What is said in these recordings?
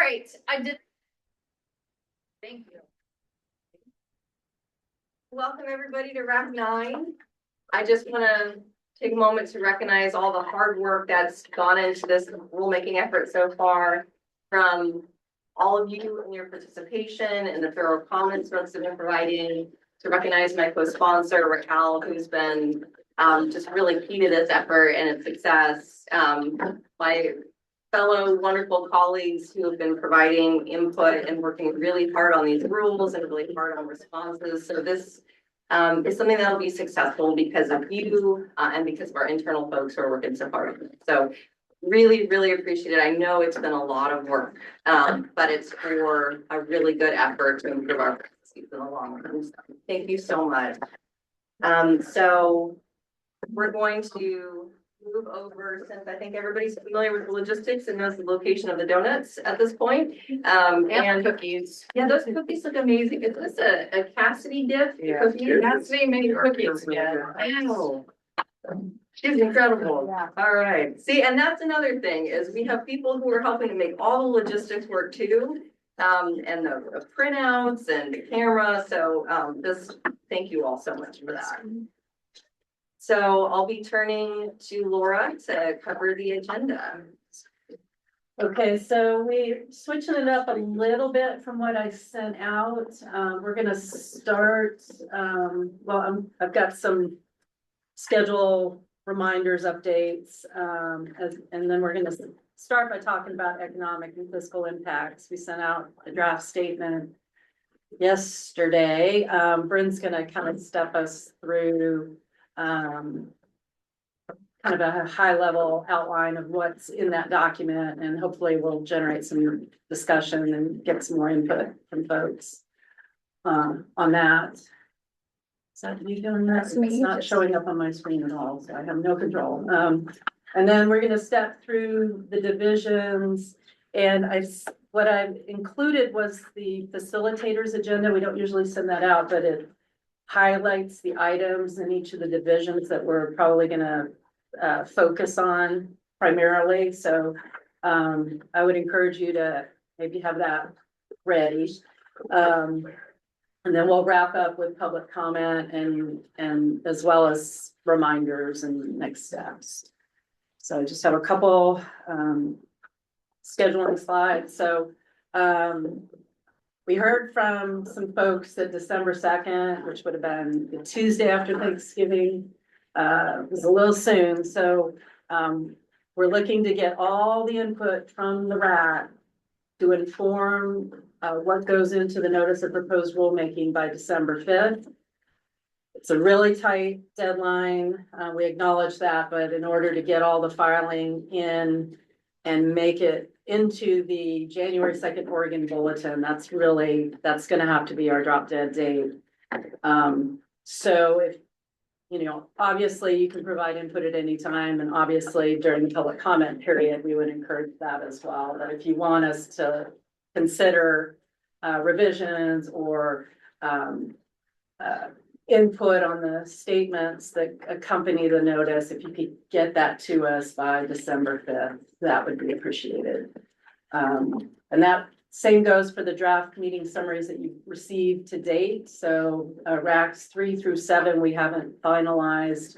right, I did. Thank you. Welcome everybody to RAC 9. I just want to take a moment to recognize all the hard work that's gone into this rulemaking effort so far, from all of you and your participation and the thorough comments folks have been providing, to recognize my co-sponsor, Raquel, who's been just really key to this effort and its success. My fellow wonderful colleagues who have been providing input and working really hard on these rules and really hard on responses. So this is something that will be successful because of you and because of our internal folks who are working so hard. So really, really appreciate it. I know it's been a lot of work, but it's for a really good effort to improve our processes in the long run. So thank you so much. So we're going to move over, since I think everybody's familiar with the logistics and knows the location of the donuts at this point. And cookies. Yeah, those cookies look amazing. Is this a Cassidy gift? Yeah, Cookie? Cassidy made cookies. Yeah. Wow. She's incredible. Yeah. All right. See, and that's another thing, is we have people who are helping to make all the logistics work too. And the printouts and the camera. So thank you all so much for that. So I'll be turning to Laura to cover the agenda. Okay, so we're switching it up a little bit from what I sent out. We're gonna start, I've got some schedule reminders, updates, and then we're gonna start by talking about economic and fiscal impacts. We sent out a draft statement yesterday. Bryn's gonna kind of step us through kind of a high level outline of what's in that document, and hopefully we'll generate some discussion and get some more input from folks on that. Is that you doing that? That's me. It's not showing up on my screen at all, so I have no control. And then we're gonna step through the divisions, and what I've included was the facilitators agenda. We don't usually send that out, but it highlights the items in each of the divisions that we're probably gonna focus on primarily. So I would encourage you to maybe have that ready. And then we'll wrap up with public comment and as well as reminders and next steps. So I just have a couple scheduling slides. So we heard from some folks that December 2nd, which would have been the Tuesday after Thanksgiving, was a little soon. So we're looking to get all the input from the RAC to inform what goes into the notice of proposed rulemaking by December 5th. It's a really tight deadline. We acknowledge that, but in order to get all the filing in and make it into the January 2nd Oregon Bulletin, that's gonna have to be our drop dead date. So if, obviously you can provide input at any time, and obviously during the public comment period, we would encourage that as well. But if you want us to consider revisions or input on the statements that accompany the notice, if you could get that to us by December 5th, that would be appreciated. And that same goes for the draft meeting summaries that you've received to date. So RACs 3 through 7, we haven't finalized,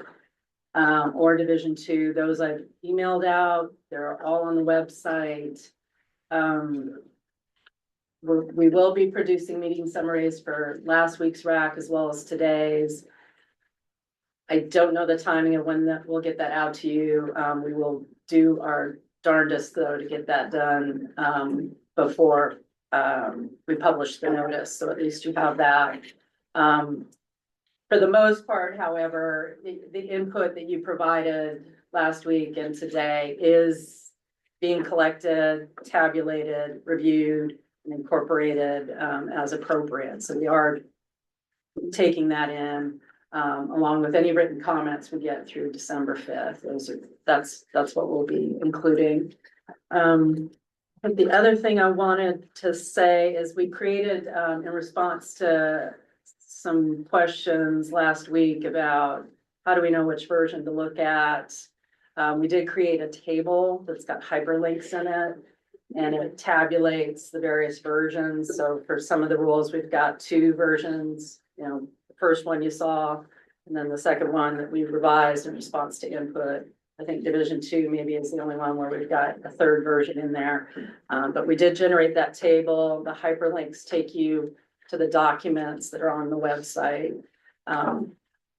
or Division 2, those I've emailed out. They're all on the website. We will be producing meeting summaries for last week's RAC as well as today's. I don't know the timing of when that we'll get that out to you. We will do our darndest though to get that done before we publish the notice. So at least you have that. For the most part, however, the input that you provided last week and today is being collected, tabulated, reviewed, and incorporated as appropriate. So we are taking that in along with any written comments we get through December 5th. That's what we'll be including. The other thing I wanted to say is we created in response to some questions last week about how do we know which version to look at. We did create a table that's got hyperlinks in it. and it tabulates the various versions. So for some of the rules, we've got two versions, the first one you saw, and then the second one that we revised in response to input. I think Division 2 maybe is the only one where we've got a third version in there. But we did generate that table. The hyperlinks take you to the documents that are on the website.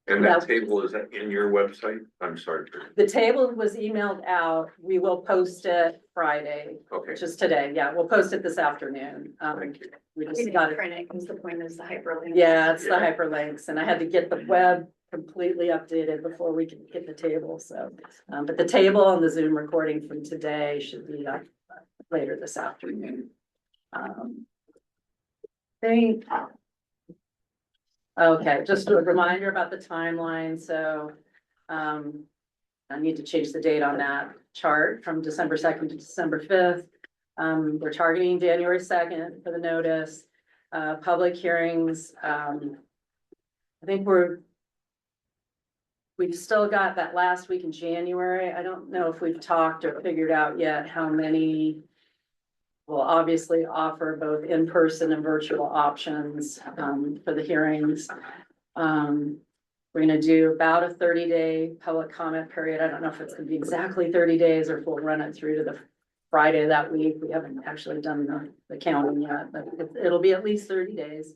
And that table is in your website? I'm sorry. The table was emailed out. We will post it Friday, Okay, which is today. Yeah, we'll post it this afternoon. thank you. We We just didn't got it. print it, because the point is the hyperlink. Yeah, it's the Yeah. hyperlinks, and I had to get the web completely updated before we could get the table, so. But the table and the Zoom recording from today should be up later this afternoon. Thank. Okay, just a reminder about the timeline, so, I need to change the date on that chart from December 2nd to December 5th. We're targeting January 2nd for the notice, public hearings, I think we've still got that last week in January. I don't know if we've talked or figured out yet how many. We'll obviously offer both in-person and virtual options for the hearings. We're gonna do about a 30-day public comment period. I don't know if it's gonna be exactly 30 days or if we'll run it through to the Friday of that week. We haven't actually done the counting yet, but it'll be at least 30 days.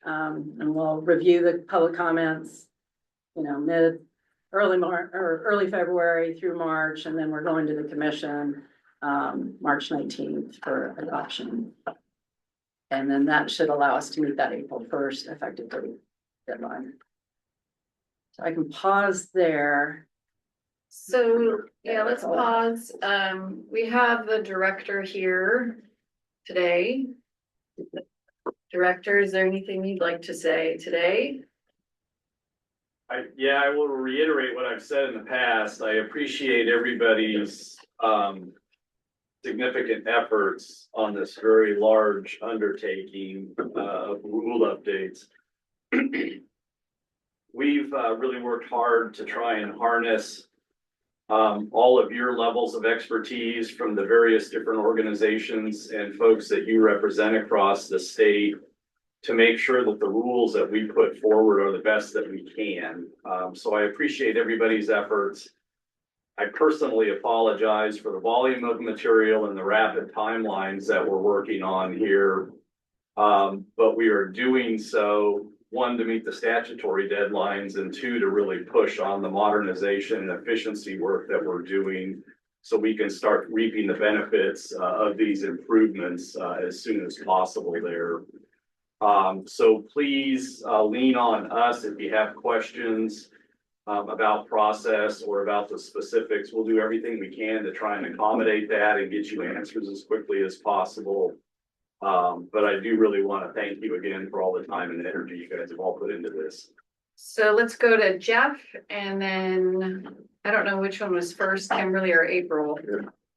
And we'll review the public comments, early February through March, and then we're going to the commission March 19th for adoption. And then that should allow us to meet that April 1st effective date deadline. So I can pause there. So, yeah, let's pause. We have the director here today. Director, is there anything you'd like to say today? I will reiterate what I've said in the past. I appreciate everybody's significant efforts on this very large undertaking of rule updates. We've really worked hard to try and harness all of your levels of expertise from the various different organizations and folks that you represent across the state to make sure that the rules that we put forward are the best that we can. So I appreciate everybody's efforts. I personally apologize for the volume of material and the rapid timelines that we're working on here. But we are doing so, one, to meet the statutory deadlines, and two, to really push on the modernization and efficiency work that we're doing so we can start reaping the benefits of these improvements as soon as possible there. So please lean on us if you have questions about process or about the specifics. We'll do everything we can to try and accommodate that and get you answers as quickly as possible. But I do really want to thank you again for all the time and energy you guys have all put into this. So let's go to Jeff, and then I don't know which one was first, Kimberly or April.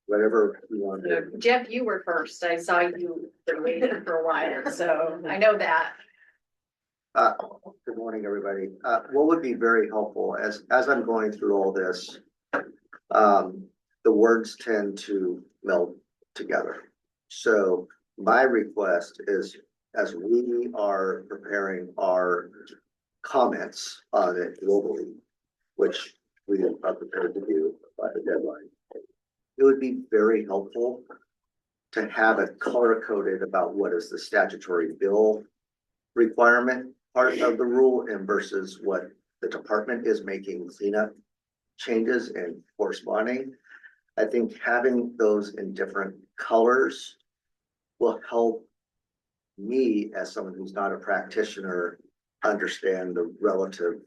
Whatever you want to do. Jeff, you were first. I saw you were waiting for a while, so I know that. Good morning, everybody. What would be very helpful as I'm going through all this, the words tend to meld together. So my request is, as we are preparing our comments on it globally, which we are prepared to do by the deadline, it would be very helpful to have it color coded about what is the statutory bill requirement part of the rule and versus what the department is making cleanup changes and corresponding. I think having those in different colors will help me, as someone who's not a practitioner, understand the relative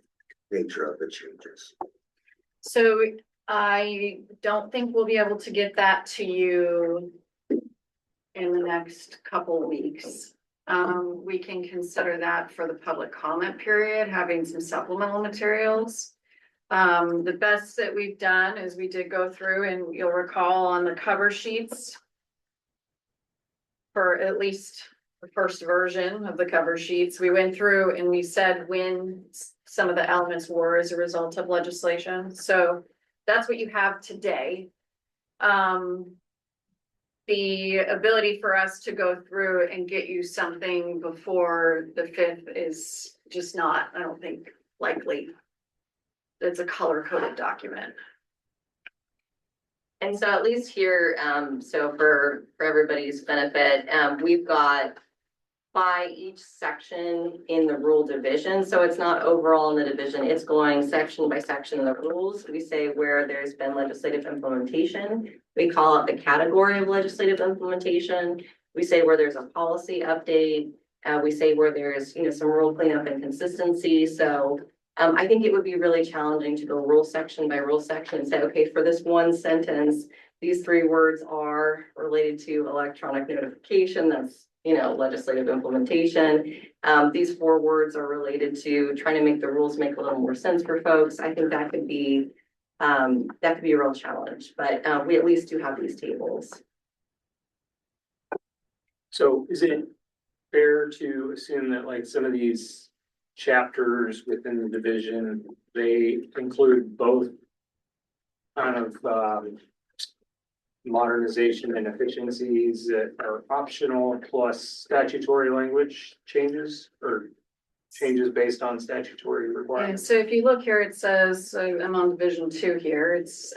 nature of the changes. So I don't think we'll be able to get that to you in the next couple of weeks. We can consider that for the public comment period, having some supplemental materials. The best that we've done is we did go through, and you'll recall on the cover sheets for at least the first version of the cover sheets, we went through and we said when some of the elements were as a result of legislation. So that's what you have today. the ability for us to go through and get you something before the 5th is just not, I don't think, likely. It's a color-coded document. And so at least here, so for everybody's benefit, we've got by each section in the rule division. So it's not overall in the division, it's going section by section in the rules. We say where there's been legislative implementation. We call out the category of legislative implementation. We say where there's a policy update. We say where there's, some rule cleanup and consistency. So I think it would be really challenging to go rule section by rule section and say, okay, for this one sentence, these 3 words are related to electronic notification. That's, legislative implementation. These 4 words are related to trying to make the rules make a little more sense for folks. I think that could be a real challenge, but we at least do have these tables. So is it fair to assume that like some of these chapters within the division, they include both kind of modernization and efficiencies that are optional plus statutory language changes or changes based on statutory And requirements? so if you look here, it says, so I'm on Division 2 here, it's,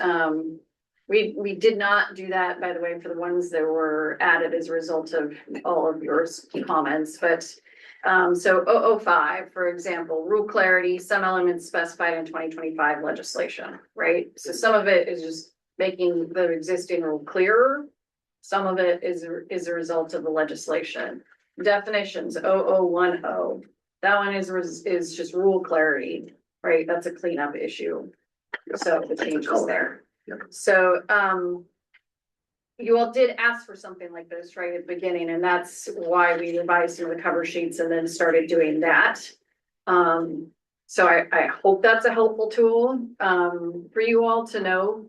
we did not do that, by the way, for the ones that were added as a result of all of your comments, but so 005, for example, rule clarity, some elements specified in 2025 legislation, right? So some of it is just making the existing rule clearer. Some of it is a result of the legislation. Definitions, 0010, that one is just rule clarity, right? That's a cleanup issue. So the changes there. Yep. So, you all did ask for something like this right at the beginning, and that's why we revised some of the cover sheets and then started doing that. So I hope that's a helpful tool, for you all to know.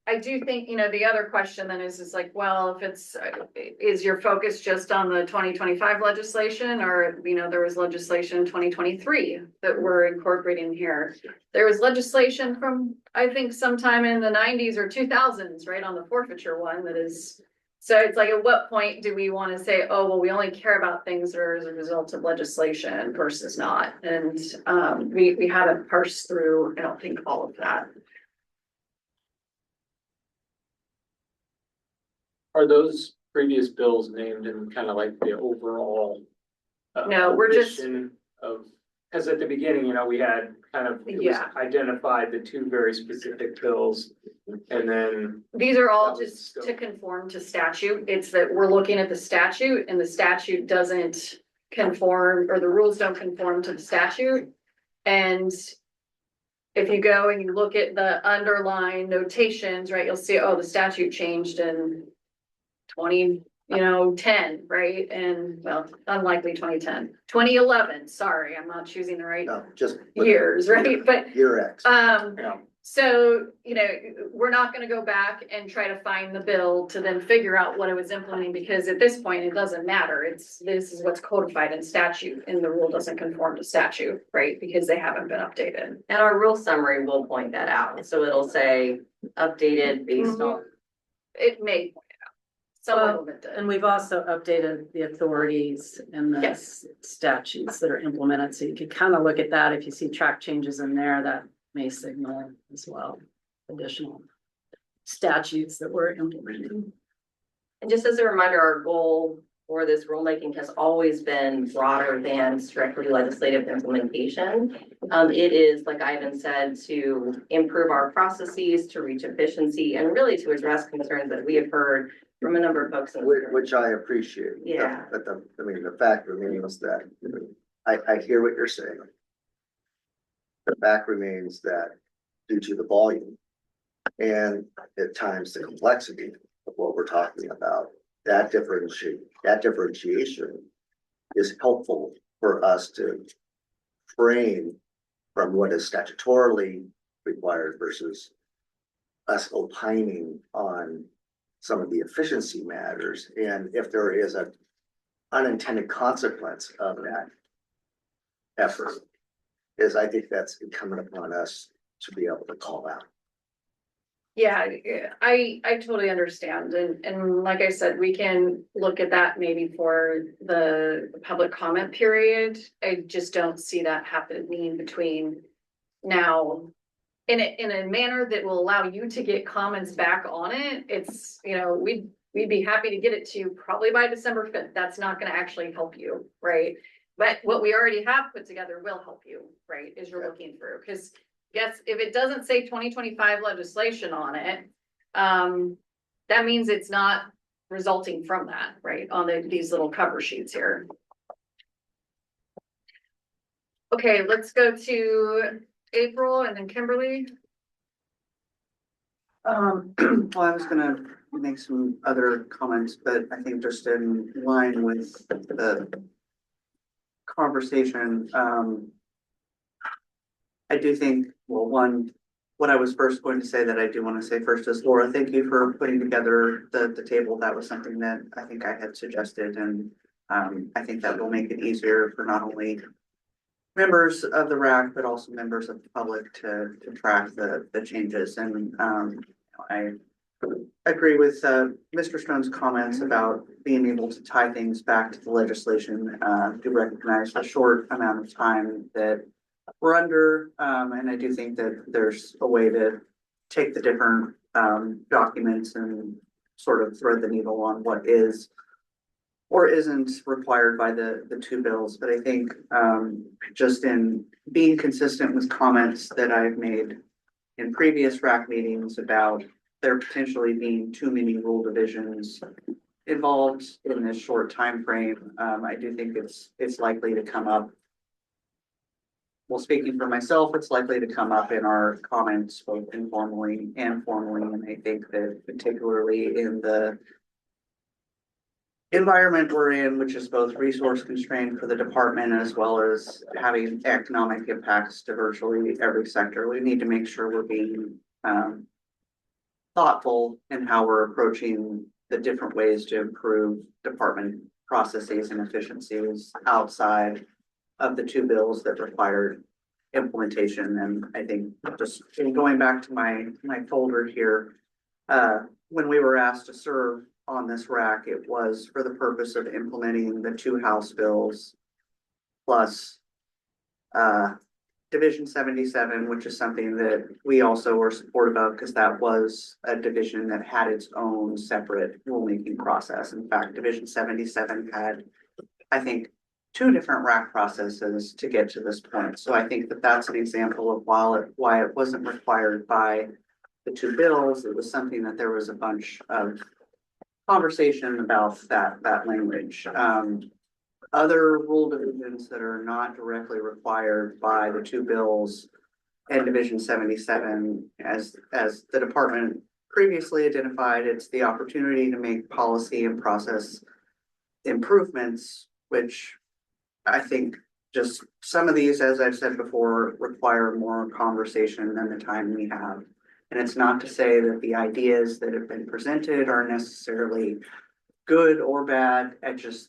I do think, the other question then is like, well, if it's, is your focus just on the 2025 legislation, or, there was legislation in 2023 that we're incorporating here. There was legislation from, I think, sometime in the 90s or 2000s, right, on the forfeiture one that is, so it's like, at what point do we want to say, oh, well, we only care about things that are as a result of legislation versus not? And we haven't parsed through, I don't think, all of that. Are those previous bills named in kind of like the overall? No, we're just- edition of, because at the beginning, we had kind of, it was Yeah. identified the 2 very specific bills. And then, These are all That was just still- to conform to statute. It's that we're looking at the statute and the statute doesn't conform, or the rules don't conform to the statute. And if you go and you look at the underlying notations, right, you'll see, oh, the statute changed in 2010, right? And well, unlikely 2010, 2011, sorry, I'm not choosing the right No, just. years, right? But Year X. so, we're not gonna go back and try to find the bill to then figure out what it was implementing, because at this point, it doesn't matter. This is what's codified in statute, and the rule doesn't conform to statute, right? Because they haven't been updated. And our rule summary will point that out. So it'll say updated based on. It may, some of it did. And we've also updated the authorities and the Yes. statutes that are implemented, so you can kind of look at that. If you see track changes in there, that may signal as well additional statutes that we're implementing. And just as a reminder, our goal for this rulemaking has always been broader than strictly legislative implementation. It is, like Ivan said, to improve our processes, to reach efficiency, and really to address concerns that we have heard from a number of folks. Which I appreciate. Yeah. But the fact remains that, I hear what you're saying. The fact remains that due to the volume and at times the complexity of what we're talking about, that differentiation is helpful for us to frame from what is statutorily required versus us opining on some of the efficiency matters, and if there is an unintended consequence of that effort, I think that's incumbent upon us to be able to call out. Yeah, I totally understand, and like I said, we can look at that maybe for the public comment period. I just don't see that happening between now. In a manner that will allow you to get comments back on it, it's, we'd be happy to get it to you probably by December 5th. That's not gonna actually help you, right? But what we already have put together will help you, right, as you're looking through, because yes, if it doesn't say 2025 legislation on it, that means it's not resulting from that, right, on these little cover sheets here. Okay, let's go to April and then Kimberly. Well, I was gonna make some other comments, but I think just in line with the conversation, I do think, well, one, what I was first going to say that I do want to say first is Laura, thank you for putting together the table. That was something that I think I had suggested, and I think that will make it easier for not only members of the RAC, but also members of the public to track the changes. And I agree with Mr. Stone's comments about being able to tie things back to the legislation, to recognize the short amount of time that we're under. And I do think that there's a way to take the different documents and sort of thread the needle on what is or isn't required by the two bills. But I think just in being consistent with comments that I've made in previous RAC meetings about there potentially being too many rule divisions involved in this short time frame, I do think it's likely to come up. Well, speaking for myself, it's likely to come up in our comments both informally and formally, and I think that particularly in the environment we're in, which is both resource constrained for the department as well as having economic impacts to virtually every sector, we need to make sure we're being thoughtful in how we're approaching the different ways to improve department processes and efficiencies outside of the two bills that required implementation. And I think just in going back to my folder here, when we were asked to serve on this RAC, it was for the purpose of implementing the two House bills plus Division 77, which is something that we also were supportive of because that was a division that had its own separate rulemaking process. In fact, Division 77 had, I think, two different RAC processes to get to this point. So I think that that's an example of why it wasn't required by the two bills. It was something that there was a bunch of conversation about that language. Other rule divisions that are not directly required by the two bills and Division 77, as the department previously identified, it's the opportunity to make policy and process improvements, which I think just some of these, as I've said before, require more conversation than the time we have. And it's not to say that the ideas that have been presented are necessarily good or bad. It's just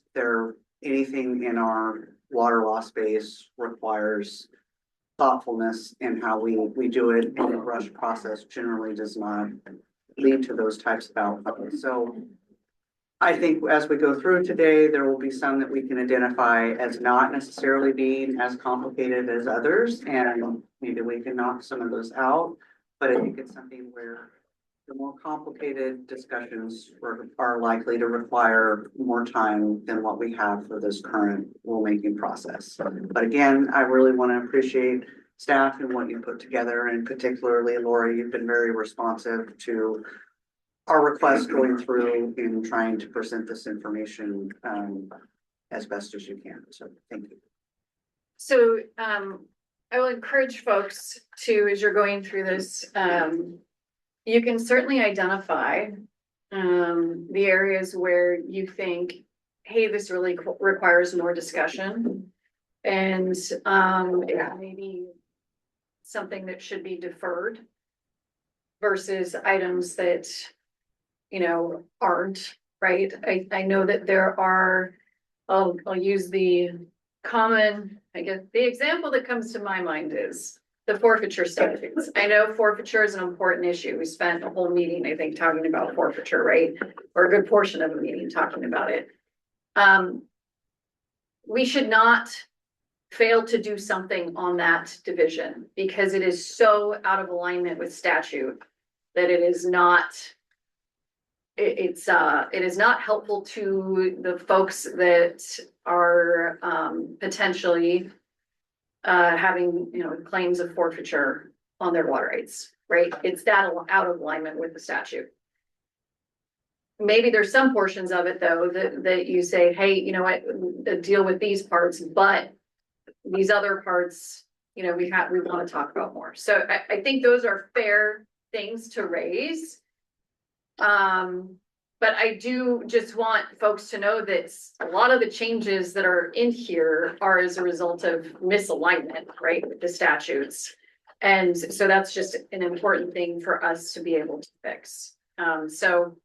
anything in our water law space requires thoughtfulness in how we do it, and the rush process generally does not lead to those types of outcomes. So I think as we go through today, there will be some that we can identify as not necessarily being as complicated as others, and maybe we can knock some of those out. But I think it's something where the more complicated discussions are likely to require more time than what we have for this current rulemaking process. But again, I really want to appreciate staff and what you put together, and particularly Laura, you've been very responsive to our request going through and trying to present this information as best as you can. So thank you. So I will encourage folks to, as you're going through this, you can certainly identify the areas where you think, hey, this really requires more discussion. And it may be something that should be deferred versus items that, aren't, right? I know that there are, I'll use the common, I guess, the example that comes to my mind is the forfeiture statutes. I know forfeiture is an important issue. We spent a whole meeting, I think, talking about forfeiture, right? Or a good portion of the meeting talking about it. We should not fail to do something on that division because it is so out of alignment with statute that it is not. It is not helpful to the folks that are potentially having, you know, claims of forfeiture on their water rights, right? It's that out of alignment with the statute. Maybe there's some portions of it though that you say, hey, you know what, deal with these parts, but these other parts, you know, we want to talk about more. So I think those are fair things to raise. But I do just want folks to know that a lot of the changes that are in here are as a result of misalignment, right, with the statutes. And so that's just an important thing for us to be able to fix. So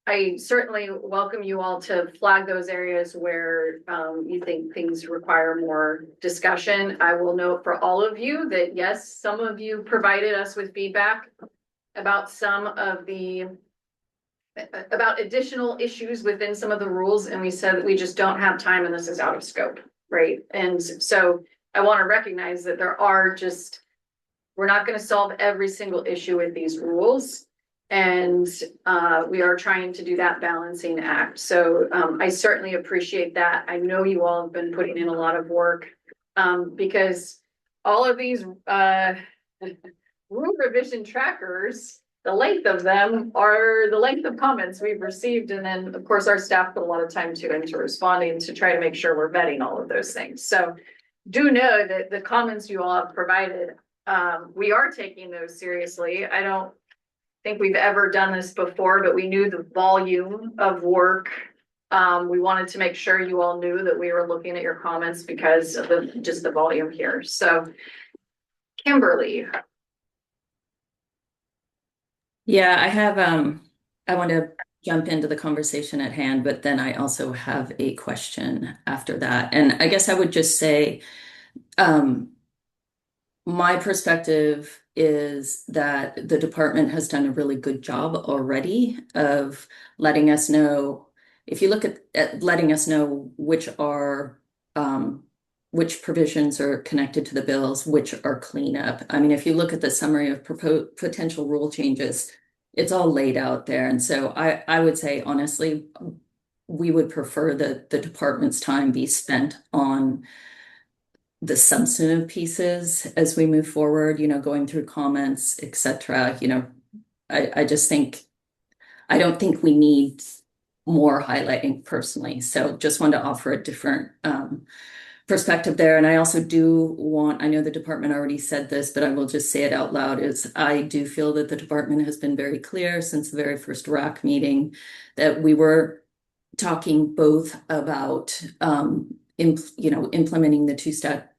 I certainly welcome you all to flag those areas where you think things require more discussion. I will note for all of you that yes, some of you provided us with feedback about some of the about additional issues within some of the rules, and we said that we just don't have time and this is out of scope, right? And so I want to recognize that there are just, we're not going to solve every single issue with these rules, and we are trying to do that balancing act. So I certainly appreciate that. I know you all have been putting in a lot of work because all of these rule revision trackers, the length of them are the length of comments we've received. And then of course our staff put a lot of time into responding to try to make sure we're vetting all of those things. So do know that the comments you all have provided, we are taking those seriously. I don't think we've ever done this before, but we knew the volume of work. We wanted to make sure you all knew that we were looking at your comments because of just the volume here. So Kimberly. Yeah, I have, I want to jump into the conversation at hand, but then I also have a question after that. And I guess I would just say, my perspective is that the department has done a really good job already of letting us know, if you look at letting us know which provisions are connected to the bills, which are cleanup. I mean, if you look at the summary of potential rule changes, it's all laid out there. And so I would say, honestly, we would prefer that the department's time be spent on the substantive pieces as we move forward, you know, going through comments, etc. You know, I just think, I don't think we need more highlighting personally. So just wanted to offer a different perspective there. And I also do want, I know the department already said this, but I will just say it out loud, is I do feel that the department has been very clear since the very first RAC meeting that we were talking both about, implementing the two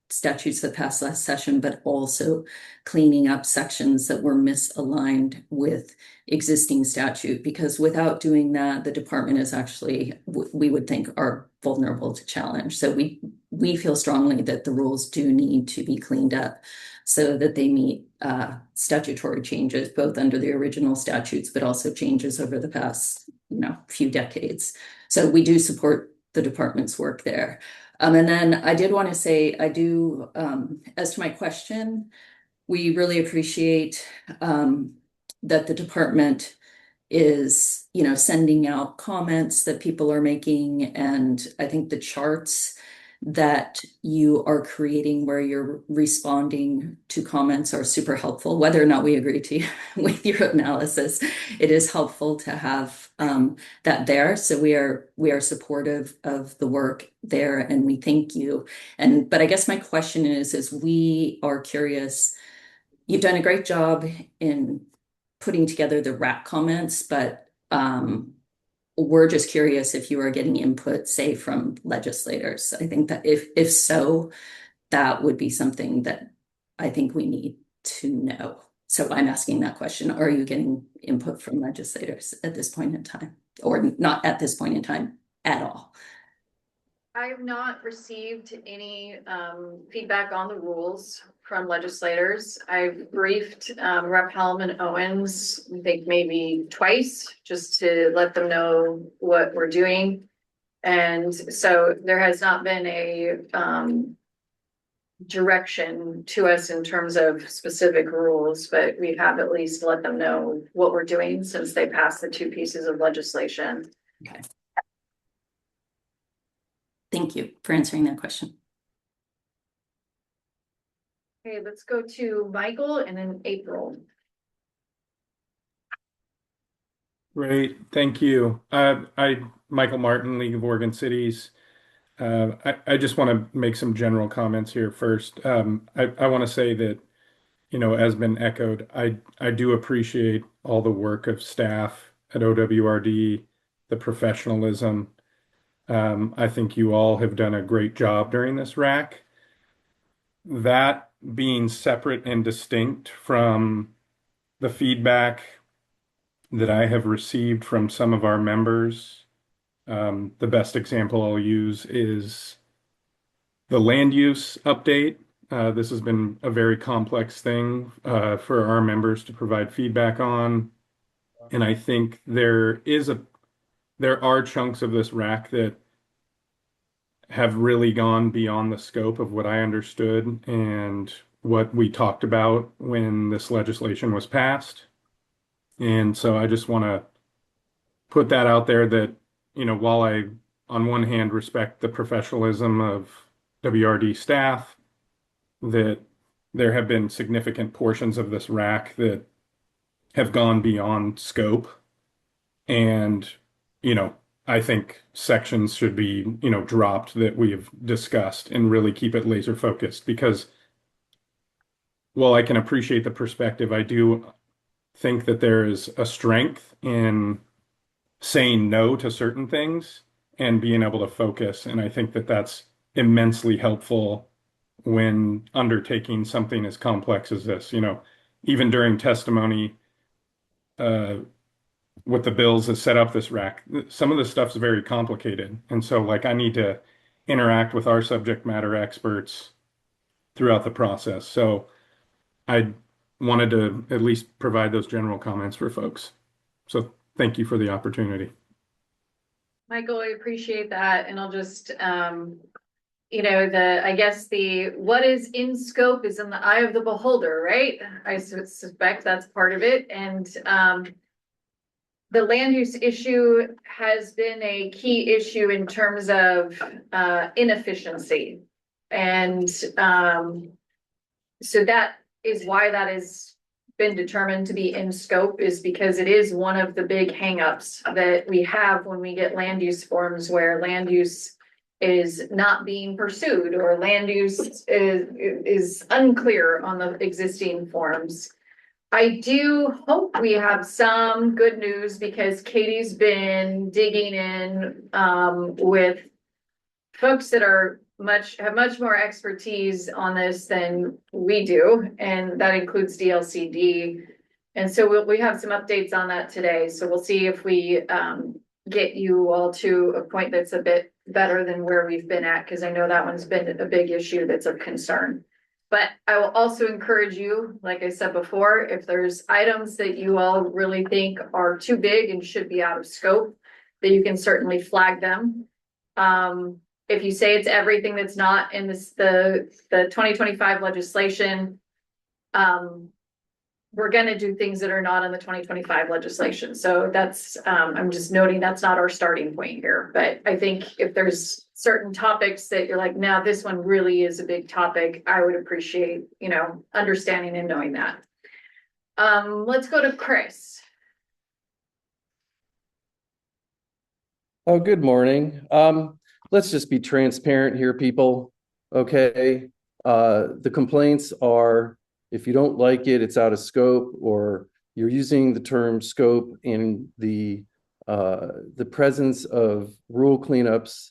statutes that passed last session, but also cleaning up sections that were misaligned with existing statute, because without doing that, the department is actually, we would think, are vulnerable to challenge. So we feel strongly that the rules do need to be cleaned up so that they meet statutory changes, both under the original statutes, but also changes over the past, few decades. So we do support the department's work there. And then I did want to say, I do, as to my question, we really appreciate that the department is, sending out comments that people are making. And I think the charts that you are creating where you're responding to comments are super helpful. Whether or not we agree with your analysis, it is helpful to have that there. So we are supportive of the work there, and we thank you. But I guess my question is we are curious. You've done a great job in putting together the RAC comments, but we're just curious if you are getting input, say, from legislators. I think that if so, that would be something that I think we need to know. So I'm asking that question. Are you getting input from legislators at this point in time? Or not at this point in time at all? I have not received any feedback on the rules from legislators. I've briefed Rep. Helm and Owens, I think maybe twice, just to let them know what we're doing. And so there has not been a direction to us in terms of specific rules, but we have at least let them know what we're doing since they passed the two pieces of legislation. Okay. Thank you for answering that question. Okay, let's go to Michael and then April. Great, thank you. Michael Martin, League of Oregon Cities. I just want to make some general comments here first. I want to say that, you know, as been echoed, I do appreciate all the work of staff at OWRD, the professionalism. I think you all have done a great job during this RAC. That being separate and distinct from the feedback that I have received from some of our members. The best example I'll use is the land use update. This has been a very complex thing for our members to provide feedback on. And I think there are chunks of this RAC that have really gone beyond the scope of what I understood and what we talked about when this legislation was passed. And so I just want to put that out there that, you know, while I, on one hand, respect the professionalism of WRD staff, that there have been significant portions of this RAC that have gone beyond scope. And, you know, I think sections should be, you know, dropped that we've discussed and really keep it laser focused, because while I can appreciate the perspective, I do think that there is a strength in saying no to certain things and being able to focus. And I think that that's immensely helpful when undertaking something as complex as this. You know, even during testimony, with the bills that set up this RAC, some of this stuff's very complicated. And so, like, I need to interact with our subject matter experts throughout the process. So I wanted to at least provide those general comments for folks. So thank you for the opportunity. Michael, I appreciate that. And I'll just, you know, I guess what is in scope is in the eye of the beholder, right? I suspect that's part of it. And, the land use issue has been a key issue in terms of, inefficiency. And, so that is why that has been determined to be in scope, is because it is one of the big hangups that we have when we get land use forms where land use is not being pursued or land use is unclear on the existing forms. I do hope we have some good news, because Katie's been digging in with folks that have much more expertise on this than we do, and that includes DLCD. And so we have some updates on that today. So we'll see if we get you all to a point that's a bit better than where we've been at, because I know that one's been a big issue that's of concern. But I will also encourage you, like I said before, if there's items that you all really think are too big and should be out of scope, that you can certainly flag them. If you say it's everything that's not in the 2025 legislation, we're gonna do things that are not in the 2025 legislation. So that's, I'm just noting that's not our starting point here. But I think if there's certain topics that you're like, now this one really is a big topic, I would appreciate, you know, understanding and knowing that. Let's go to Chris. Oh, good morning. Let's just be transparent here, people. Okay. The complaints are, if you don't like it, it's out of scope, or you're using the term scope in the presence of rural cleanups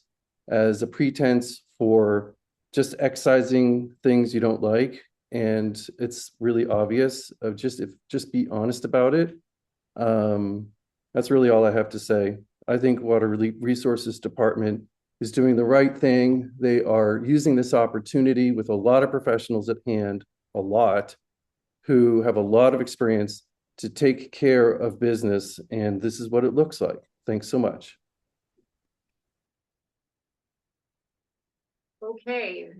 as a pretense for just excising things you don't like. And it's really obvious. Just be honest about it. That's really all I have to say. I think Water Resources Department is doing the right thing. They are using this opportunity with a lot of professionals at hand, a lot, who have a lot of experience to take care of business. And this is what it looks like. Thanks so much. Okay.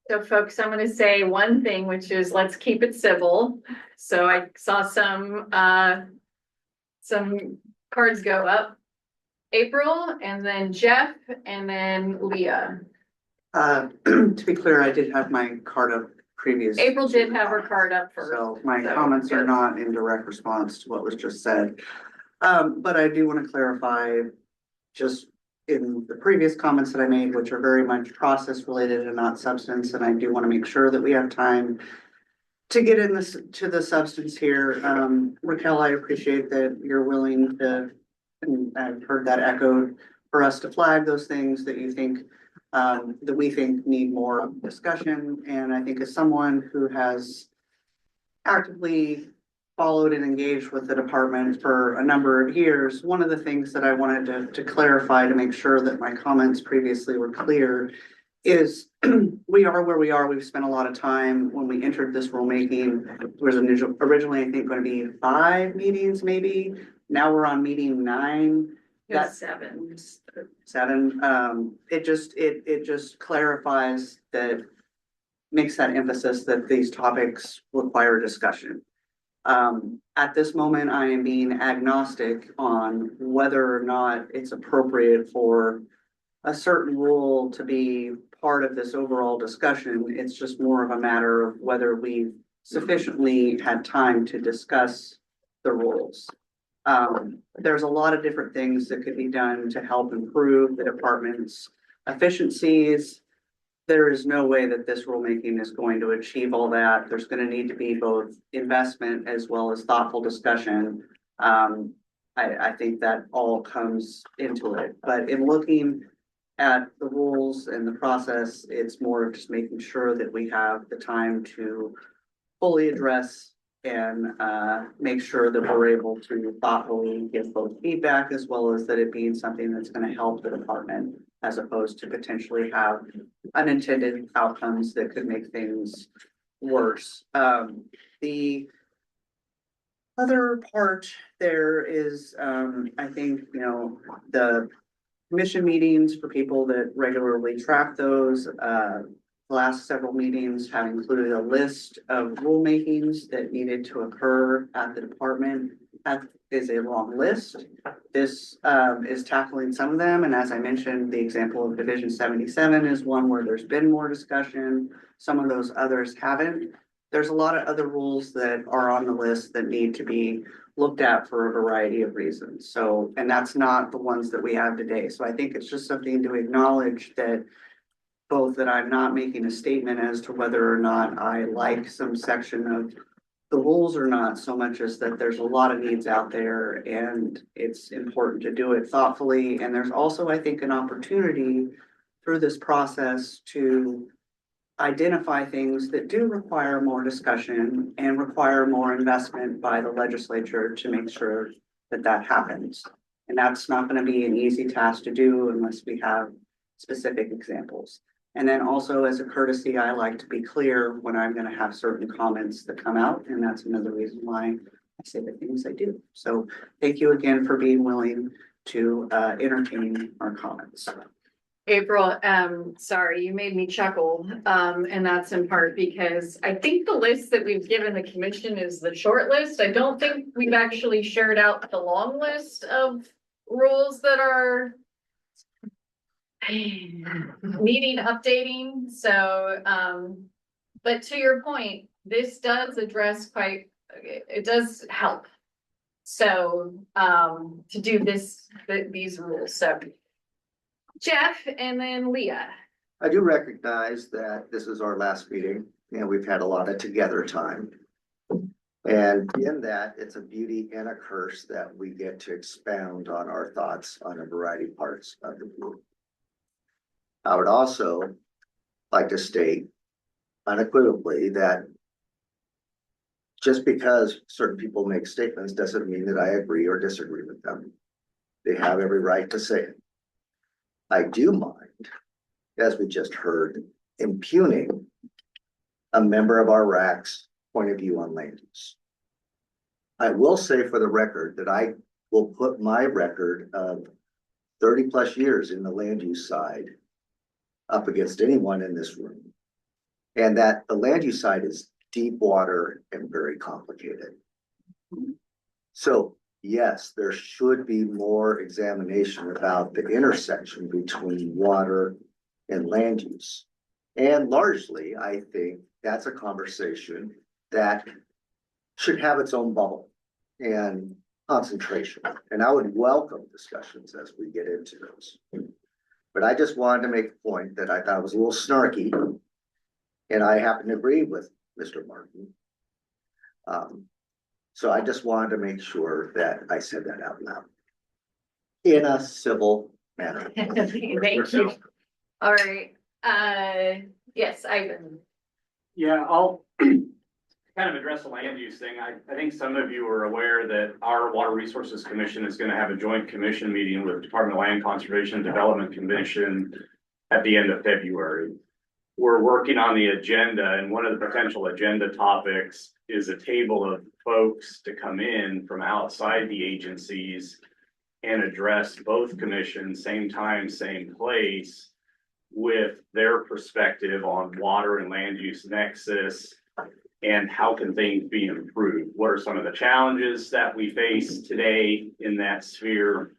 So folks, I'm gonna say one thing, which is let's keep it civil. So I saw some cards go up. April, and then Jeff, and then Leah. To be clear, I did have my card up previous. April did have her card up first. So my comments are not in direct response to what was just said. But I do want to clarify just in the previous comments that I made, which are very much process related and not substance. And I do want to make sure that we have time to get in this to the substance here. Raquel, I appreciate that you're willing to, and I've heard that echoed, for us to flag those things that you think that we think need more discussion. And I think as someone who has actively followed and engaged with the department for a number of years, one of the things that I wanted to clarify to make sure that my comments previously were clear is we are where we are. We've spent a lot of time when we entered this rulemaking. There was originally, I think, going to be 5 meetings, maybe. Now we're on meeting 9. That's 7. 7. It just clarifies that, makes that emphasis that these topics require discussion. At this moment, I am being agnostic on whether or not it's appropriate for a certain rule to be part of this overall discussion. It's just more of a matter of whether we've sufficiently had time to discuss the rules. There's a lot of different things that could be done to help improve the department's efficiencies. There is no way that this rulemaking is going to achieve all that. There's going to need to be both investment as well as thoughtful discussion. I think that all comes into it. But in looking at the rules and the process, it's more of just making sure that we have the time to fully address and make sure that we're able to thoughtfully give both feedback as well as that it being something that's going to help the department, as opposed to potentially have unintended outcomes that could make things worse. The other part there is, I think, the commission meetings for people that regularly track those. The last several meetings have included a list of rulemakings that needed to occur at the department. That is a long list. This is tackling some of them. And as I mentioned, the example of Division 77 is one where there's been more discussion. Some of those others haven't. There's a lot of other rules that are on the list that need to be looked at for a variety of reasons. So, and that's not the ones that we have today. So I think it's just something to acknowledge that both that I'm not making a statement as to whether or not I like some section of the rules or not, so much as that there's a lot of needs out there and it's important to do it thoughtfully. And there's also, I think, an opportunity through this process to identify things that do require more discussion and require more investment by the legislature to make sure that that happens. And that's not going to be an easy task to do unless we have specific examples. And then also, as a courtesy, I like to be clear when I'm going to have certain comments that come out. And that's another reason why I say the things I do. So thank you again for being willing to entertain our comments. April, sorry, you made me chuckle. And that's in part because I think the list that we've given the commission is the short list. I don't think we've actually shared out the long list of rules that are needing updating. So, but to your point, this does address it does help. So, to do these rules. So Jeff and then Leah. I do recognize that this is our last meeting and we've had a lot of together time. And in that, it's a beauty and a curse that we get to expound on our thoughts on a variety of parts of the group. I would also like to state unequivocally that just because certain people make statements doesn't mean that I agree or disagree with them. They have every right to say it. I do mind, as we just heard, impugning a member of our RAC's point of view on land use. I will say for the record that I will put my record of 30+ years in the land use side up against anyone in this room. And that the land use side is deep water and very complicated. So yes, there should be more examination about the intersection between water and land use. And largely, I think that's a conversation that should have its own bubble and concentration. And I would welcome discussions as we get into those. But I just wanted to make a point that I thought was a little snarky. And I happen to agree with Mr. Martin. So I just wanted to make sure that I said that out loud in a civil manner. Thank you. All right, yes, Ivan. Yeah, I'll kind of address the land use thing. I think some of you are aware that our Water Resources Commission is going to have a joint commission meeting with Department of Land Conservation and Development Commission at the end of February. We're working on the agenda, and one of the potential agenda topics is a table of folks to come in from outside the agencies and address both commissions, same time, same place, with their perspective on water and land use nexus and how can things be improved. What are some of the challenges that we face today in that sphere,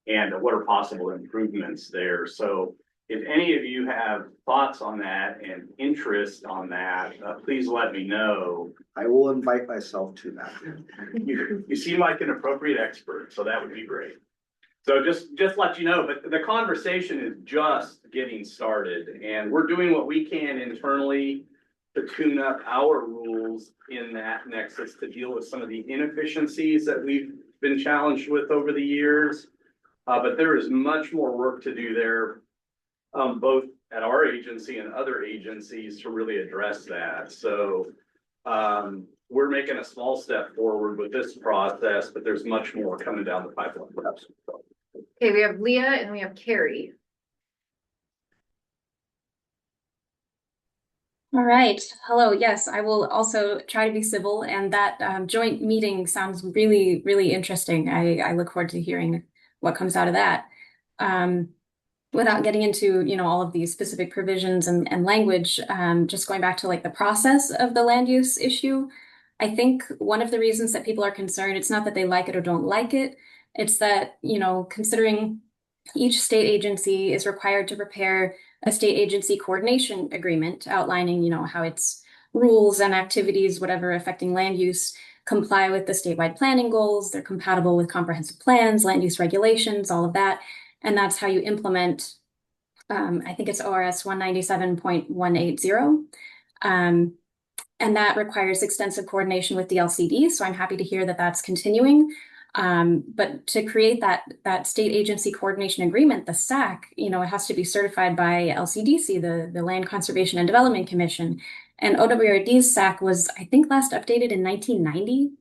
and what are possible improvements there? So if any of you have thoughts on that and interest on that, please let me know. I will invite myself to that. You seem like an appropriate expert, so that would be great. So just let you know, but the conversation is just getting started, and we're doing what we can internally to tune up our rules in that nexus to deal with some of the inefficiencies that we've been challenged with over the years. But there is much more work to do there, both at our agency and other agencies, to really address that. So we're making a small step forward with this process, but there's much more coming down the pipeline. Okay, we have Leah and we have Carrie. All right. Hello. Yes, I will also try to be civil, and that joint meeting sounds really, really interesting. I look forward to hearing what comes out of that. Without getting into, all of these specific provisions and language, just going back to like the process of the land use issue, I think one of the reasons that people are concerned, it's not that they like it or don't like it, it's that, considering each state agency is required to prepare a state agency coordination agreement outlining, how its rules and activities, whatever affecting land use, comply with the statewide planning goals, they're compatible with comprehensive plans, land use regulations, all of that. And that's how you implement, I think it's ORS 197.180. And that requires extensive coordination with the LCD. So I'm happy to hear that that's continuing. But to create that state agency coordination agreement, the SAC, it has to be certified by LCDC, the Land Conservation and Development Commission. And OWRD's SAC was, I think, last updated in 1990.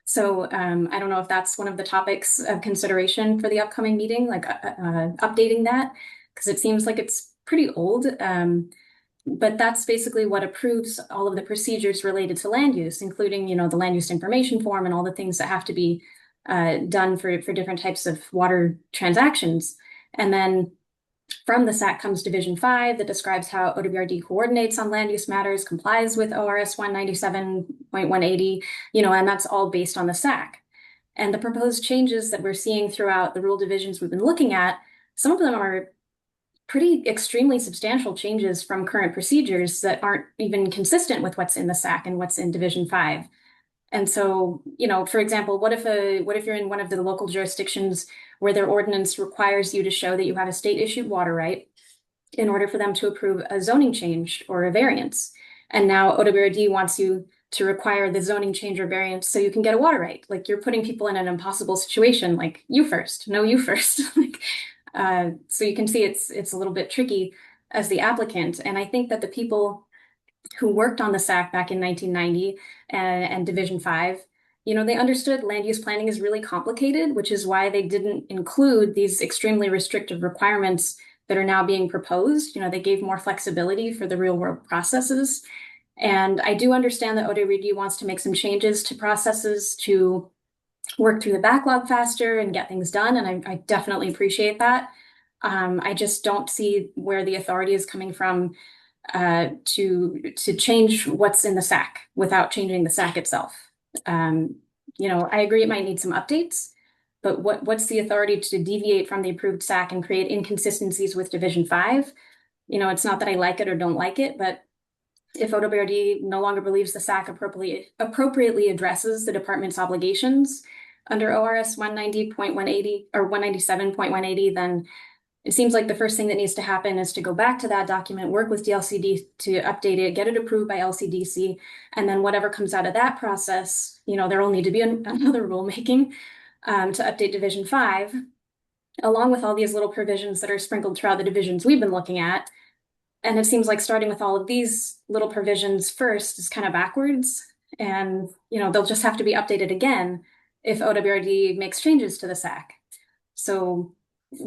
So I don't know if that's one of the topics of consideration for the upcoming meeting, like updating that, because it seems like it's pretty old. But that's basically what approves all of the procedures related to land use, including, the land use information form and all the things that have to be done for different types of water transactions. And then from the SAC comes Division 5 that describes how OWRD coordinates on land use matters, complies with ORS 197.180, and that's all based on the SAC. And the proposed changes that we're seeing throughout the rule divisions we've been looking at, some of them are pretty extremely substantial changes from current procedures that aren't even consistent with what's in the SAC and what's in Division 5. And so, for example, what if you're in one of the local jurisdictions where their ordinance requires you to show that you have a state issued water right in order for them to approve a zoning change or a variance? And now OWRD wants you to require the zoning change or variance so you can get a water right. Like, you're putting people in an impossible situation, like you first, no, you first. So you can see it's a little bit tricky as the applicant. And I think that the people who worked on the SAC back in 1990 and Division 5, they understood land use planning is really complicated, which is why they didn't include these extremely restrictive requirements that are now being proposed. They gave more flexibility for the real world processes. And I do understand that OWD wants to make some changes to processes to work through the backlog faster and get things done. And I definitely appreciate that. I just don't see where the authority is coming from to change what's in the SAC without changing the SAC itself. I agree it might need some updates, but what's the authority to deviate from the approved SAC and create inconsistencies with Division 5? It's not that I like it or don't like it, but if OWRD no longer believes the SAC appropriately addresses the department's obligations under ORS 190.180 or 197.180, then it seems like the first thing that needs to happen is to go back to that document, work with DLCD to update it, get it approved by LCDC, and then whatever comes out of that process, there will need to be another rulemaking to update Division 5, along with all these little provisions that are sprinkled throughout the divisions we've been looking at. And it seems like starting with all of these little provisions first is kind of backwards. And, they'll just have to be updated again if OWRD makes changes to the SAC. So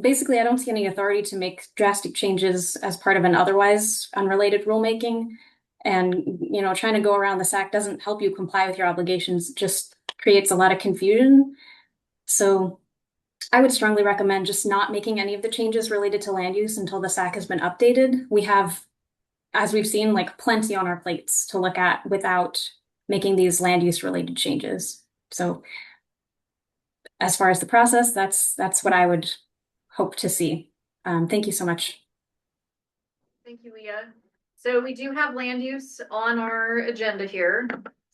basically, I don't see any authority to make drastic changes as part of an otherwise unrelated rulemaking. And, trying to go around the SAC doesn't help you comply with your obligations, just creates a lot of confusion. So I would strongly recommend just not making any of the changes related to land use until the SAC has been updated. We have, as we've seen, plenty on our plates to look at without making these land use related changes. So as far as the process, that's what I would hope to see. Thank you so much. Thank you, Leah. So we do have land use on our agenda here.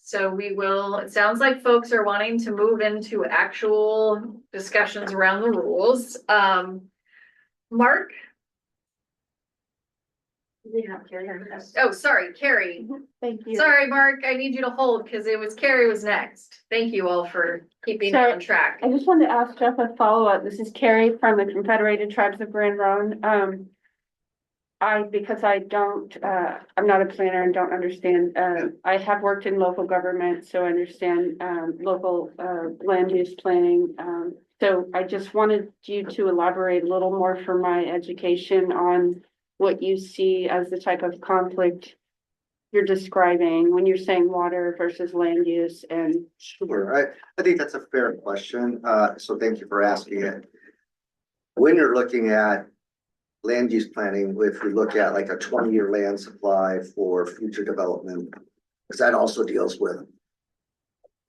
So it sounds like folks are wanting to move into actual discussions around the rules. Mark? Yeah, Carrie. Oh, sorry, Carrie. Thank you. Sorry, Mark, I need you to hold because Carrie was next. Thank you all for keeping on track. I just wanted to ask Jeff a follow-up. This is Carrie from the Confederated Tribes of Grand Ronde. Because I'm not a planner and don't understand, I have worked in local government, so I understand, local, land use planning. So I just wanted you to elaborate a little more for my education on what you see as the type of conflict you're describing when you're saying water versus land use and. Sure, I think that's a fair question, so thank you for asking it. When you're looking at land use planning, if we look at like a 20-year land supply for future development, because that also deals with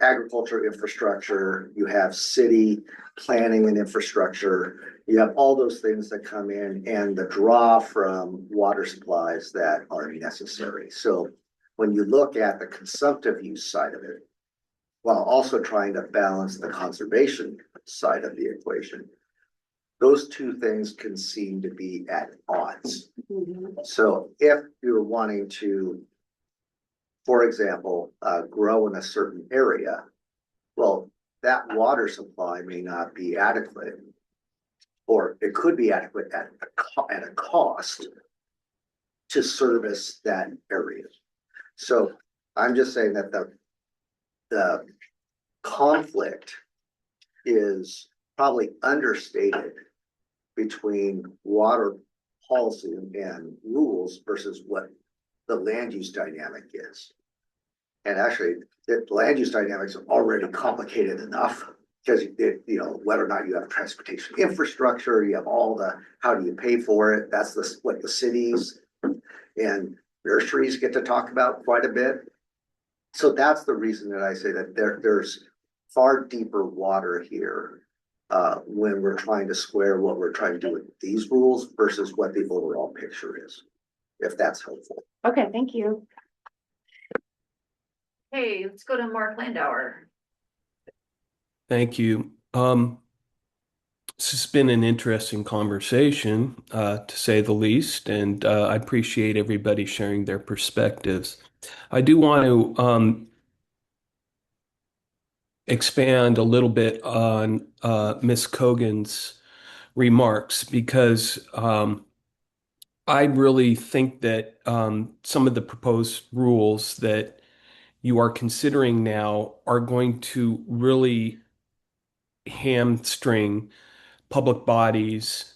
agriculture infrastructure, you have city planning and infrastructure, you have all those things that come in and the draw from water supplies that are necessary. So when you look at the consumptive use side of it, while also trying to balance the conservation side of the equation, those two things can seem to be at odds. So if you're wanting to, for example, grow in a certain area, well, that water supply may not be adequate, or it could be adequate at a cost to service that area. So I'm just saying that the conflict is probably understated between water policy and rules versus what the land use dynamic is. And actually, the land use dynamics are already complicated enough because whether or not you have transportation infrastructure, you have all the, how do you pay for it? That's what the cities and nurseries get to talk about quite a bit. So that's the reason that I say that there's far deeper water here when we're trying to square what we're trying to do with these rules versus what the overall picture is, if that's helpful. Okay, thank you. Hey, let's go to Mark Landauer. Thank you. This has been an interesting conversation, to say the least, and I appreciate everybody sharing their perspectives. I do want to expand a little bit on Ms. Cogan's remarks because I really think that some of the proposed rules that you are considering now are going to really hamstring public bodies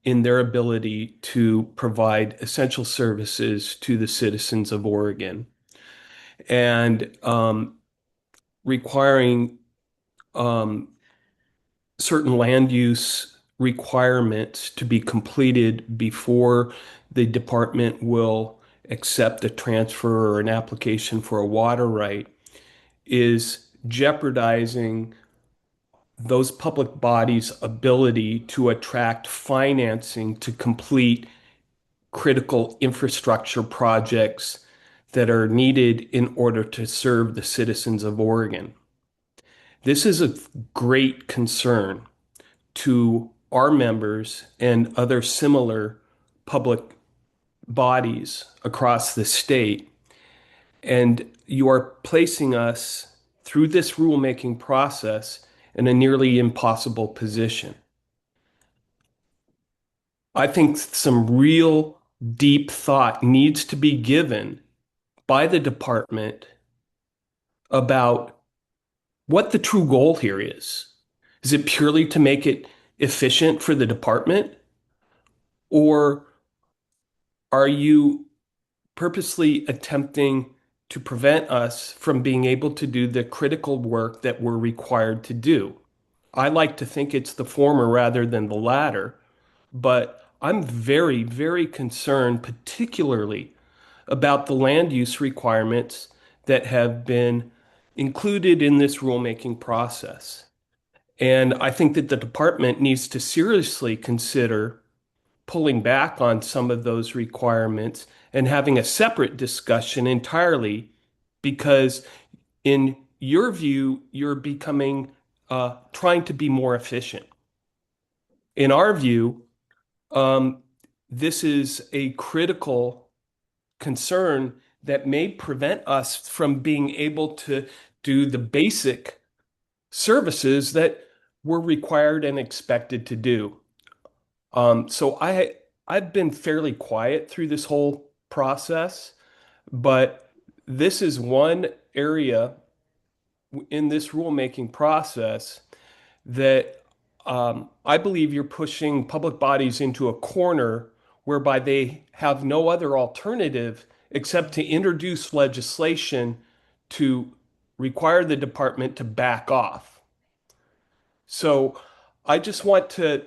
in their ability to provide essential services to the citizens of Oregon. And requiring certain land use requirements to be completed before the department will accept a transfer or an application for a water right is jeopardizing those public bodies' ability to attract financing to complete critical infrastructure projects that are needed in order to serve the citizens of Oregon. This is a great concern to our members and other similar public bodies across the state. And you are placing us through this rulemaking process in a nearly impossible position. I think some real deep thought needs to be given by the department about what the true goal here is. Is it purely to make it efficient for the department? Or are you purposely attempting to prevent us from being able to do the critical work that we're required to do? I like to think it's the former rather than the latter, but I'm very, very concerned, particularly about the land use requirements that have been included in this rulemaking process. And I think that the department needs to seriously consider pulling back on some of those requirements and having a separate discussion entirely, because in your view, you're becoming trying to be more efficient. In our view, this is a critical concern that may prevent us from being able to do the basic services that we're required and expected to do. So I've been fairly quiet through this whole process, but this is one area in this rulemaking process that I believe you're pushing public bodies into a corner whereby they have no other alternative except to introduce legislation to require the department to back off. So I just want to,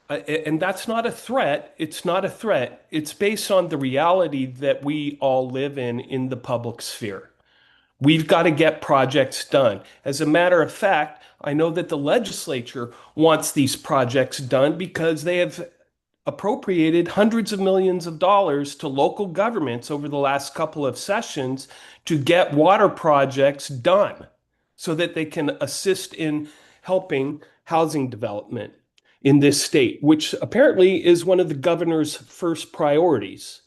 and that's not a threat. It's not a threat. It's based on the reality that we all live in the public sphere. We've got to get projects done. As a matter of fact, I know that the legislature wants these projects done because they have appropriated hundreds of millions of dollars to local governments over the last couple of sessions to get water projects done so that they can assist in helping housing development in this state, which apparently is one of the governor's first priorities.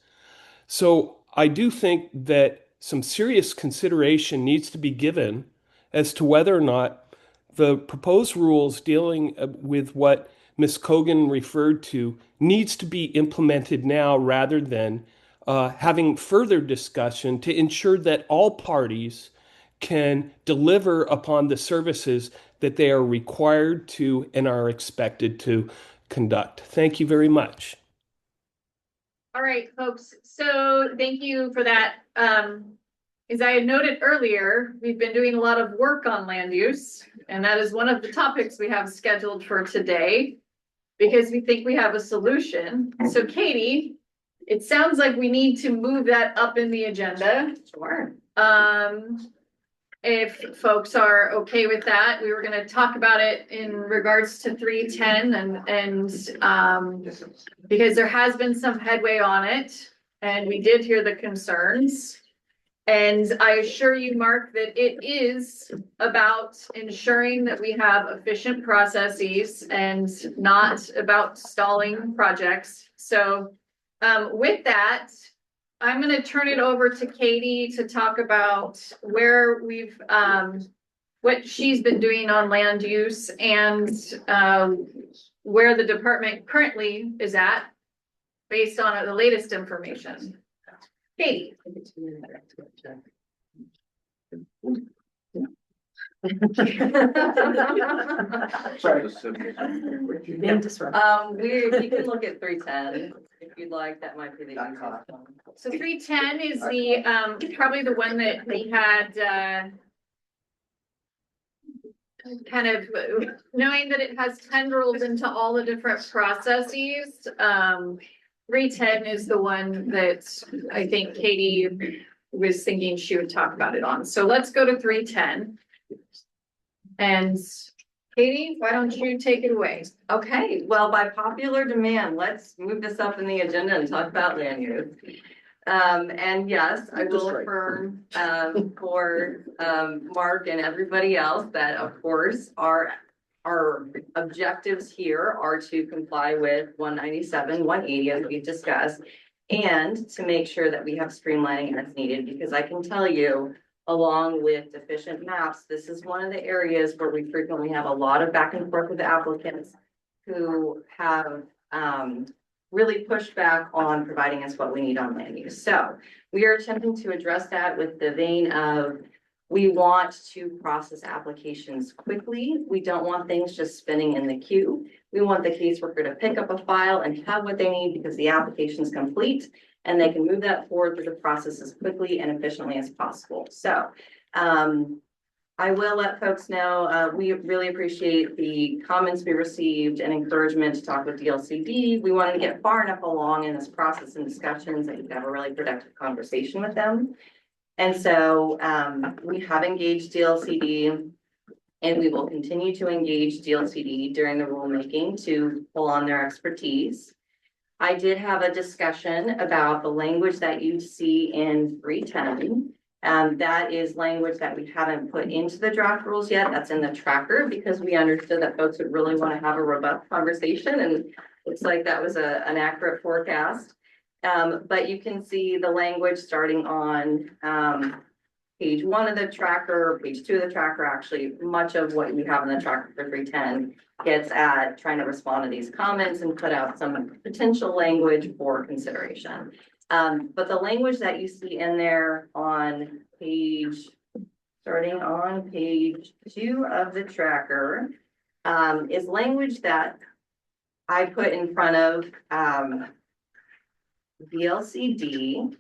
So I do think that some serious consideration needs to be given as to whether or not the proposed rules dealing with what Ms. Cogan referred to needs to be implemented now rather than having further discussion to ensure that all parties can deliver upon the services that they are required to and are expected to conduct. Thank you very much. All right, folks, so thank you for that. As I had noted earlier, we've been doing a lot of work on land use, and that is one of the topics we have scheduled for today because we think we have a solution. So Katie, it sounds like we need to move that up in the agenda. Sure. If folks are okay with that, we were going to talk about it in regards to 310 and because there has been some headway on it and we did hear the concerns. And I assure you, Mark, that it is about ensuring that we have efficient processes and not about stalling projects. So with that, I'm going to turn it over to Katie to talk about where we've, what she's been doing on land use and where the department currently is at based on the latest information. Katie. Being disruptive. We can look at 310 if you'd like, that might be the easiest one. So 310 is the, probably the one that we had, kind of knowing that it has tendrils into all the different processes. 310 is the one that I think Katie was thinking she would talk about it on. So let's go to 310. And Katie, why don't you take it away? Okay, well, by popular demand, let's move this up in the agenda and talk about land use. And yes, I will affirm, for, Mark and everybody else that of course our objectives here are to comply with 197, 180 as we've discussed, and to make sure that we have streamlining as needed, because I can tell you, along with deficient maps, this is one of the areas where we frequently have a lot of back and forth with the applicants who have, really pushed back on providing us what we need on land use. So we are attempting to address that with the vein of, we want to process applications quickly. We don't want things just spinning in the queue. We want the caseworker to pick up a file and have what they need because the application is complete and they can move that forward through the process as quickly and efficiently as possible. So, I will let folks know, we really appreciate the comments we received and encouragement to talk with DLCD. We wanted to get far enough along in this process and discussions that you could have a really productive conversation with them. And so we have engaged DLCD and we will continue to engage DLCD during the rulemaking to pull on their expertise. I did have a discussion about the language that you see in 310. That is language that we haven't put into the draft rules yet. That's in the tracker because we understood that folks would really want to have a robust conversation, and looks like that was an accurate forecast. But you can see the language starting on page 1 of the tracker, page 2 of the tracker. Actually, much of what we have in the tracker for 310 gets at trying to respond to these comments and put out some potential language for consideration. But the language that you see in there on starting on page 2 of the tracker, is language that I put in front of VLCD.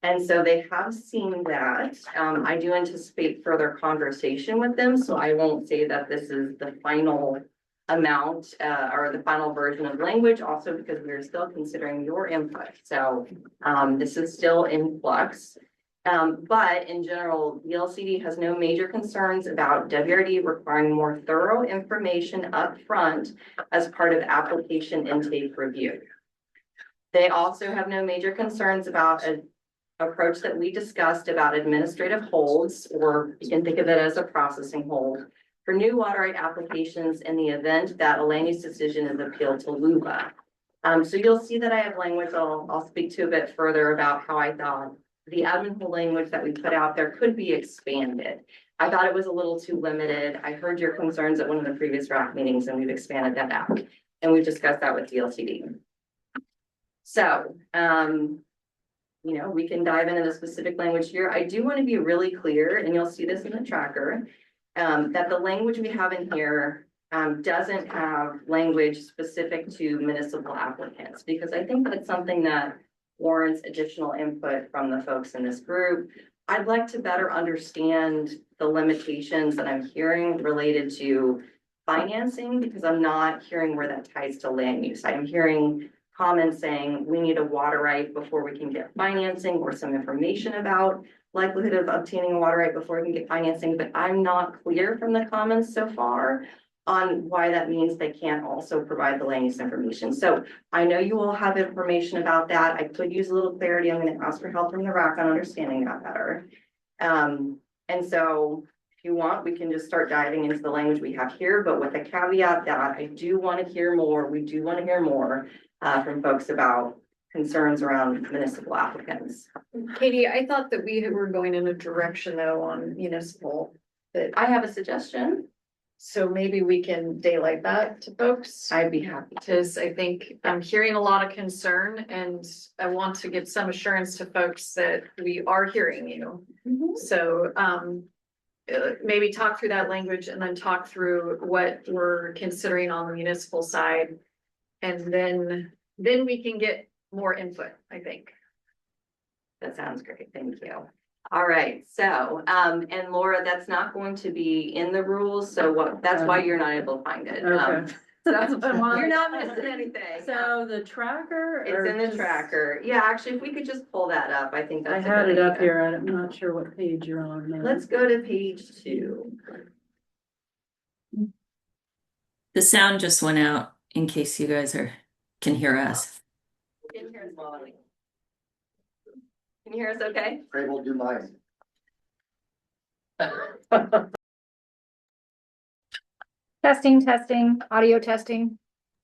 And so they have seen that. I do anticipate further conversation with them, so I won't say that this is the final amount or the final version of language, also because we are still considering your input. So this is still in flux. But in general, the LCD has no major concerns about WRD requiring more thorough information up front as part of application intake review. They also have no major concerns about an approach that we discussed about administrative holds, or you can think of it as a processing hold, for new water right applications in the event that a land use decision is appealed to LUBA. So you'll see that I have language I'll speak to a bit further about how I thought the admin language that we put out there could be expanded. I thought it was a little too limited. I heard your concerns at one of the previous RAC meetings and we've expanded that out. And we've discussed that with DLCD. So, you know, we can dive into the specific language here. I do want to be really clear, and you'll see this in the tracker, that the language we have in here doesn't have language specific to municipal applicants, because I think that's something that warrants additional input from the folks in this group. I'd like to better understand the limitations that I'm hearing related to financing, because I'm not hearing where that ties to land use. I'm hearing comments saying we need a water right before we can get financing, or some information about likelihood of obtaining a water right before we can get financing, but I'm not clear from the comments so far on why that means they can't also provide the land use information. So I know you all have information about that. I could use a little clarity. I'm going to ask for help from the RAC on understanding that better. And so if you want, we can just start diving into the language we have here, but with a caveat that I do want to hear more. We do want to hear more from folks about concerns around municipal applicants. Katie, I thought that we were going in a direction though on municipal that I have a suggestion. So maybe we can daylight that to folks. I'd be happy to. Because I think I'm hearing a lot of concern and I want to give some assurance to folks that we are hearing you. So maybe talk through that language and then talk through what we're considering on the municipal side. And then we can get more input, I think. That sounds great, thank you. All right, so, and Laura, that's not going to be in the rules, so that's why you're not able to find it. Okay. So that's what you're not missing anything. So the tracker? It's or in the just- tracker. Yeah, actually, if we could just pull that up, I think I that's a had good it up idea. here. I'm not sure what page you're on now. Let's go to page 2. The sound just went out in case you guys can hear us. Can you hear us, Molly? Can you hear us okay? Pray will do mine. Testing, audio testing.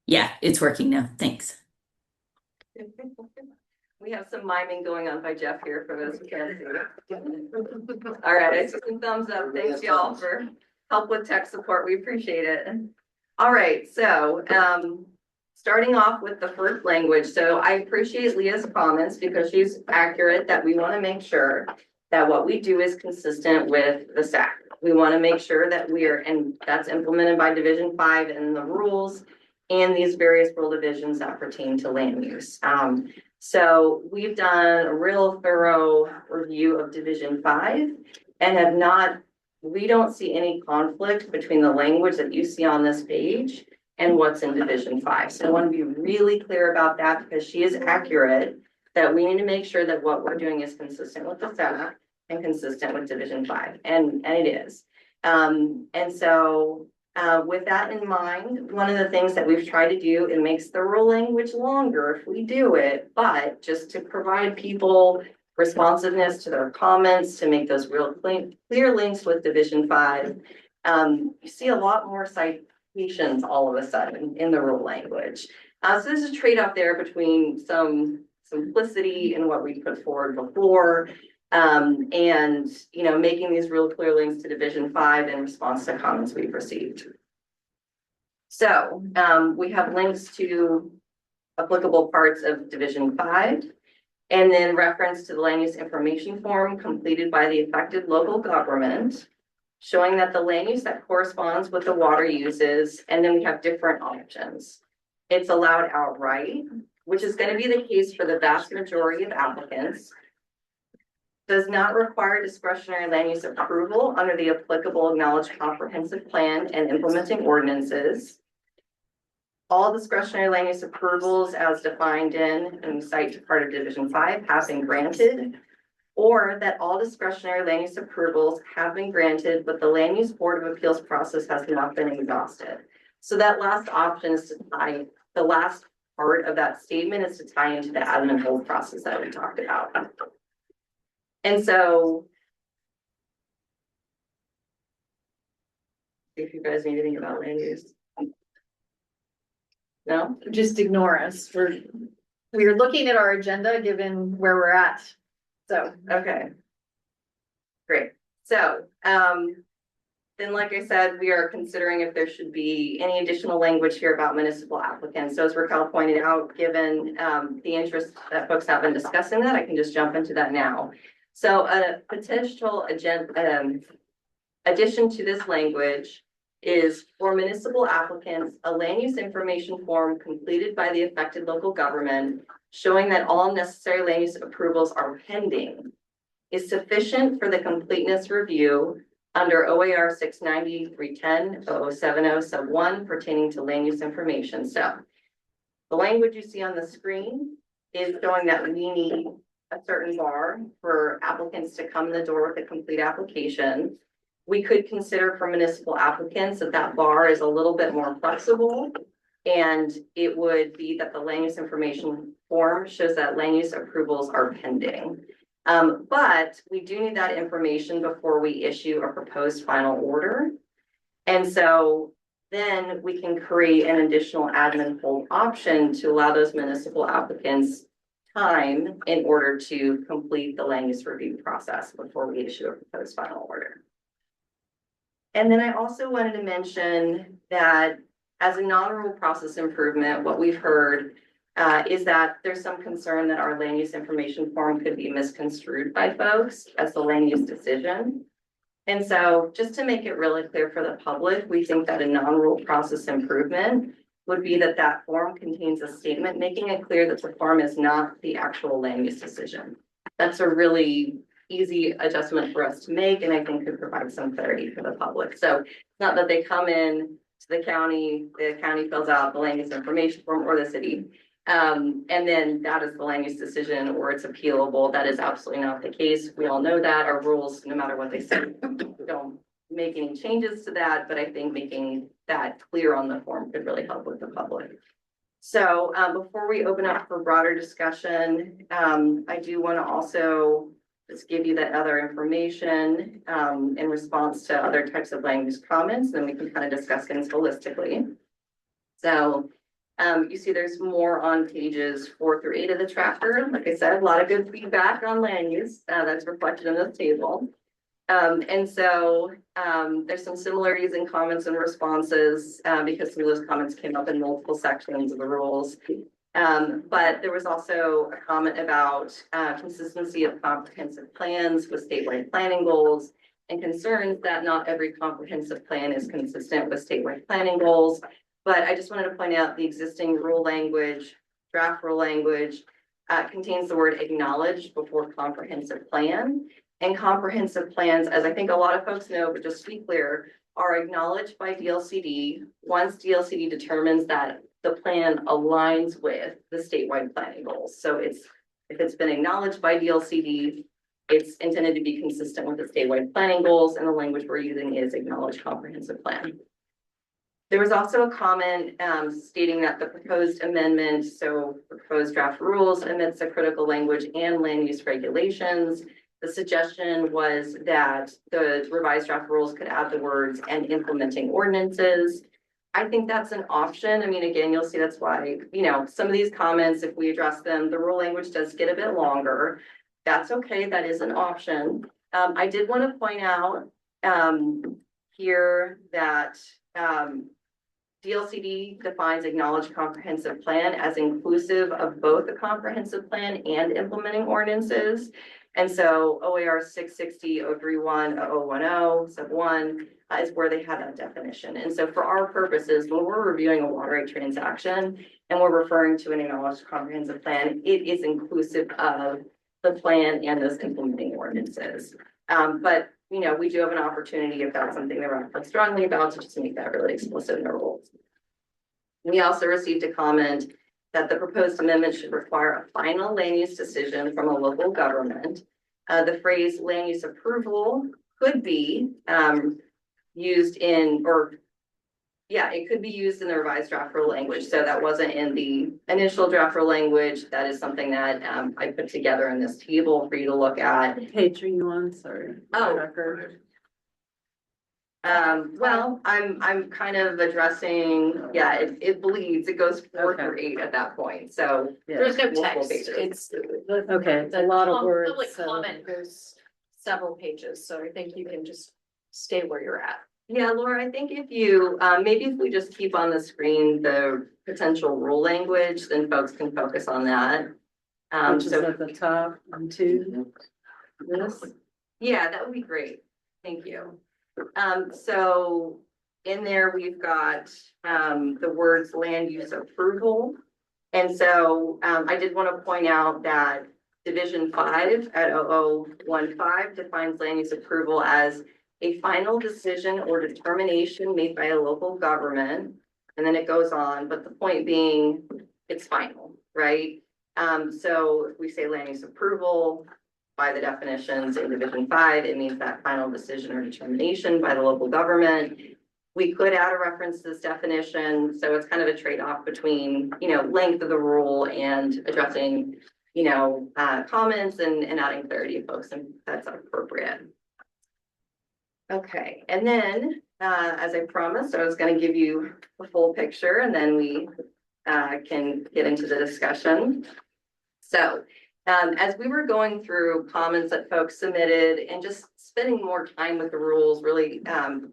Yeah, it's working now. Thanks. We have some miming going on by Jeff here for those who can't see. All right, I see some thumbs up. Thanks y'all for help with tech support. We appreciate it. All right, so starting off with the first language. So I appreciate Leah's comments because she's accurate that we want to make sure that what we do is consistent with the SAC. We want to make sure that and that's implemented by Division 5 and the rules and these various rule divisions that pertain to land use. So we've done a real thorough review of Division 5 and we don't see any conflict between the language that you see on this page and what's in Division 5. So I want to be really clear about that because she is accurate that we need to make sure that what we're doing is consistent with the SAC and consistent with Division 5, and it is. With that in mind, one of the things that we've tried to do, it makes the rule language longer if we do it, but just to provide people responsiveness to their comments, to make those real clear links with Division 5. You see a lot more citations all of a sudden in the rule language. So there's a trade-off there between some simplicity in what we put forward before, and making these real clear links to Division 5 in response to comments we've received. So we have links to applicable parts of Division 5 and then reference to the land use information form completed by the affected local government, showing that the land use that corresponds with the water uses, and then we have different options. It's allowed outright, which is going to be the case for the vast majority of applicants. Does not require discretionary land use approval under the applicable acknowledged comprehensive plan and implementing ordinances. All discretionary land use approvals as defined in and cite to part of Division 5 have been granted, or that all discretionary land use approvals have been granted, but the Land Use Board of Appeals process has not been exhausted. So that last option is to tie, the last part of that statement is to tie into the admin hold process that we talked about. And so, if you guys need anything about land use. No? Just ignore us. We're looking at our agenda given where we're at. So, Okay. Great. So, then like I said, we are considering if there should be any additional language here about municipal applicants. So as Raquel pointed out, given the interest that folks have in discussing that, I can just jump into that now. So a potential addition to this language is for municipal applicants, a land use information form completed by the affected local government showing that all necessary land use approvals are pending is sufficient for the completeness review under OAR 690-310-0070 sub 1 pertaining to land use information. So the language you see on the screen is showing that we need a certain bar for applicants to come in the door with a complete application. We could consider for municipal applicants that bar is a little bit more flexible, and it would be that the land use information form shows that land use approvals are pending. But we do need that information before we issue a proposed final order. And so then we can create an additional admin hold option to allow those municipal applicants time in order to complete the land use review process before we issue a proposed final order. And then I also wanted to mention that as a non-rule process improvement, what we've heard is that there's some concern that our land use information form could be misconstrued by folks as the land use decision. And so just to make it really clear for the public, we think that a non-rule process improvement would be that that form contains a statement making it clear that the form is not the actual land use decision. That's a really easy adjustment for us to make, and I think could provide some clarity for the public. So it's not that they come in to the county fills out the land use information form, or the city. And then that is the land use decision, or it's appealable. That is absolutely not the case. We all know that our rules, no matter what they say, don't make any changes to that, but I think making that clear on the form could really help with the public. So before we open up for broader discussion, I do want to also just give you that other information in response to other types of land use comments, then we can kind of discuss things holistically. So you see there's more on pages 4 through 8 of the chapter. Like I said, a lot of good feedback on land use that's reflected in this table. And so there's some similarities in comments and responses because some of those comments came up in multiple sections of the rules. But there was also a comment about consistency of comprehensive plans with statewide planning goals and concerns that not every comprehensive plan is consistent with statewide planning goals. But I just wanted to point out the existing rule language, draft rule language contains the word acknowledged before comprehensive plan. And comprehensive plans, as I think a lot of folks know, but just to be clear, are acknowledged by DLCD once DLCD determines that the plan aligns with the statewide planning goals. So if it's been acknowledged by DLCD, it's intended to be consistent with the statewide planning goals, and the language we're using is acknowledged comprehensive plan. There was also a comment stating that the proposed amendment, so proposed draft rules, omits the critical language and land use regulations. The suggestion was that the revised draft rules could add the words "and implementing ordinances." I think that's an option. I mean, again, you'll see that's why, some of these comments, if we address them, the rule language does get a bit longer. That's okay. That is an option. I did want to point out here that DLCD defines acknowledged comprehensive plan as inclusive of both the comprehensive plan and implementing ordinances. And so OAR 660-031-0010 sub 1 is where they have that definition. And so for our purposes, when we're reviewing a water right transaction and we're referring to an acknowledged comprehensive plan, it is inclusive of the plan and those implementing ordinances. But we do have an opportunity, if that's something that we're strongly about, to just make that really explicit in the rules. We also received a comment that the proposed amendment should require a final land use decision from a local government. The phrase land use approval could be used in, it could be used in the revised draft rule language. So that wasn't in the initial draft rule language. That is something that I put together in this table for you to look at. Page are you on? Sorry. Well, I'm kind of addressing, it bleeds, it goes 4 through 8 at that point, so. There's no multiple text, pages. it's. Okay, it's a the lot of words, Public so- comment goes several pages, so I think you can just stay where you're at. Yeah, Laura, I think if you, maybe if we just keep on the screen the potential rule language, then folks can focus on that. Which is at the top and two. This. Yeah, that would be great. Thank you. So in there, we've got the words land use approval. And so I did want to point out that Division 5 at 0015 defines land use approval as a final decision or determination made by a local government. And then it goes on, but the point being, it's final, right? So if we say land use approval, by the definitions in Division 5, it means that final decision or determination by the local government. We could add a reference to this definition. So it's kind of a trade-off between, length of the rule and addressing, comments and adding clarity to folks, and that's appropriate. Okay, and then, as I promised, I was going to give you the full picture, and then we can get into the discussion. So, as we were going through comments that folks submitted and just spending more time with the rules, really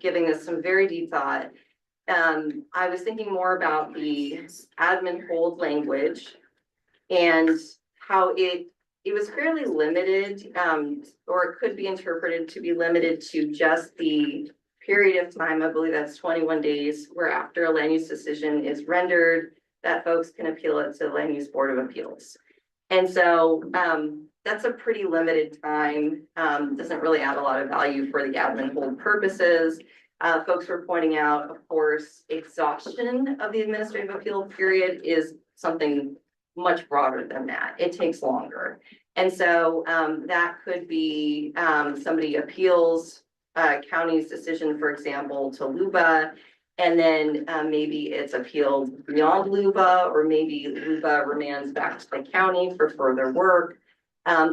giving this some very deep thought, I was thinking more about the admin hold language and how it it was fairly limited, or it could be interpreted to be limited to just the period of time, I believe that's 21 days, where after a land use decision is rendered, that folks can appeal it to the Land Use Board of Appeals. And so that's a pretty limited time, doesn't really add a lot of value for the admin hold purposes. Folks were pointing out, of course, exhaustion of the administrative appeal period is something much broader than that. It takes longer. And so that could be somebody appeals county's decision, for example, to LUBA, and then maybe it's appealed beyond LUBA, or maybe LUBA remands back to the county for further work.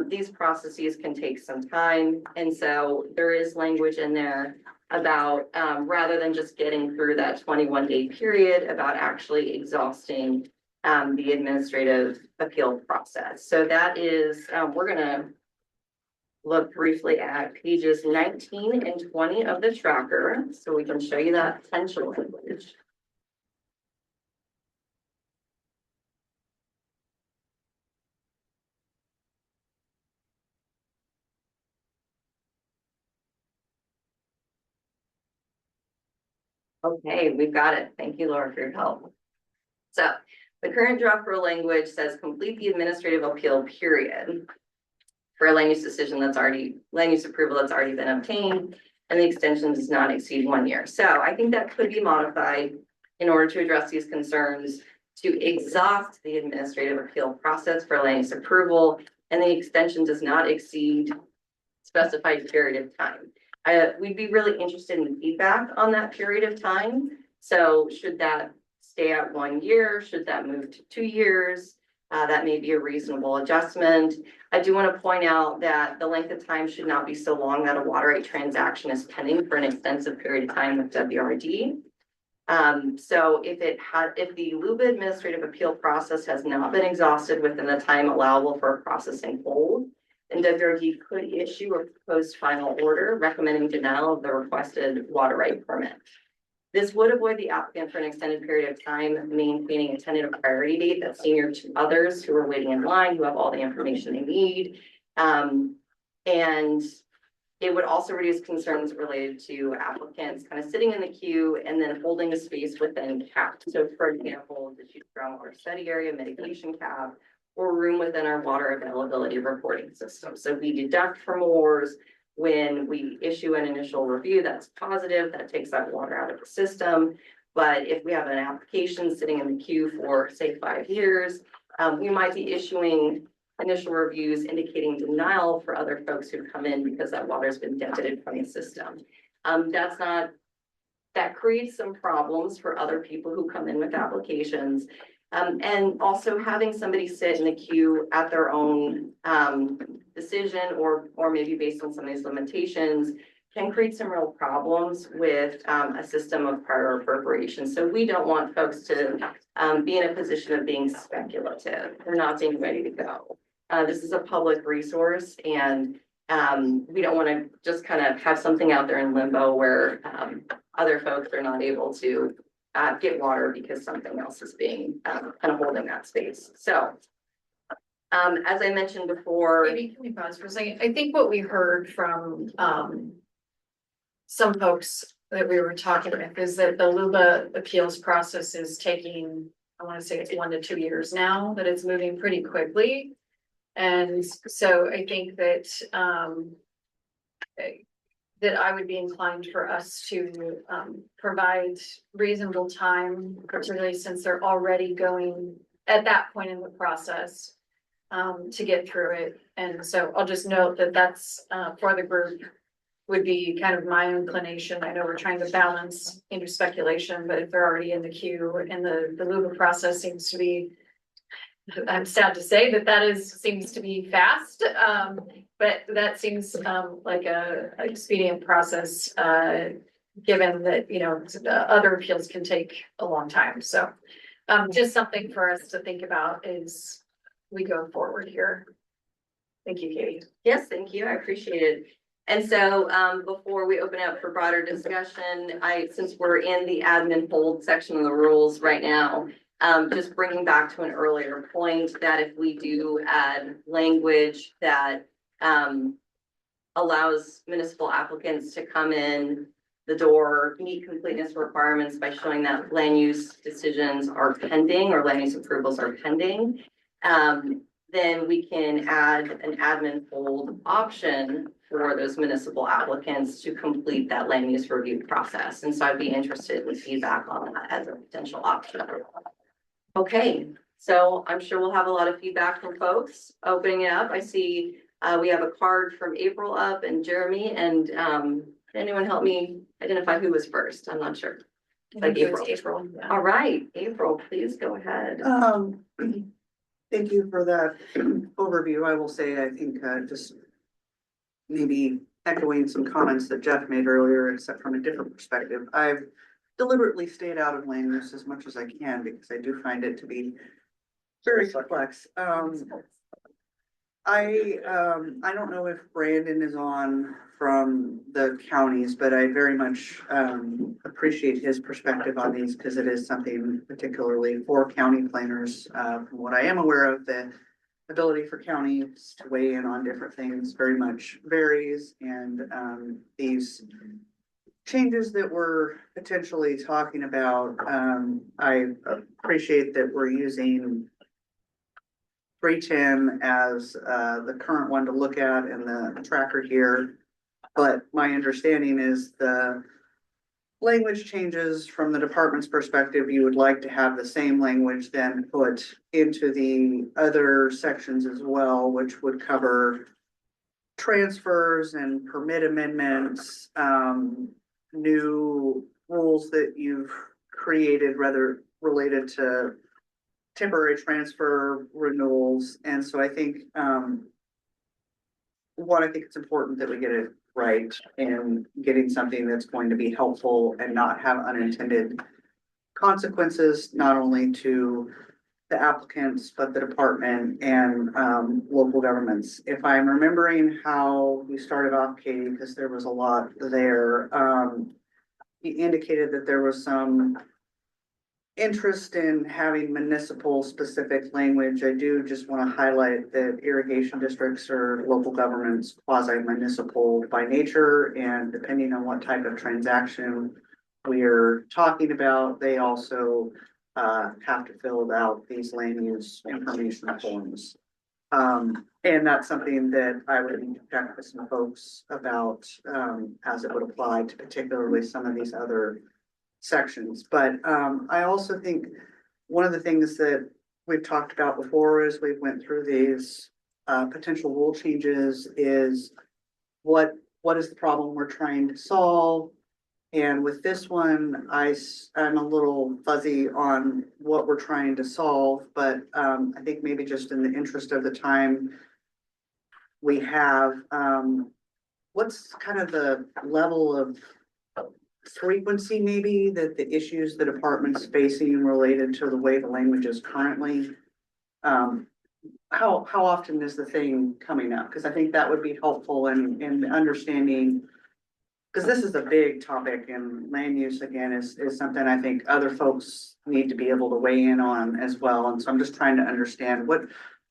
These processes can take some time. And so there is language in there about rather than just getting through that 21-day period, about actually exhausting the administrative appeal process. So that is, we're gonna look briefly at pages 19 and 20 of the tracker, so we can show you that potential language. Okay, we've got it. Thank you, Laura, for your help. So the current draft rule language says complete the administrative appeal period for a land use decision that's already, land use approval that's already been obtained, and the extension does not exceed 1 year. So I think that could be modified in order to address these concerns, to exhaust the administrative appeal process for land use approval, and the extension does not exceed specified period of time. We'd be really interested in feedback on that period of time. So should that stay at 1 year? Should that move to 2 years? That may be a reasonable adjustment. I do want to point out that the length of time should not be so long that a water right transaction is pending for an extensive period of time with WRD. So if the LUBA administrative appeal process has not been exhausted within the time allowable for a processing hold, then WRD could issue a proposed final order recommending denial of the requested water right permit. This would avoid the applicant for an extended period of time maintaining a tentative priority date that's senior to others who are waiting in line, who have all the information they need. And it would also reduce concerns related to applicants kind of sitting in the queue and then holding a space within capped. So for example, the groundwater study area mitigation cap, or room within our water availability reporting system. So we deduct from WARS when we issue an initial review that's positive, that takes that water out of the system. But if we have an application sitting in the queue for, say, 5 years, we might be issuing initial reviews indicating denial for other folks who come in because that water's been debited from the system. That creates some problems for other people who come in with applications. And also having somebody sit in the queue at their own decision, or maybe based on some of these limitations, can create some real problems with a system of prior appropriation. So we don't want folks to be in a position of being speculative. They're not being ready to go. This is a public resource, and we don't want to just kind of have something out there in limbo where other folks are not able to get water because something else is being kind of holding that space. So as I mentioned before, Maybe can we pause for a second? I think what we heard from some folks that we were talking with is that the LUBA appeals process is taking, I want to say it's 1 to 2 years now, that it's moving pretty quickly. And so I think that that I would be inclined for us to provide reasonable time, particularly since they're already going at that point in the process to get through it. And so I'll just note that that's for the group would be kind of my inclination. I know we're trying to balance into speculation, but if they're already in the queue and the LUBA process seems to be, I'm sad to say that seems to be fast, but that seems like a expedient process, given that, you know, other appeals can take a long time. So just something for us to think about as we go forward here. Thank you, Katie. yes, thank you. I appreciate it. And so before we open up for broader discussion, since we're in the admin hold section of the rules right now, Just bringing back to an earlier point that if we do add language that allows municipal applicants to come in the door, meet completeness requirements by showing that land use decisions are pending or land use approvals are pending, then we can add an admin hold option for those municipal applicants to complete that land use review process. And so I'd be interested in feedback on that as a potential option. Okay, so I'm sure we'll have a lot of feedback from folks. Opening it up, I see we have a card from April up and Jeremy, and anyone help me identify who was first? I'm not sure. Like April. Yeah. All right, April, please go ahead. Thank you for that overview. I will say, I think, just maybe echoing some comments that Jeff made earlier, except from a different perspective. I've deliberately stayed out of land use as much as I can because I do find it to be very complex. I don't know if Brandon is on from the counties, but I very much appreciate his perspective on these because it is something particularly for county planners. From what I am aware of, the ability for counties to weigh in on different things very much varies, and these changes that we're potentially talking about, I appreciate that we're using 310 as the current one to look at in the tracker here. But my understanding is the language changes from the department's perspective. You would like to have the same language then put into the other sections as well, which would cover transfers and permit amendments, new rules that you've created rather related to temporary transfer renewals. And so I think, I think it's important that we get it right and getting something that's going to be helpful and not have unintended consequences, not only to the applicants, but the department and local governments. If I'm remembering how we started off, Katie, because there was a lot there, you indicated that there was some interest in having municipal specific language. I do just want to highlight that irrigation districts are local governments, quasi-municipal by nature, and depending on what type of transaction we're talking about, they also have to fill out these land use information forms. And that's something that I would need to check with some folks about as it would apply to particularly some of these other sections. But I also think one of the things that we've talked about before as we went through these potential rule changes is what is the problem we're trying to solve. And with this one, I'm a little fuzzy on what we're trying to solve, but I think maybe just in the interest of the time we have, what's kind of the level of frequency maybe that the issues the department's facing related to the way the language is currently? How often is the thing coming up? Because I think that would be helpful in understanding, because this is a big topic, and land use again is something I think other folks need to be able to weigh in on as well. And so I'm just trying to understand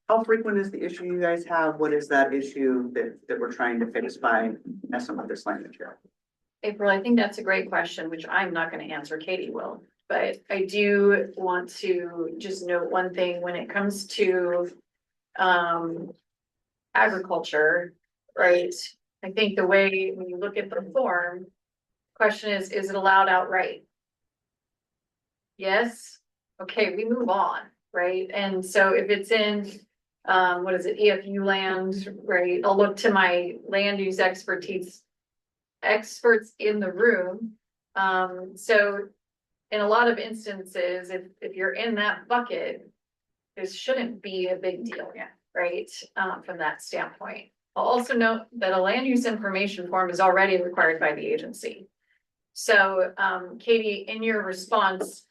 how frequent is the issue you guys have? What is that issue that we're trying to fix by messing with this language here? April, I think that's a great question, which I'm not going to answer, Katie will. But I do want to just note one thing when it comes to agriculture, right? I think the way when you look at the form, question is it allowed outright? Yes. Okay, we move on, right? And so if it's in what is it, EFU land, right? I'll look to my land use experts in the room. So in a lot of instances, if you're in that bucket, this shouldn't be a big deal, right? From that standpoint. I'll also note that a land use information form is already required by the agency. So Katie, in your response,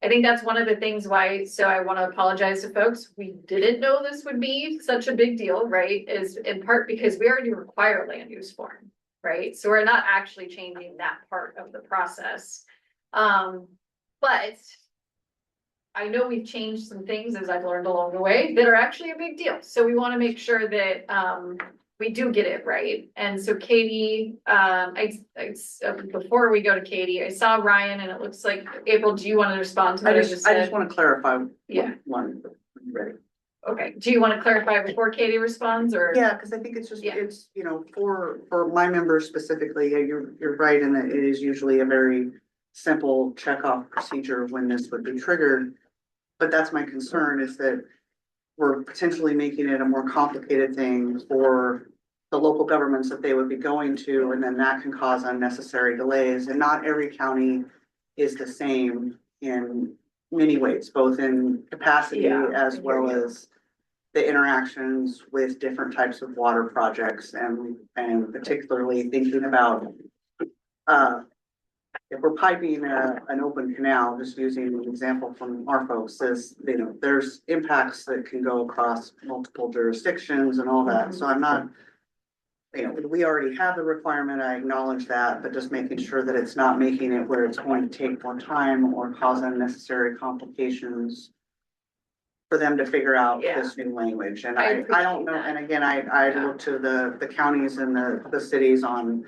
I think that's one of the things why, so I want to apologize to folks. We didn't know this would be such a big deal, right? Is in part because we already require land use form, right? So we're not actually changing that part of the process. But I know we've changed some things, as I've learned along the way, that are actually a big deal. So we want to make sure that, we do get it right. And so Katie, before we go to Katie, I saw Ryan and it looks like, April, do you want to respond to what I just I said? just want to clarify. Yeah. One, ready. Okay, do you want to clarify before Katie responds, or? Yeah, because I think it's just, Yeah. it's, you know, for my members specifically, yeah, you're right, and it is usually a very simple checkoff procedure when this would be triggered. But that's my concern, is that we're potentially making it a more complicated thing for the local governments that they would be going to, and then that can cause unnecessary delays. And not every county is the same in many ways, both in capacity as well as the interactions with different types of water projects, and particularly thinking about if we're piping an open canal, just using an example from our folks, is, you know, there's impacts that can go across multiple jurisdictions and all that. So I'm not, you know, we already have the requirement, I acknowledge that, but just making sure that it's not making it where it's going to take more time or cause unnecessary complications for them to figure out this new language. And I don't know, and again, I look to the counties and the cities on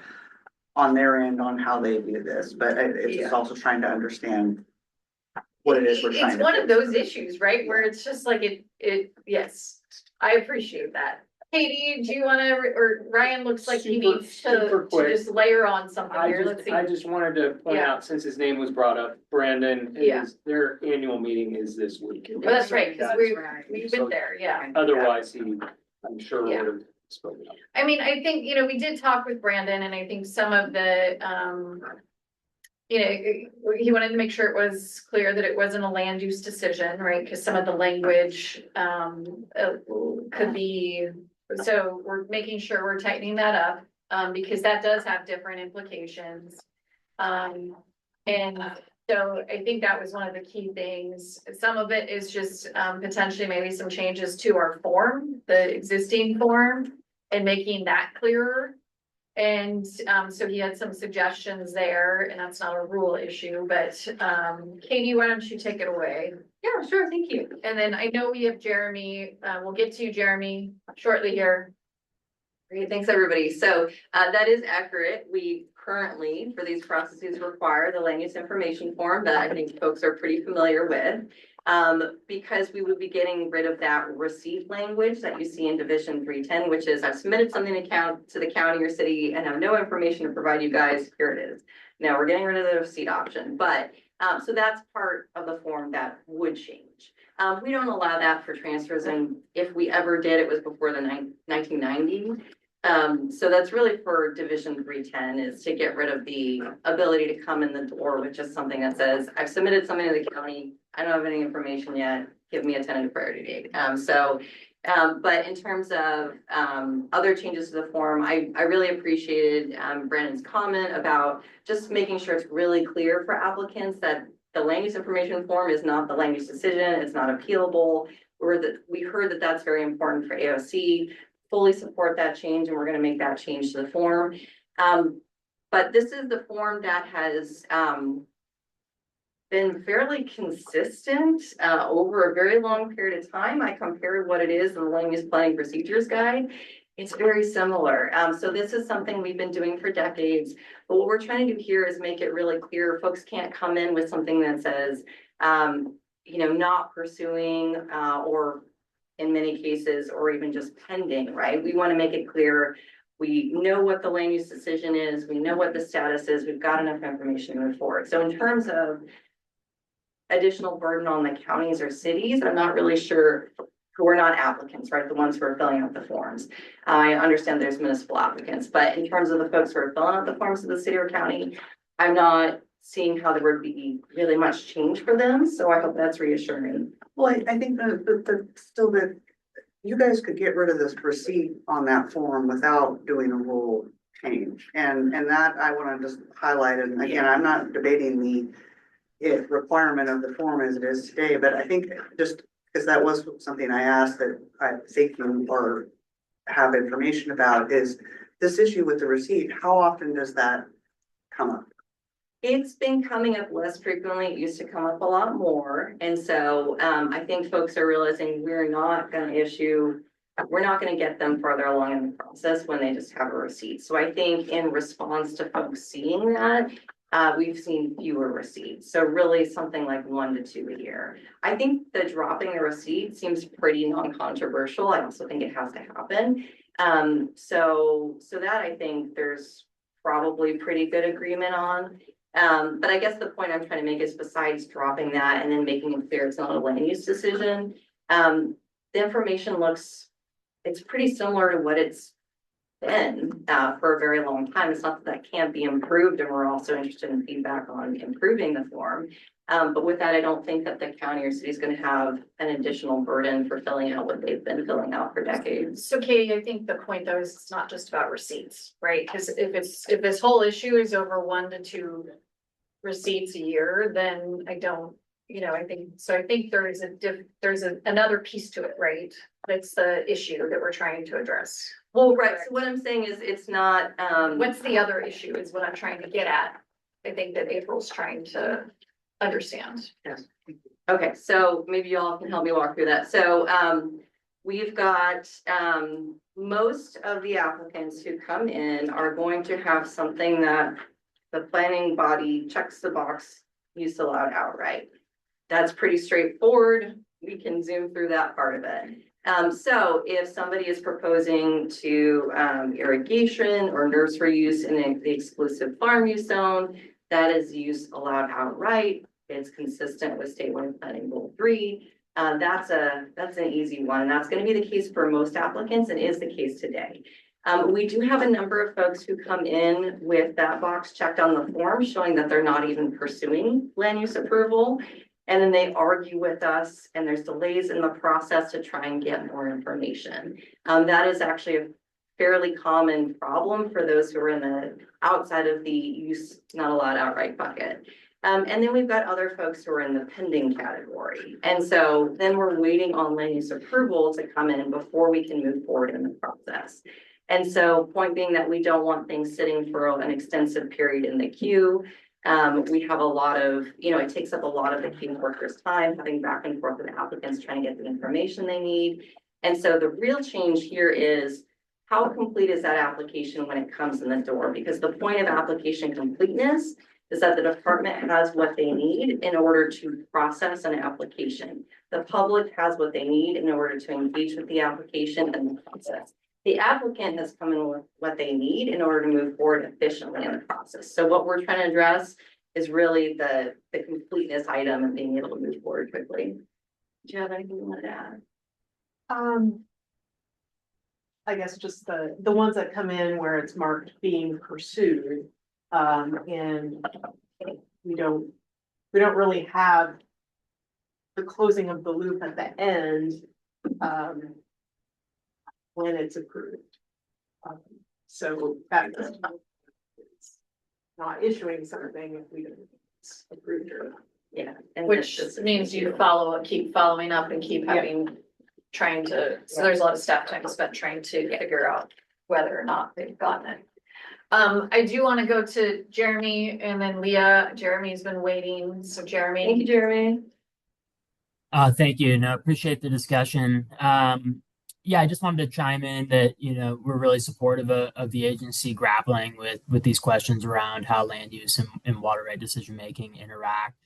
their end on how they do this, but it's just also trying to understand what it is we're trying to. It's one of those issues, right, where it's just like yes, I appreciate that. Katie, do you wanna, or Ryan looks like he needs to just layer on something here, let's see. I just wanted to point out, since his name was brought up, Brandon, their annual meeting is this week. Oh, that's right, because we've been there, yeah. Otherwise, I'm sure would have spoken up. I mean, I think, you know, we did talk with Brandon, and I think some of the, you know, he wanted to make sure it was clear that it wasn't a land use decision, right? Because some of the language, could be, so we're making sure we're tightening that up, because that does have different implications. And so I think that was one of the key things. Some of it is just, potentially maybe some changes to our form, the existing form, and making that clearer. And so he had some suggestions there, and that's not a rule issue, but Katie, why don't you take it away? Yeah, sure, thank you. And then I know we have Jeremy, we'll get to you, Jeremy, shortly here. Great, thanks, everybody. So that is accurate. We currently, for these processes, require the land use information form that I think folks are pretty familiar with. Because we would be getting rid of that receipt language that you see in Division 310, which is I've submitted something to the county or city and have no information to provide you guys, here it is. Now we're getting rid of the receipt option, but so that's part of the form that would change. We don't allow that for transfers, and if we ever did, it was before the 1990. So that's really for Division 310, is to get rid of the ability to come in the door with just something that says, I've submitted something to the county, I don't have any information yet, give me a tentative priority date. But in terms of other changes to the form, I really appreciated Brandon's comment about just making sure it's really clear for applicants that the land use information form is not the land use decision, it's not appealable. We heard that that's very important for AOC. Fully support that change, and we're going to make that change to the form. But this is the form that has been fairly consistent over a very long period of time. I compared what it is in the Land Use Planning Procedures Guide. It's very similar. So this is something we've been doing for decades. But what we're trying to do here is make it really clear. Folks can't come in with something that says, you know, not pursuing or in many cases, or even just pending, right? We want to make it clear. We know what the land use decision is. We know what the status is. We've got enough information to move forward. So in terms of additional burden on the counties or cities, I'm not really sure, who are not applicants, right? The ones who are filling out the forms. I understand there's municipal applicants, but in terms of the folks who are filling out the forms of the city or county, I'm not seeing how there would be really much change for them. So I hope that's reassuring. Well, I think that you guys could get rid of this receipt on that form without doing a rule change. And that I want to just highlight, and again, I'm not debating the requirement of the form as it is today, but I think just because that was something I asked that I think you or have information about, is this issue with the receipt. How often does that come up? It's been coming up less frequently. It used to come up a lot more. And so I think folks are realizing we're not going to get them further along in the process when they just have a receipt. So I think in response to folks seeing that, we've seen fewer receipts. So really something like 1 to 2 a year. I think the dropping the receipt seems pretty non-controversial. I also think it has to happen. So that I think there's probably pretty good agreement on. But I guess the point I'm trying to make is besides dropping that and then making it clear it's not a land use decision, the information it's pretty similar to what it's been for a very long time. It's not that that can't be improved, and we're also interested in feedback on improving the form. But with that, I don't think that the county or city is going to have an additional burden for filling out what they've been filling out for decades. So Katie, I think the point though is it's not just about receipts, right? Because if this whole issue is over 1 to 2 receipts a year, then I don't, I think there's another piece to it, right? That's the issue that we're trying to address. Well, right. So what I'm saying is it's not, what's the other issue is what I'm trying to get at. I think that April's trying to understand. Yes. Okay, so maybe y'all can help me walk through that. So we've got most of the applicants who come in are going to have something that the planning body checks the box, use allowed outright. That's pretty straightforward. We can zoom through that part of it. So if somebody is proposing to irrigation or nursery use in the exclusive farm use zone, that is use allowed outright. It's consistent with statewide planning goal 3. That's an easy one. And that's going to be the case for most applicants and is the case today. We do have a number of folks who come in with that box checked on the form showing that they're not even pursuing land use approval. And then they argue with us and there's delays in the process to try and get more information. That is actually a fairly common problem for those who are in the outside of the use not allowed outright bucket. And then we've got other folks who are in the pending category. And so then we're waiting on land use approval to come in before we can move forward in the process. And so point being that we don't want things sitting for an extensive period in the queue. We have a lot of, it takes up a lot of the queue workers' time, having back and forth with applicants trying to get the information they need. And so the real change here is how complete is that application when it comes in the door? Because the point of application completeness is that the department has what they need in order to process an application. The public has what they need in order to engage with the application and the process. The applicant has come in with what they need in order to move forward efficiently in the process. So what we're trying to address is really the completeness item and being able to move forward quickly. Do you have anything you want to add? I guess just the ones that come in where it's marked being pursued. And we don't really have the closing of the loop at the end. When it's approved. So that is not issuing something if we don't approve it. Yeah. And Which means you keep following up and keep having, so there's a lot of staff time spent trying to figure out whether or not they've gotten it. I do want to go to Jeremy and then Leah. Jeremy's been waiting. So Jeremy. Thank you, Jeremy. Thank you. No, appreciate the discussion. Yeah, I just wanted to chime in that, we're really supportive of the agency grappling with these questions around how land use and water right decision making interact.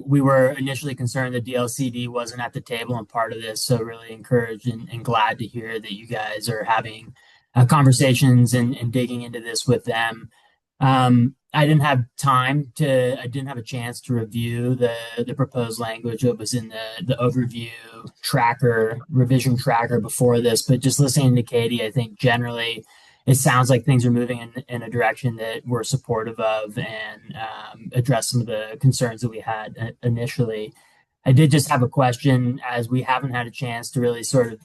We were initially concerned that DLCD wasn't at the table and part of this, so really encouraged and glad to hear that you guys are having conversations and digging into this with them. I didn't have a chance to review the proposed language that was in the overview revision tracker before this, but just listening to Katie, I think generally it sounds like things are moving in a direction that we're supportive of and address some of the concerns that we had initially. I did just have a question, as we haven't had a chance to really sort of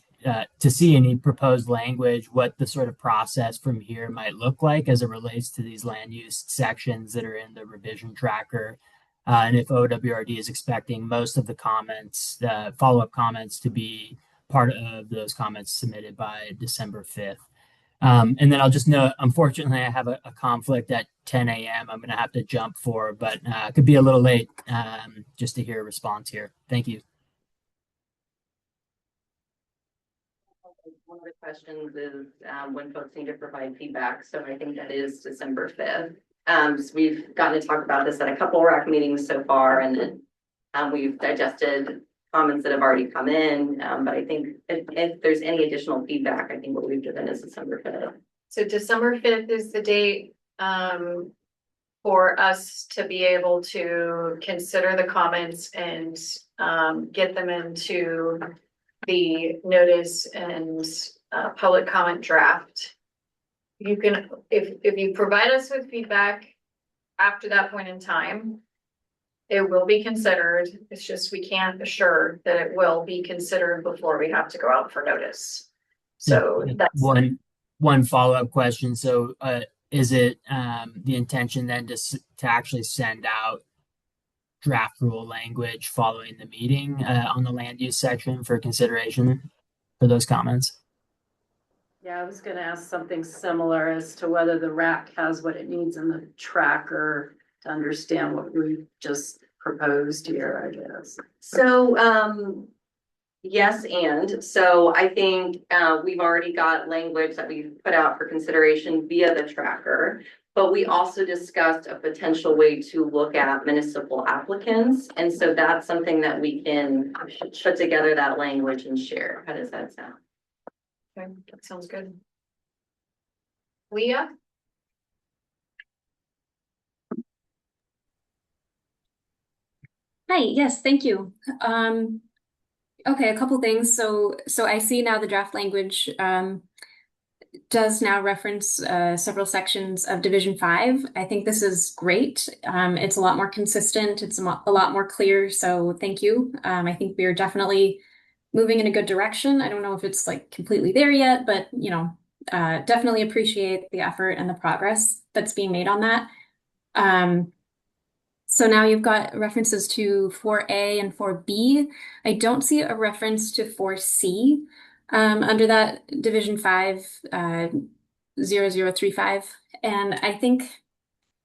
to see any proposed language, what the sort of process from here might look like as it relates to these land use sections that are in the revision tracker. And if OWRD is expecting most of the comments, the follow-up comments to be part of those comments submitted by December 5th. And then I'll just note, unfortunately, I have a conflict at 10 a.m. I'm going to have to jump for, but it could be a little late just to hear a response here. Thank you. One of the questions is when folks need to provide feedback. So I think that is December 5th. So we've gotten to talk about this at a couple of RAC meetings so far, and then we've digested comments that have already come in. But I think if there's any additional feedback, I think what we've given is December 5th. So December 5th is the date for us to be able to consider the comments and get them into the notice and public comment draft. You can, if you provide us with feedback after that point in time, it will be considered. It's just we can't assure that it will be considered before we have to go out for notice. So that's one follow-up question. So is it the intention then to actually send out draft rule language following the meeting on the land use section for consideration for those comments? Yeah, I was gonna ask something similar as to whether the RAC has what it needs in the tracker to understand what we just proposed here, I guess. So yes, and so I think we've already got language that we've put out for consideration via the tracker, but we also discussed a potential way to look at municipal applicants. And so that's something that we can put together that language and share. How does that sound? okay, that sounds good. Leah? Hi, yes, thank you. Okay, a couple things. So I see now the draft language does now reference several sections of Division 5. I think this is great. It's a lot more consistent. It's a lot more clear. So thank you. I think we are definitely moving in a good direction. I don't know if it's like completely there yet, but you know, definitely appreciate the effort and the progress that's being made on that. So now you've got references to 4A and 4B. I don't see a reference to 4C under that Division 5 0035. And I think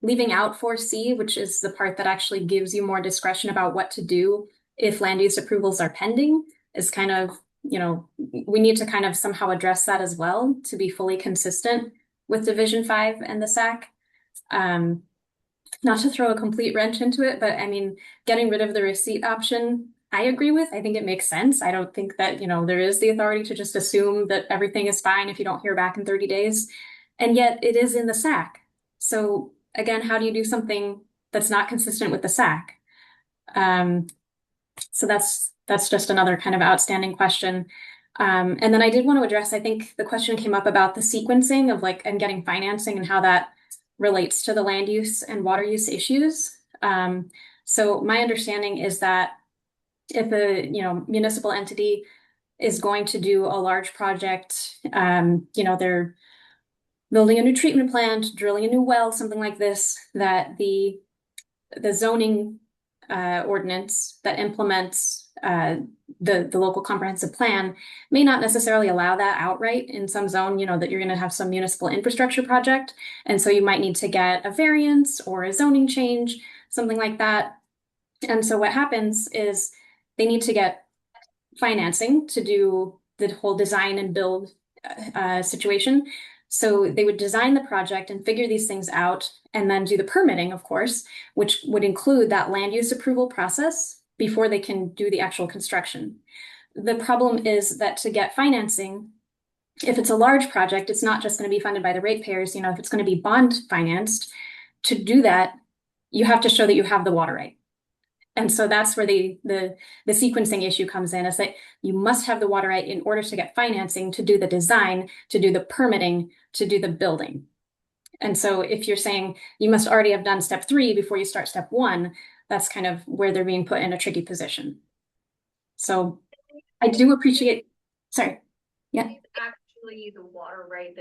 leaving out 4C, which is the part that actually gives you more discretion about what to do if land use approvals are pending, is kind of, you know, we need to kind of somehow address that as well to be fully consistent with Division 5 and the SAC. Not to throw a complete wrench into it, but I mean, getting rid of the receipt option, I agree with. I think it makes sense. I don't think that, you know, there is the authority to just assume that everything is fine if you don't hear back in 30 days. And yet it is in the SAC. So again, how do you do something that's not consistent with the SAC? So that's just another kind of outstanding question. And then I did want to address, I think the question came up about the sequencing of like, and getting financing and how that relates to the land use and water use issues. So my understanding is that if a municipal entity is going to do a large project, they're building a new treatment plant, drilling a new well, something like this, that the zoning ordinance that implements the local comprehensive plan may not necessarily allow that outright in some zone, that you're going to have some municipal infrastructure project. And so you might need to get a variance or a zoning change, something like that. And so what happens is they need to get financing to do the whole design and build situation. So they would design the project and figure these things out and then do the permitting, of course, which would include that land use approval process before they can do the actual construction. The problem is that to get financing, if it's a large project, it's not just going to be funded by the ratepayers. If it's going to be bond financed, to do that, you have to show that you have the water right. And so that's where the sequencing issue comes in, is that you must have the water right in order to get financing, to do the design, to do the permitting, to do the building. And so if you're saying you must already have done step 3 before you start step 1, that's kind of where they're being put in a tricky position. So I do appreciate, sorry. Yeah. It's actually the water right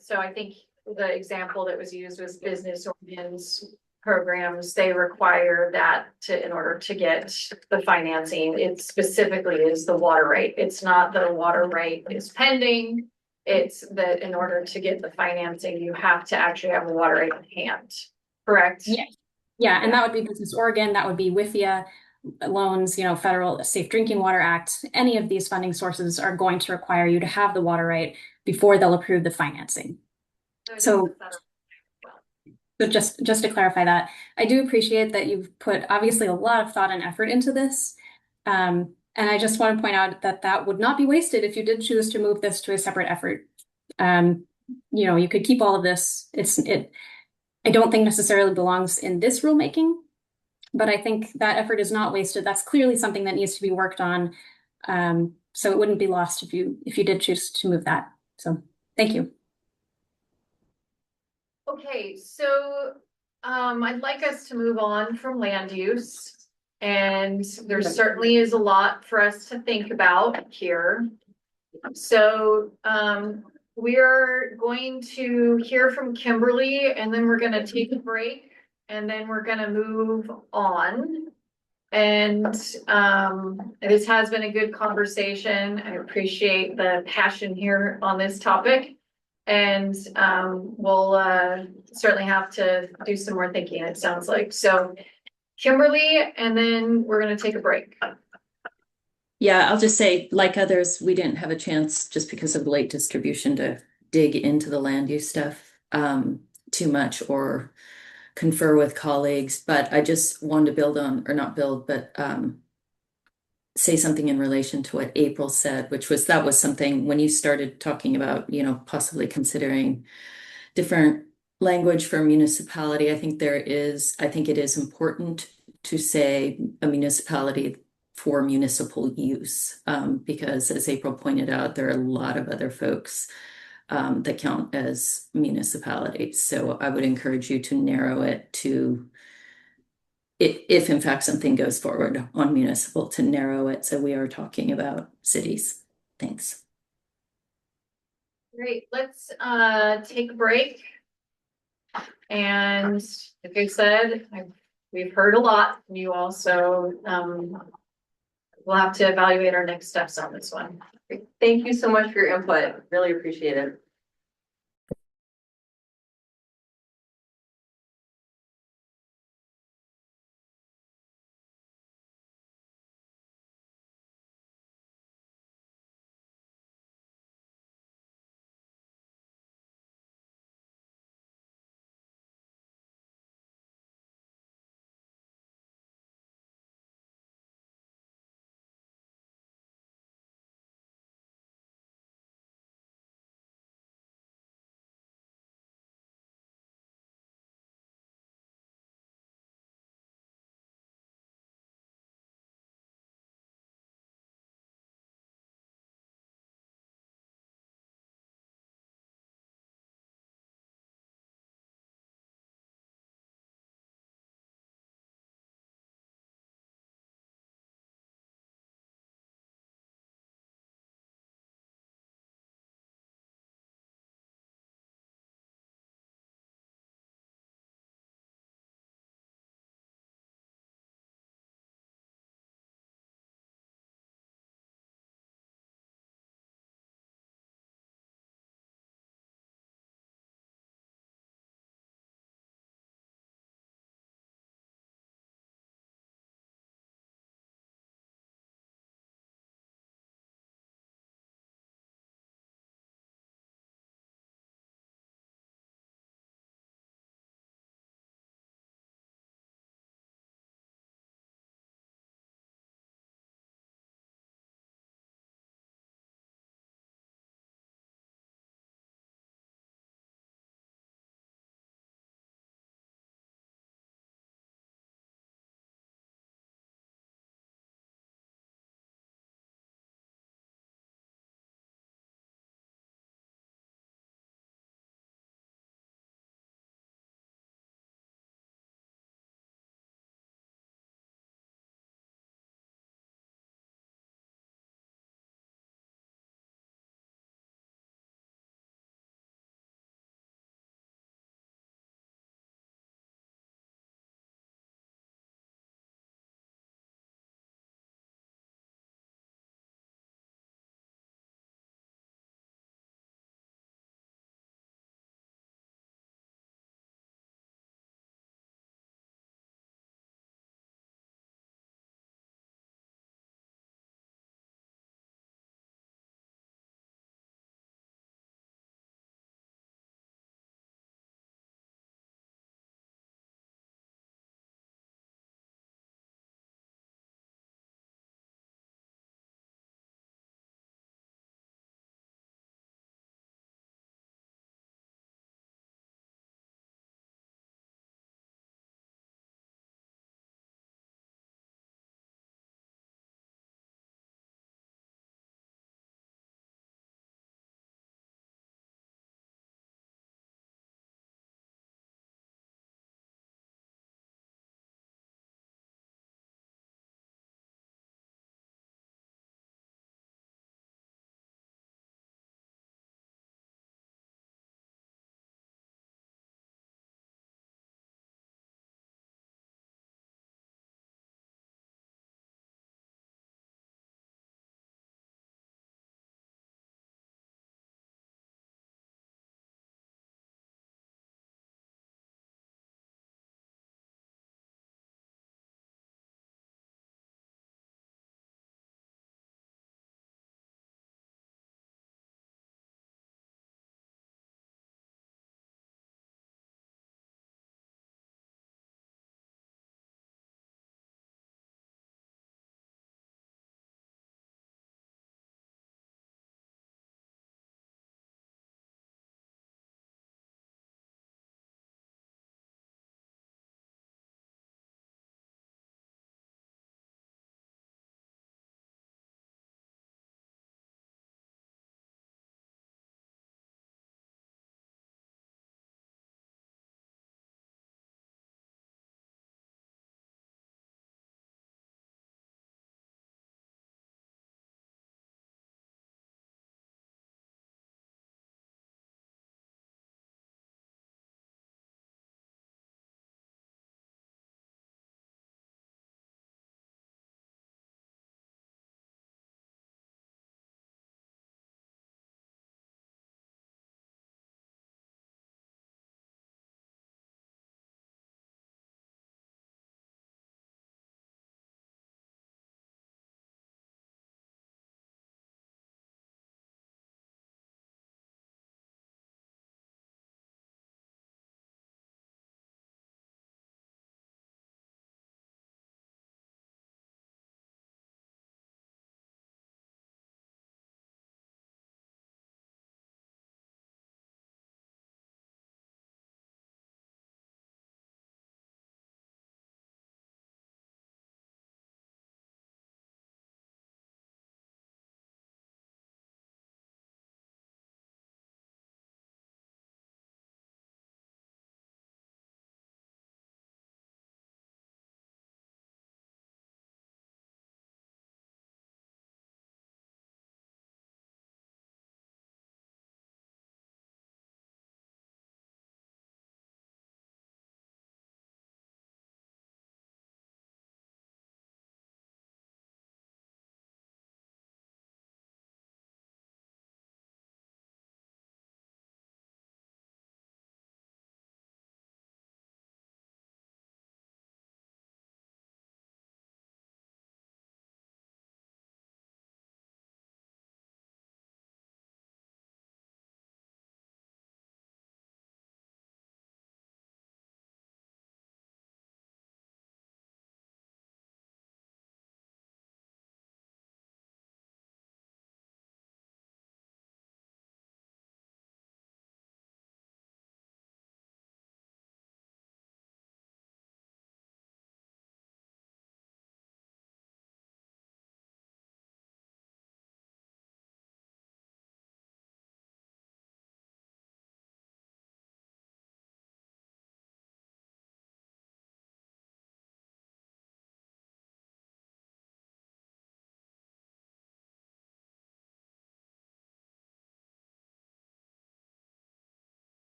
so I think the example that was used was business ordinance programs. They require that in order to get the financing. It specifically is the water right. It's not that a water right is pending it's that in order to get the financing, you have to actually have the water rate in hand, correct? Yeah. Yeah, and that would be Business Oregon, that would be WIFIA loans, Federal Safe Drinking Water Act. Any of these funding sources are going to require you to have the water right before they'll approve the financing. So just to clarify that, I do appreciate that you've put obviously a lot of thought and effort into this. And I just want to point out that that would not be wasted if you did choose to move this to a separate effort. You could keep all of this. I don't think necessarily belongs in this rulemaking, but I think that effort is not wasted. That's clearly something that needs to be worked on. So it wouldn't be lost if you did choose to move that. So thank you. Okay, so I'd like us to move on from land use. And there certainly is a lot for us to think about here. So we're going to hear from Kimberly, and then we're gonna take a break, and then we're gonna move on. And this has been a good conversation. I appreciate the passion here on this topic. And we'll certainly have to do some more thinking, it sounds like. So Kimberly, and then we're gonna take a break. Yeah, I'll just say, like others, we didn't have a chance just because of late distribution to dig into the land use stuff too much or confer with colleagues. But I just wanted to build on, or not build, but say something in relation to what April said, which was that was something when you started talking about, possibly considering different language for municipality. I think it is important to say a municipality for municipal use, because as April pointed out, there are a lot of other folks that count as municipalities. So I would encourage you to narrow it to, if in fact something goes forward on municipal, to narrow it so we are talking about cities. Thanks. Great, let's take a break. And like I said, we've heard a lot from you all, so we'll have to evaluate our next steps on this one. Thank you so much for your input. Really appreciate it.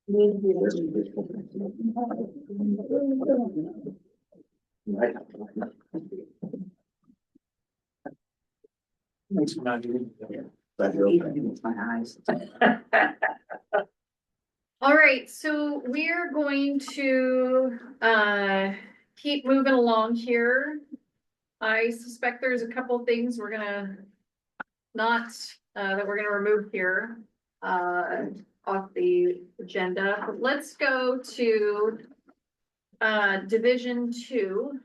Thanks for not doing it. It's my eyes. All right, so we're going to keep moving along here. I suspect there's a couple things we're gonna not that we're gonna remove here off the agenda. But let's go to Division 2.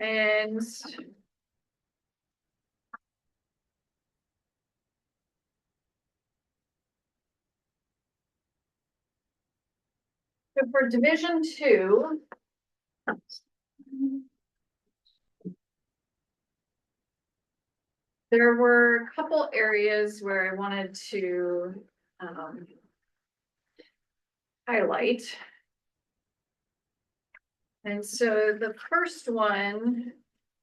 And so for Division 2, there were a couple areas where I wanted to highlight. And so the first one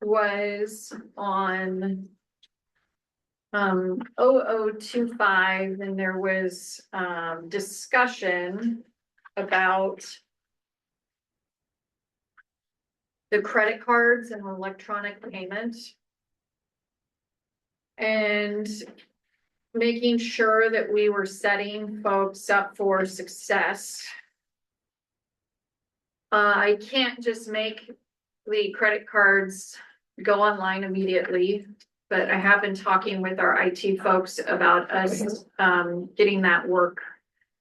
was on 0025, and there was discussion about the credit cards and electronic payment. And making sure that we were setting folks up for success. I can't just make the credit cards go online immediately, but I have been talking with our IT folks about us getting that work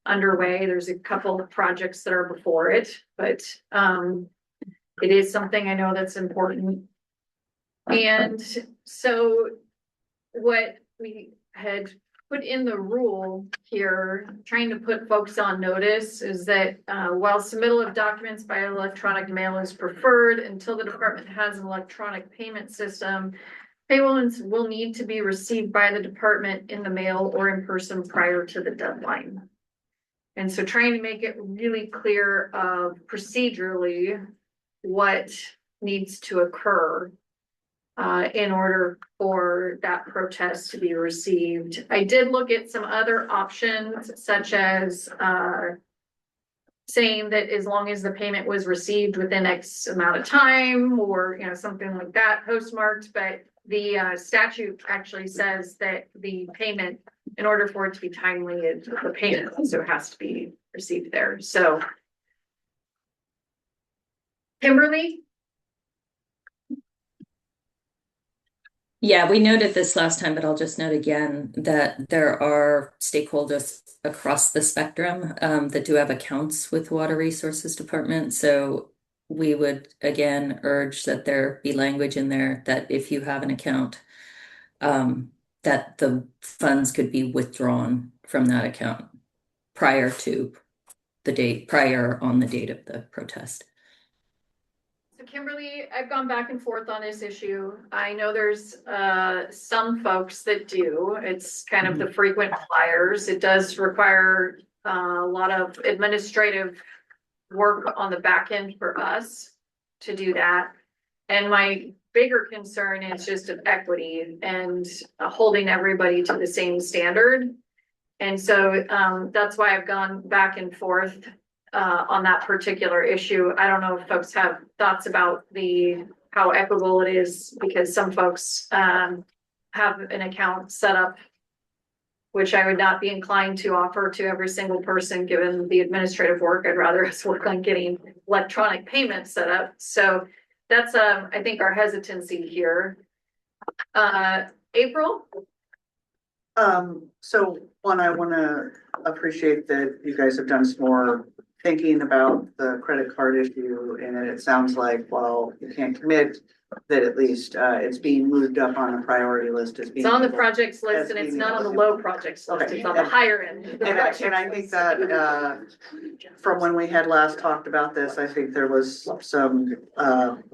underway. There's a couple of projects that are before it, but it is something I know that's important. And so what we had put in the rule here, trying to put folks on notice, is that while submittal of documents by electronic mail is preferred, until the department has an electronic payment system, payments will need to be received by the department in the mail or in person prior to the deadline. And so trying to make it really clear procedurally what needs to occur in order for that protest to be received. I did look at some other options, such as saying that as long as the payment was received within X amount of time, or something like that, postmarked. But the statute actually says that the payment, in order for it to be timely, the payment also has to be received there. So, Kimberly. Yeah, we noted this last time, but I'll just note again that there are stakeholders across the spectrum that do have accounts with Water Resources Department. So we would again urge that there be language in there that if you have an account, that the funds could be withdrawn from that account prior to the date, prior on the date of the protest. So Kimberly, I've gone back and forth on this issue. I know there's some folks that do. It's kind of the frequent flyers. It does require a lot of administrative work on the back end for us to do that. And my bigger concern is just of equity and holding everybody to the same standard. And so that's why I've gone back and forth on that particular issue. I don't know if folks have thoughts about how equitable it is, because some folks have an account set up, which I would not be inclined to offer to every single person, given the administrative work. I'd rather us work on getting electronic payments set up. So that's I think our hesitancy here. April? So one, I want to appreciate that you guys have done some more thinking about the credit card issue, and it sounds like, while you can't commit, that at least it's being moved up on the priority list as being. It's on the projects list, and it's not on the low projects list. It's on the higher end. And I think that from when we had last talked about this, I think there was some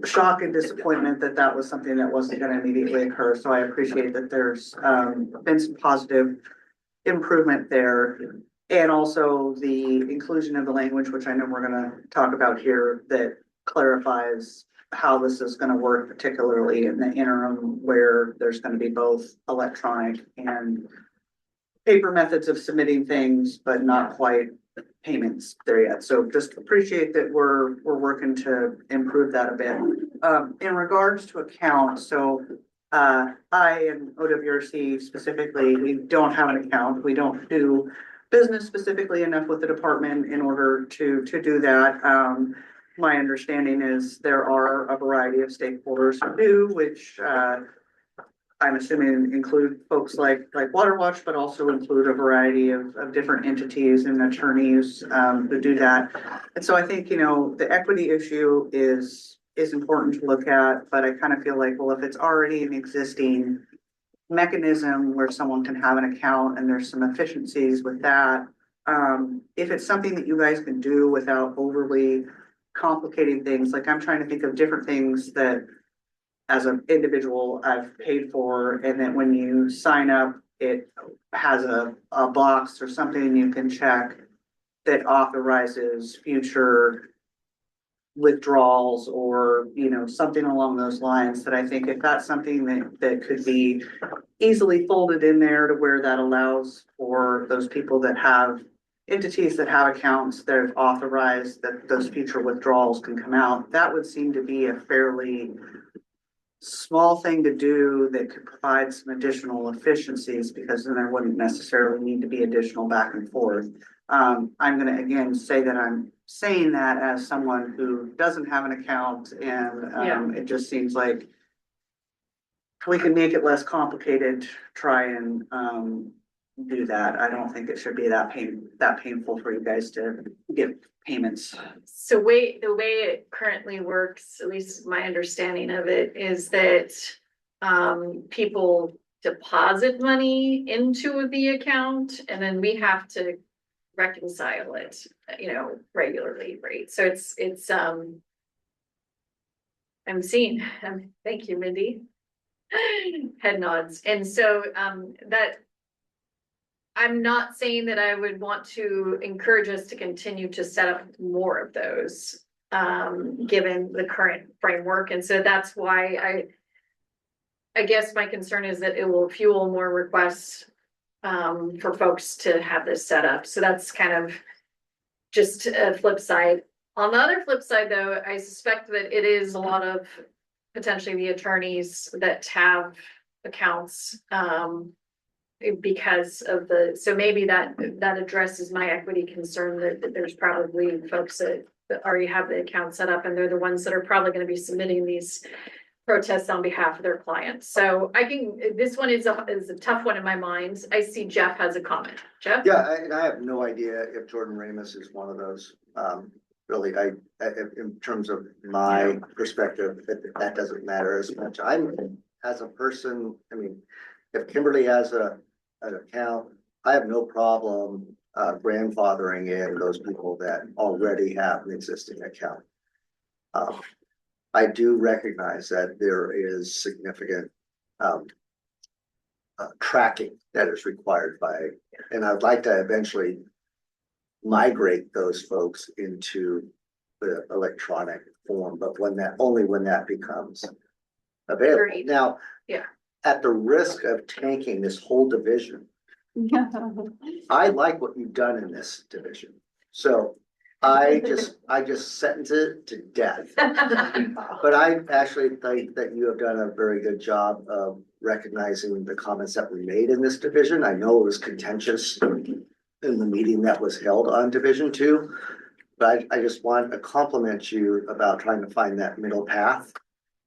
shock and disappointment that was something that wasn't going to immediately occur. So I appreciate that there's been some positive improvement there. And also the inclusion of the language, which I know we're going to talk about here, that clarifies how this is going to work, particularly in the interim where there's going to be both electronic and paper methods of submitting things, but not quite payments there yet. So just appreciate that we're working to improve that a bit. In regards to accounts, so I and OWRC specifically, we don't have an account. We don't do business specifically enough with the department in order to do that. My understanding is there are a variety of stakeholders who do, which I'm assuming include folks like Water Watch, but also include a variety of different entities and attorneys who do that. And so I think, you know, the equity issue is important to look at, but I kind of feel like, well, if it's already an existing mechanism where someone can have an account and there's some efficiencies with that, if it's something that you guys can do without overly complicating things, like I'm trying to think of different things that as an individual I've paid for, and then when you sign up, it has a box or something you can check that authorizes future withdrawals or, you know, something along those lines, that I think if that's something that could be easily folded in there to where that allows for those people that have entities that have accounts that have authorized that those future withdrawals can come out, that would seem to be a fairly small thing to do that could provide some additional efficiencies, because then there wouldn't necessarily need to be additional back and forth. I'm gonna again say that I'm saying that as someone who doesn't have an account, and it just seems like we can make it less complicated, try and do that. I don't think it should be that painful for you guys to get payments. So the way it currently works, at least my understanding of it, is that people deposit money into the account and then we have to reconcile it, you know, regularly, right? So it's I'm seeing, thank you, Mindy. Head nods. And so that I'm not saying that I would want to encourage us to continue to set up more of those, given the current framework. And so that's why I guess my concern is that it will fuel more requests for folks to have this set up. So that's kind of just a flip side. On the other flip side, though, I suspect that it is a lot of potentially the attorneys that have accounts, because of so maybe that addresses my equity concern that there's probably folks that already have the account set up and they're the ones that are probably going to be submitting these protests on behalf of their clients. So this one is a tough one in my mind. I see Jeff has a comment. Jeff? Yeah, and I have no idea if Jordan Ramus is one of those. Really, in terms of my perspective, that doesn't matter as much. As a person, I mean, if Kimberly has an account, I have no problem grandfathering in those people that already have an existing account. I do recognize that there is significant tracking that is required and I'd like to eventually migrate those folks into the electronic form, but only when that becomes available. Agreed. Now, Yeah. at the risk of tanking this whole division, I like what you've done in this division. So I just sentence it to death. But I actually think that you have done a very good job of recognizing the comments that were made in this division. I know it was contentious in the meeting that was held on Division 2, but I just want to compliment you about trying to find that middle path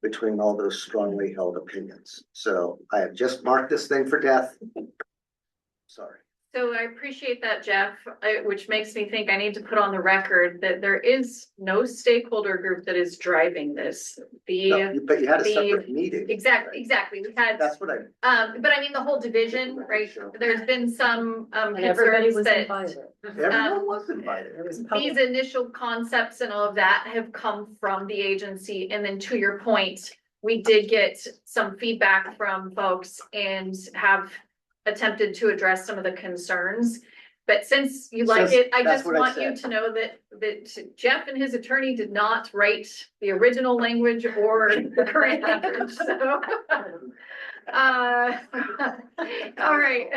between all those strongly held opinions. So I have just marked this thing for death. Sorry. So I appreciate that, Jeff, which makes me think I need to put on the record that there is no stakeholder group that is driving this. But you had a separate meeting. Exactly. We had. That's what but I mean, the whole division, right? There's been some Everybody concerns was that invited. Everyone was invited. these initial concepts and all of that have come from the agency. And then to your point, we did get some feedback from folks and have attempted to address some of the concerns. But since you like it, I just want you to know that Jeff and his attorney did not write the original language or the current language. So All right.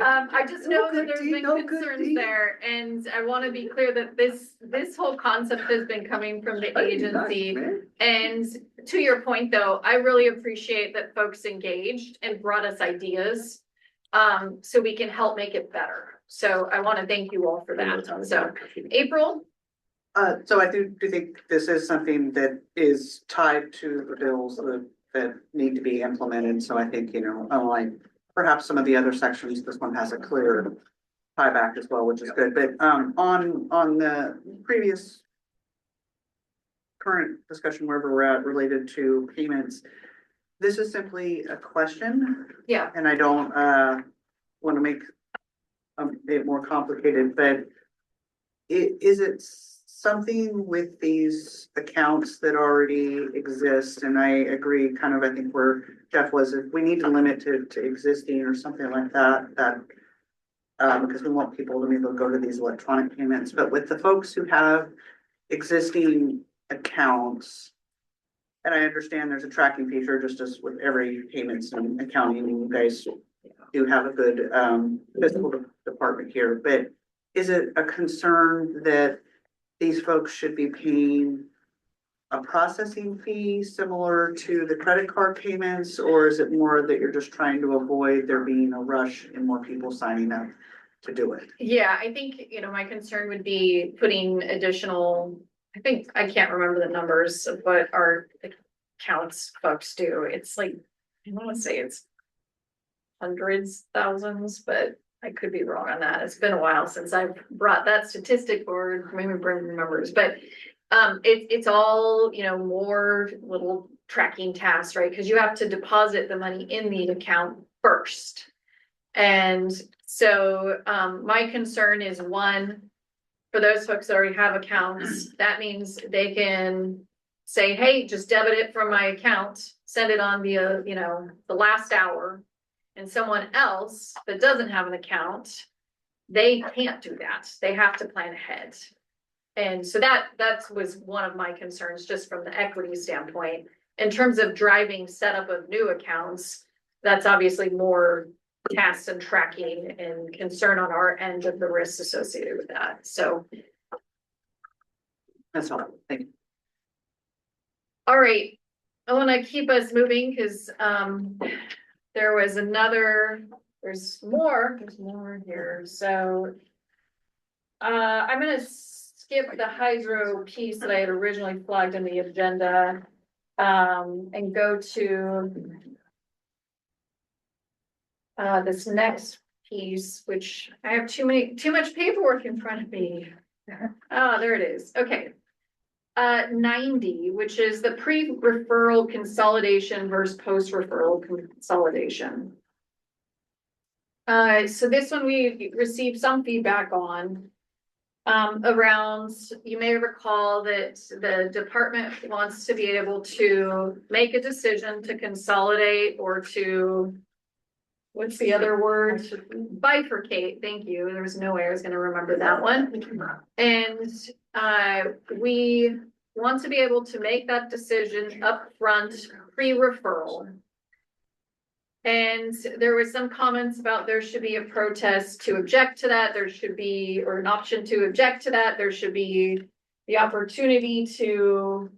I just know that there's been concerns there, and I want to be clear that this whole concept has been coming from the agency. And to your point, though, I really appreciate that folks engaged and brought us ideas, so we can help make it better. So I want to thank you all for that. So, April? So I do think this is something that is tied to the bills that need to be implemented. So I think, unlike perhaps some of the other sections, this one has a clear tie back as well, which is good. But on the previous current discussion, wherever we're at, related to payments, this is simply a question. Yeah. And I don't want to make it more complicated, but is it something with these accounts that already exist? And I agree kind of, I think where Jeff was, if we need to limit to existing or something like that, because we want people to be able to go to these electronic payments. But with the folks who have existing accounts, and I understand there's a tracking feature just as with every payments and accounting, and you guys do have a good fiscal department here, but is it a concern that these folks should be paying a processing fee similar to the credit card payments, or is it more that you're just trying to avoid there being a rush and more people signing up to do it? Yeah, I think, my concern would be putting additional, I can't remember the numbers of what our accounts folks do. It's like, I want to say it's hundreds, thousands, but I could be wrong on that. It's been a while since I've brought that statistic forward, maybe bring numbers, but it's all, more little tracking tasks, right? Because you have to deposit the money in the account first. And so my concern is, one, for those folks that already have accounts, that means they can say, hey, just debit it from my account, send it on via, the last hour. And someone else that doesn't have an account, they can't do that. They have to plan ahead. And so that was one of my concerns, just from the equity standpoint. In terms of driving setup of new accounts, that's obviously more tasks and tracking and concern on our end of the risks associated with that. So that's all. Thank you. All right. I want to keep us moving because there was there's more here. So I'm going to skip the hydro piece that I had originally flagged in the agenda and go to this next piece, which I have too much paperwork in front of me. Oh, there it is. Okay. 90, which is the pre-referral consolidation versus post-referral consolidation. So this one we received some feedback on around, you may recall that the department wants to be able to make a decision to consolidate or to, what's the other word? Bifurcate. Thank you. There was no way I was going to remember that one. And we want to be able to make that decision upfront, pre-referral. And there was some comments about there should be a protest to object to that. There should be, or an option to object to that. There should be the opportunity to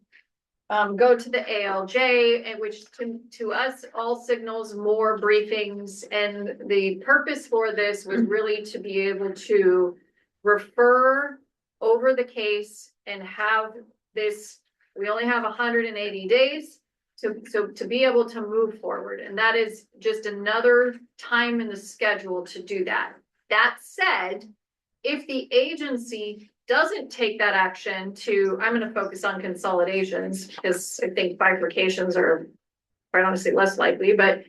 go to the ALJ, and which to us all signals more briefings. And the purpose for this was really to be able to refer over the case and have this, we only have 180 days to be able to move forward. And that is just another time in the schedule to do that. That said, if the agency doesn't take that action to, I'm going to focus on consolidations because I think bifurcations are quite honestly less likely, but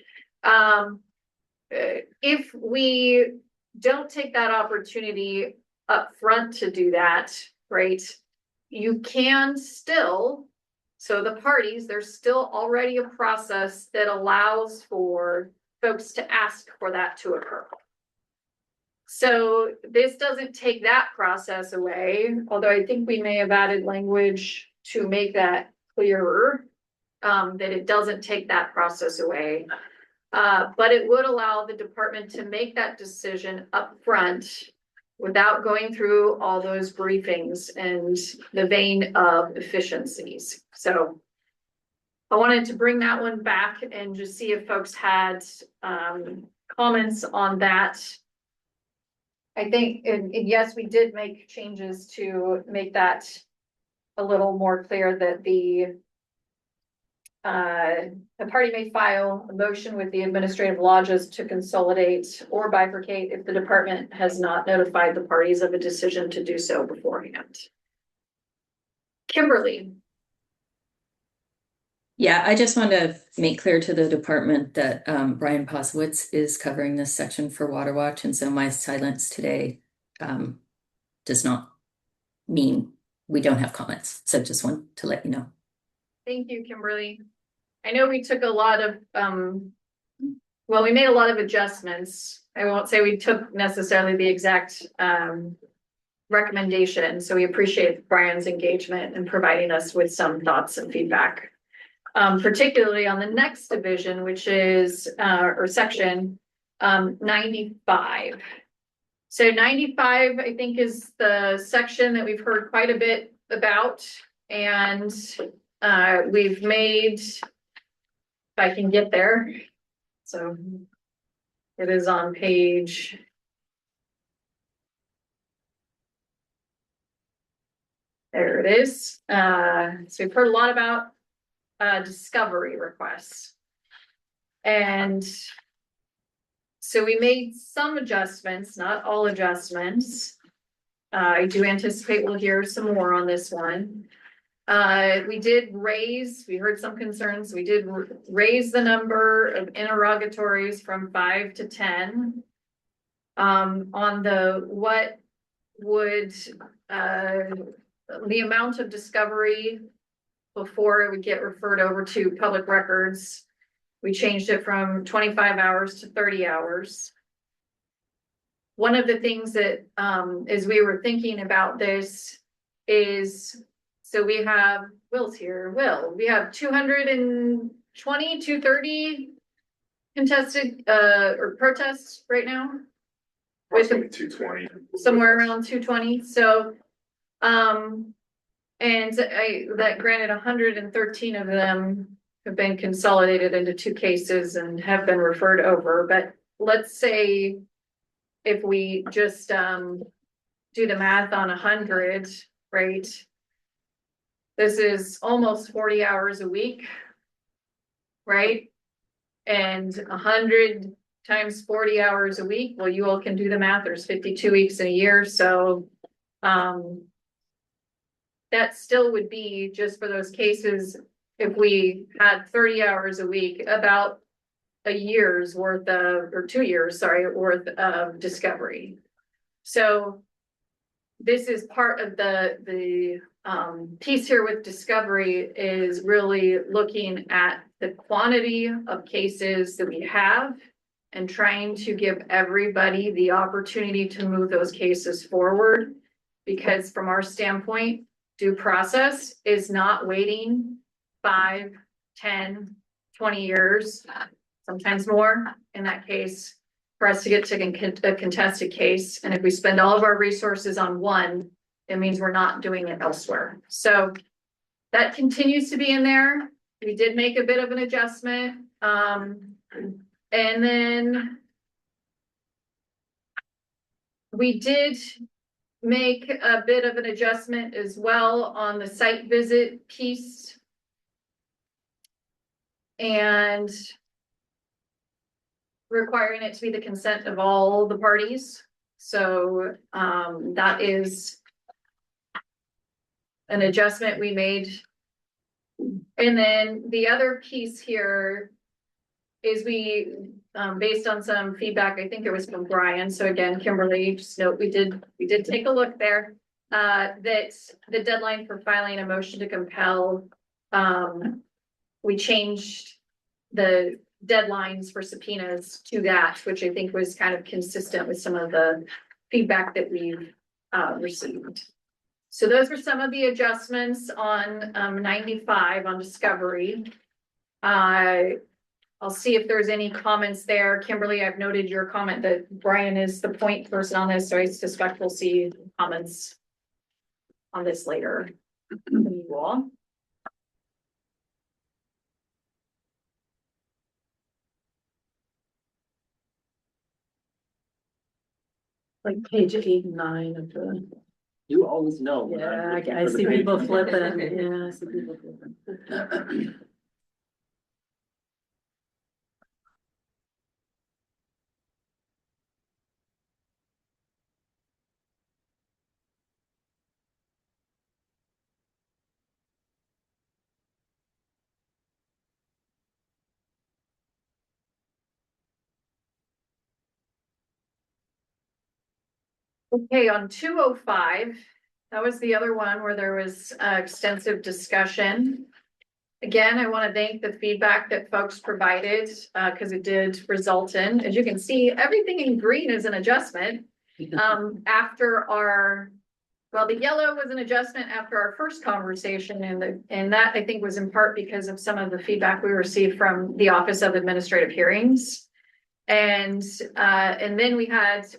if we don't take that opportunity up front to do that, right, you can still, so the parties, there's still already a process that allows for folks to ask for that to occur. So this doesn't take that process away, although I think we may have added language to make that clearer. that it doesn't take that process away. But it would allow the department to make that decision upfront without going through all those briefings and the vein of efficiencies. So I wanted to bring that one back and just see if folks had comments on that. I think, and yes, we did make changes to make that a little more clear that the party may file a motion with the administrative law judge to consolidate or bifurcate if the department has not notified the parties of a decision to do so beforehand. Kimberly. Yeah, I just want to make clear to the department that Brian Posowitz is covering this section for Water Watch, and so my silence today does not mean we don't have comments. So just want to let you know. Thank you, Kimberly. I know we took a lot of, well, we made a lot of adjustments. I won't say we took necessarily the exact recommendation. So we appreciate Brian's engagement and providing us with some thoughts and feedback. Particularly on the next division, which is, or section, 95. So 95, I think, is the section that we've heard quite a bit about. And we've made, if I can get there. So it is on page. There it is. So we've heard a lot about discovery requests. And so we made some adjustments, not all adjustments. I do anticipate we'll hear some more on this one. We did raise, we heard some concerns, we did raise the number of interrogatories from 5 to 10. On the what would the amount of discovery before it would get referred over to public records, we changed it from 25 hours to 30 hours. One of the things that, as we were thinking about this is, so we have, Will's here, Will, we have 220, 230 contested, or protests right now? With 220. Somewhere around 220, so, and that granted 113 of them have been consolidated into 2 cases and have been referred over. But let's say if we just do the math on 100, right? This is almost 40 hours a week, right? And 100 times 40 hours a week. Well, you all can do the math. There's 52 weeks in a year. So that still would be, just for those cases, if we had 30 hours a week, about a year's worth of, or 2 years, sorry, worth of discovery. So this is part of the piece here with discovery, is really looking at the quantity of cases that we have and trying to give everybody the opportunity to move those cases forward. Because from our standpoint, due process is not waiting 5, 10, 20 years, sometimes more in that case, for us to get to a contested case. And if we spend all of our resources on one, it means we're not doing it elsewhere. So that continues to be in there. We did make a bit of an adjustment. And then we did make a bit of an adjustment as well on the site visit piece. And requiring it to be the consent of all the parties. So that is an adjustment we made. And then the other piece here is we, based on some feedback, I think it was from Brian. So again, Kimberly, just note, we did take a look there, that the deadline for filing a motion to compel, we changed the deadlines for subpoenas to that, which I think was kind of consistent with some of the feedback that we've received. So those were some of the adjustments on 95 on discovery. I'll see if there's any comments there. Kimberly, I've noted your comment that Brian is the point person on this, so I suspect we'll see comments on this later. From you all. Like page 8 and 9 of the. You always know. when I'm Yeah, looking I for the see page. people flipping. Yeah, I see people flipping. Okay, on 205, that was the other one where there was extensive discussion. Again, I want to thank the feedback that folks provided because it did result in, as you can see, everything in green is an adjustment. After our, well, the yellow was an adjustment after our first conversation, and that I think was in part because of some of the feedback we received from the Office of Administrative Hearings. And then we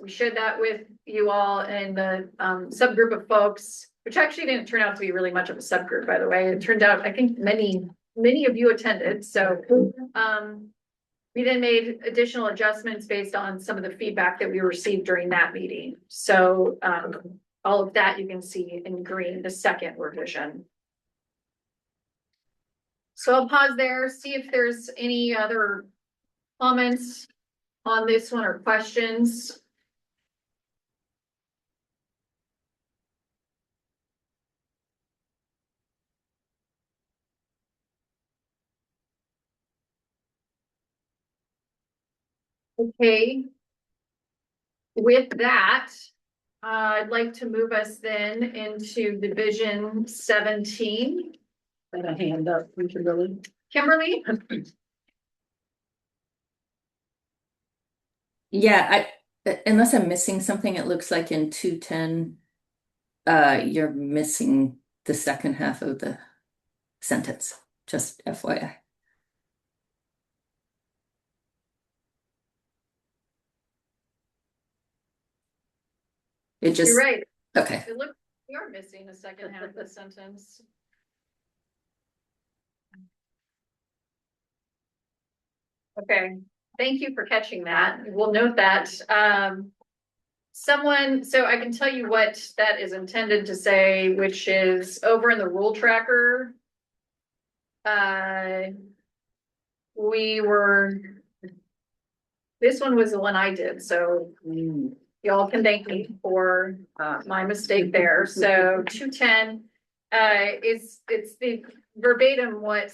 shared that with you all and the subgroup of folks, which actually didn't turn out to be really much of a subgroup, by the way. It turned out, I think many of you attended. So we then made additional adjustments based on some of the feedback that we received during that meeting. So all of that you can see in green, the second revision. So I'll pause there, see if there's any other comments on this one or questions. Okay. With that, I'd like to move us then into Division 17. Got a hand up from Kimberly. Kimberly? Yeah, unless I'm missing something, it looks like in 210, you're missing the second half of the sentence, just FYI. It just, You're right. okay. It looks, we are missing the second half of the sentence. Okay, thank you for catching that. We'll note that. So I can tell you what that is intended to say, which is over in the rule tracker. This one was the one I did, so y'all can thank me for my mistake there. So 210 it's the verbatim what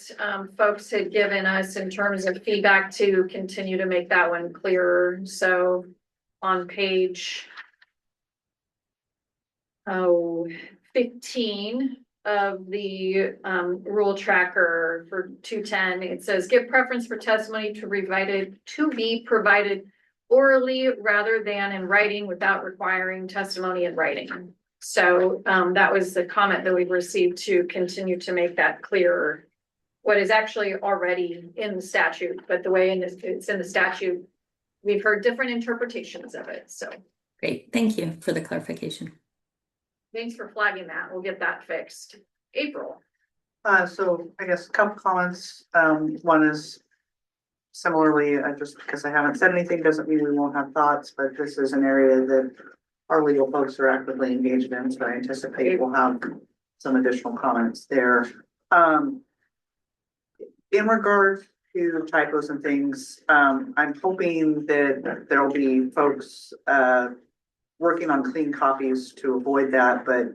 folks had given us in terms of feedback to continue to make that one clearer. So on page 15 of the rule tracker for 210, it says give preference for testimony to be provided orally rather than in writing without requiring testimony in writing. So that was the comment that we've received to continue to make that clearer. What is actually already in the statute, but the way it's in the statute, we've heard different interpretations of it. So Great, thank you for the clarification. Thanks for flagging that. We'll get that fixed. April. So I guess a couple comments. One is similarly, just because I haven't said anything doesn't mean we won't have thoughts, but this is an area that our legal folks are actively engaged in, so I anticipate we'll have some additional comments there. In regard to typos and things, I'm hoping that there'll be folks working on clean copies to avoid that, but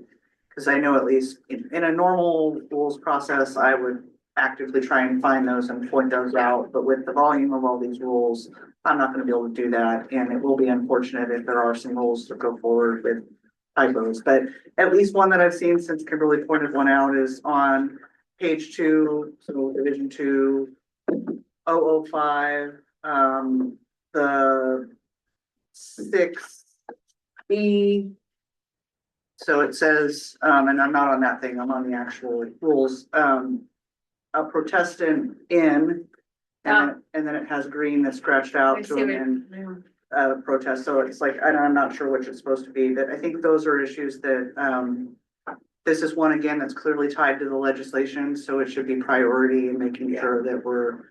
because I know at least in a normal rules process, I would actively try and find those and point those out. But with the volume of all these rules, I'm not going to be able to do that. And it will be unfortunate if there are some rules to go forward with typos. But at least one that I've seen since Kimberly pointed one out is on page 2, so Division 2, 005, the 6B. So it says, and I'm not on that thing, I'm on the actual rules. a protestant in. And then it has green that's scratched I out to see an what- in, protest, so it's like, I'm not sure which it's supposed to be, but I think those are issues that, this is one, again, that's clearly tied to the legislation, so it should be priority in making sure that we're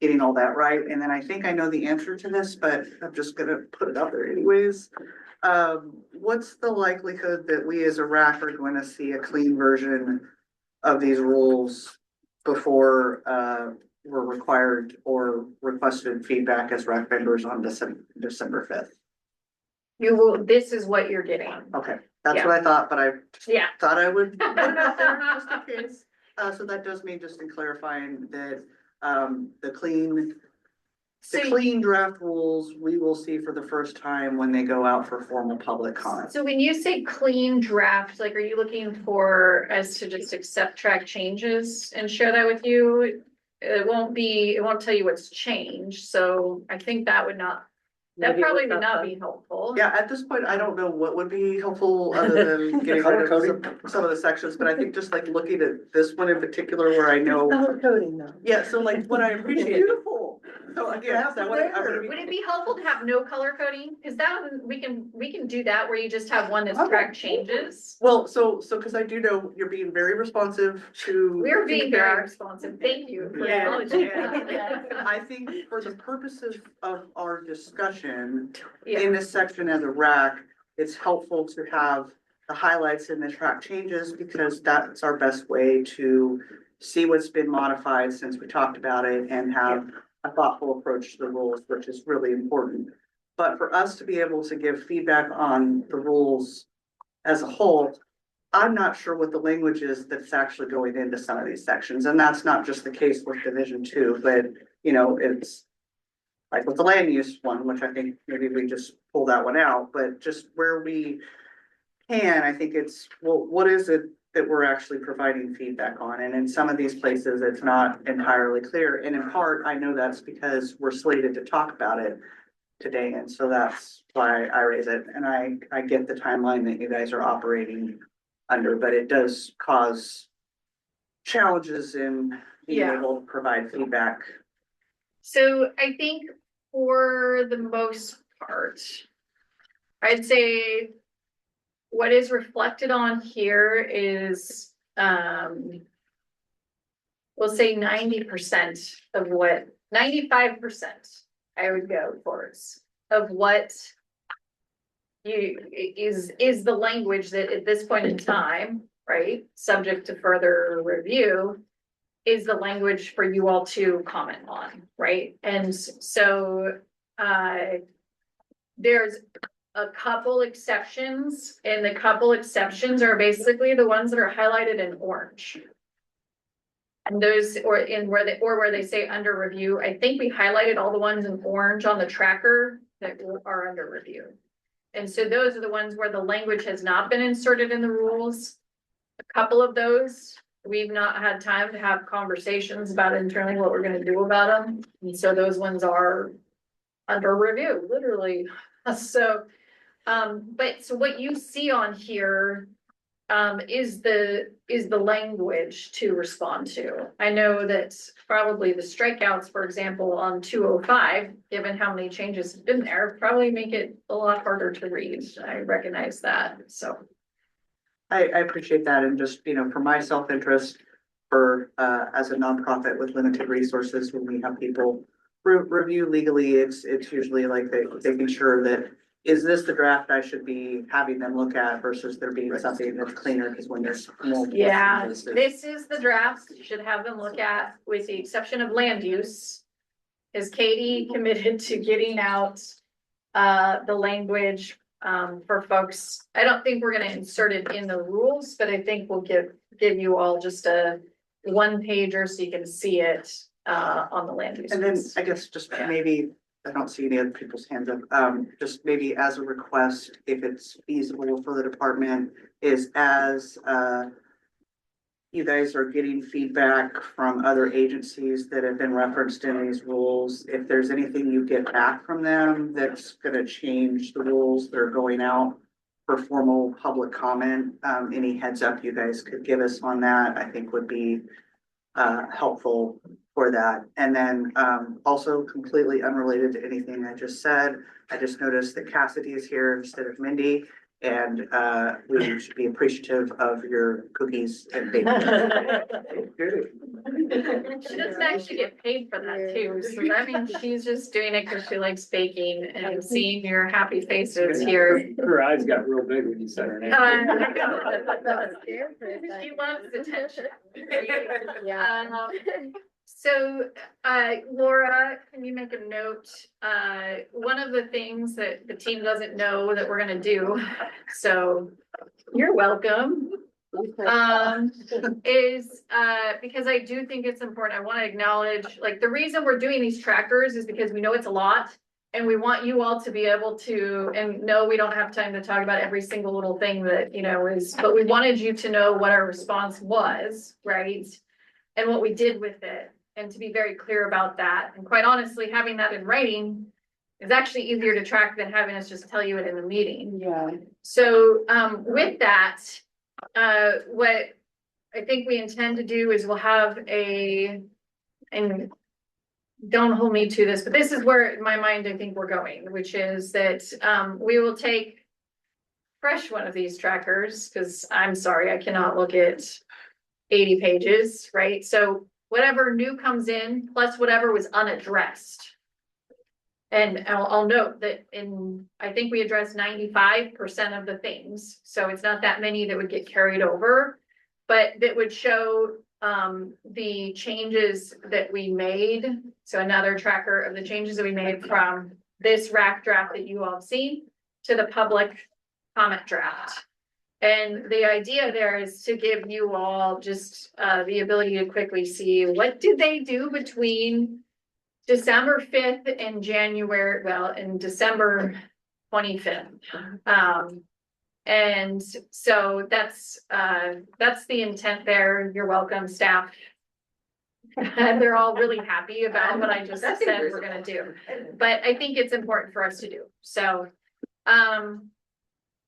getting all that right, and then I think I know the answer to this, but I'm just gonna put it out there anyways. What's the likelihood that we as a RAC are going to see a clean version of these rules before, we're required or requested feedback as RAC members on December 5th? You will, this is what you're getting. Okay, that's Yeah. what I thought, but I Yeah. thought I would put it out there just in case. So that does mean just in clarifying that, the clean draft rules, we will see for the first time when they go out for formal public comment. So when you say clean draft, like, are you looking for us to just accept track changes and share that with you? It won't tell you what's changed, so I think that would not, that Maybe probably without would not the- be helpful. Yeah, at this point, I don't know what would be helpful other than getting rid of some of the sections, but I think just like looking at this one in particular where I know. Color coding though. Yeah, so like what I appreciate. Beautiful. So again, I wanna Would it be helpful to have no color coding? Cause that, we can do that where you just have one that's track changes. Well, so, cause I do know you're being very responsive to. We're being very feedback. responsive. Thank you for Yeah. acknowledging that. I think for the purposes of our discussion, Yeah. in this section as a RAC, it's helpful to have the highlights and the track changes because that's our best way to see what's been modified since we talked about it and have a thoughtful approach to the rules, which is really important. But for us to be able to give feedback on the rules as a whole, I'm not sure what the language is that's actually going into some of these sections. And that's not just the case with Division 2, but it's like with the land use one, which I think maybe we just pull that one out, but just where we can, I think it's, well, what is it that we're actually providing feedback on? And in some of these places, it's not entirely clear. And in part, I know that's because we're slated to talk about it today. And so that's why I raise it. And I get the timeline that you guys are operating under, but it does cause challenges in being Yeah. able to provide feedback. So I think for the most part, I'd say what is reflected on here is, we'll say 90% of what, 95% I would go towards of what is the language that at this point in time, right, subject to further review, is the language for you all to comment on, right? And so, there's a couple exceptions, and the couple exceptions are basically the ones that are highlighted in orange. And those, or where they say under review, I think we highlighted all the ones in orange on the tracker that are under review. And so those are the ones where the language has not been inserted in the rules. A couple of those, we've not had time to have conversations about internally what we're gonna do about them. And so those ones are under review, literally. So, but so what you see on here, is the language to respond to. I know that probably the strikeouts, for example, on 205, given how many changes have been there, probably make it a lot harder to read. I recognize that, so. I appreciate that, and just, for my self-interest, for, as a nonprofit with limited resources, when we have people review legally, it's usually like making sure that, is this the draft I should be having them look at versus there being something that's cleaner, because when there's multiple. Yeah, changes, this is the draft you should have them look at, with the exception of land use. Is Katie committed to getting out the language for folks? I don't think we're gonna insert it in the rules, but I think we'll give you all just a one pager so you can see it on the land use. And then I guess just maybe, I don't see any other people's hands up, just maybe as a request, if it's feasible for the department, is as you guys are getting feedback from other agencies that have been referenced in these rules, if there's anything you get back from them that's gonna change the rules that are going out for formal public comment, any heads up you guys could give us on that, I think would be helpful for that. And then, also completely unrelated to anything I just said, I just noticed that Cassidy is here instead of Mindy. And, we should be appreciative of your cookies and bacon. She doesn't actually get paid for that too, so that means she's just doing it because she likes baking and seeing your happy faces here. Her eyes got real big when you said her name. She loves attention. Yeah. So, Laura, can you make a note? One of the things that the team doesn't know that we're gonna do, so you're welcome. Is, because I do think it's important, I wanna acknowledge, like, the reason we're doing these trackers is because we know it's a lot. And we want you all to be able to, and no, we don't have time to talk about every single little thing that, you know, is, but we wanted you to know what our response was, right? And what we did with it, and to be very clear about that. And quite honestly, having that in writing is actually easier to track than having us just tell you it in the meeting. Yeah. So, with that, what I think we intend to do is we'll have and don't hold me to this, but this is where in my mind I think we're going, which is that we will take fresh one of these trackers, because I'm sorry, I cannot look at 80 pages, right? So whatever new comes in plus whatever was unaddressed. And I'll note that I think we addressed 95% of the things, so it's not that many that would get carried over, but that would show the changes that we made. So another tracker of the changes that we made from this RAC draft that you all have seen to the public comment draft. And the idea there is to give you all just the ability to quickly see what did they do between December 5th and December 25th. And so that's the intent there. You're welcome, staff. They're all really happy about what I just said we're gonna do, but I think it's important for us to do. So,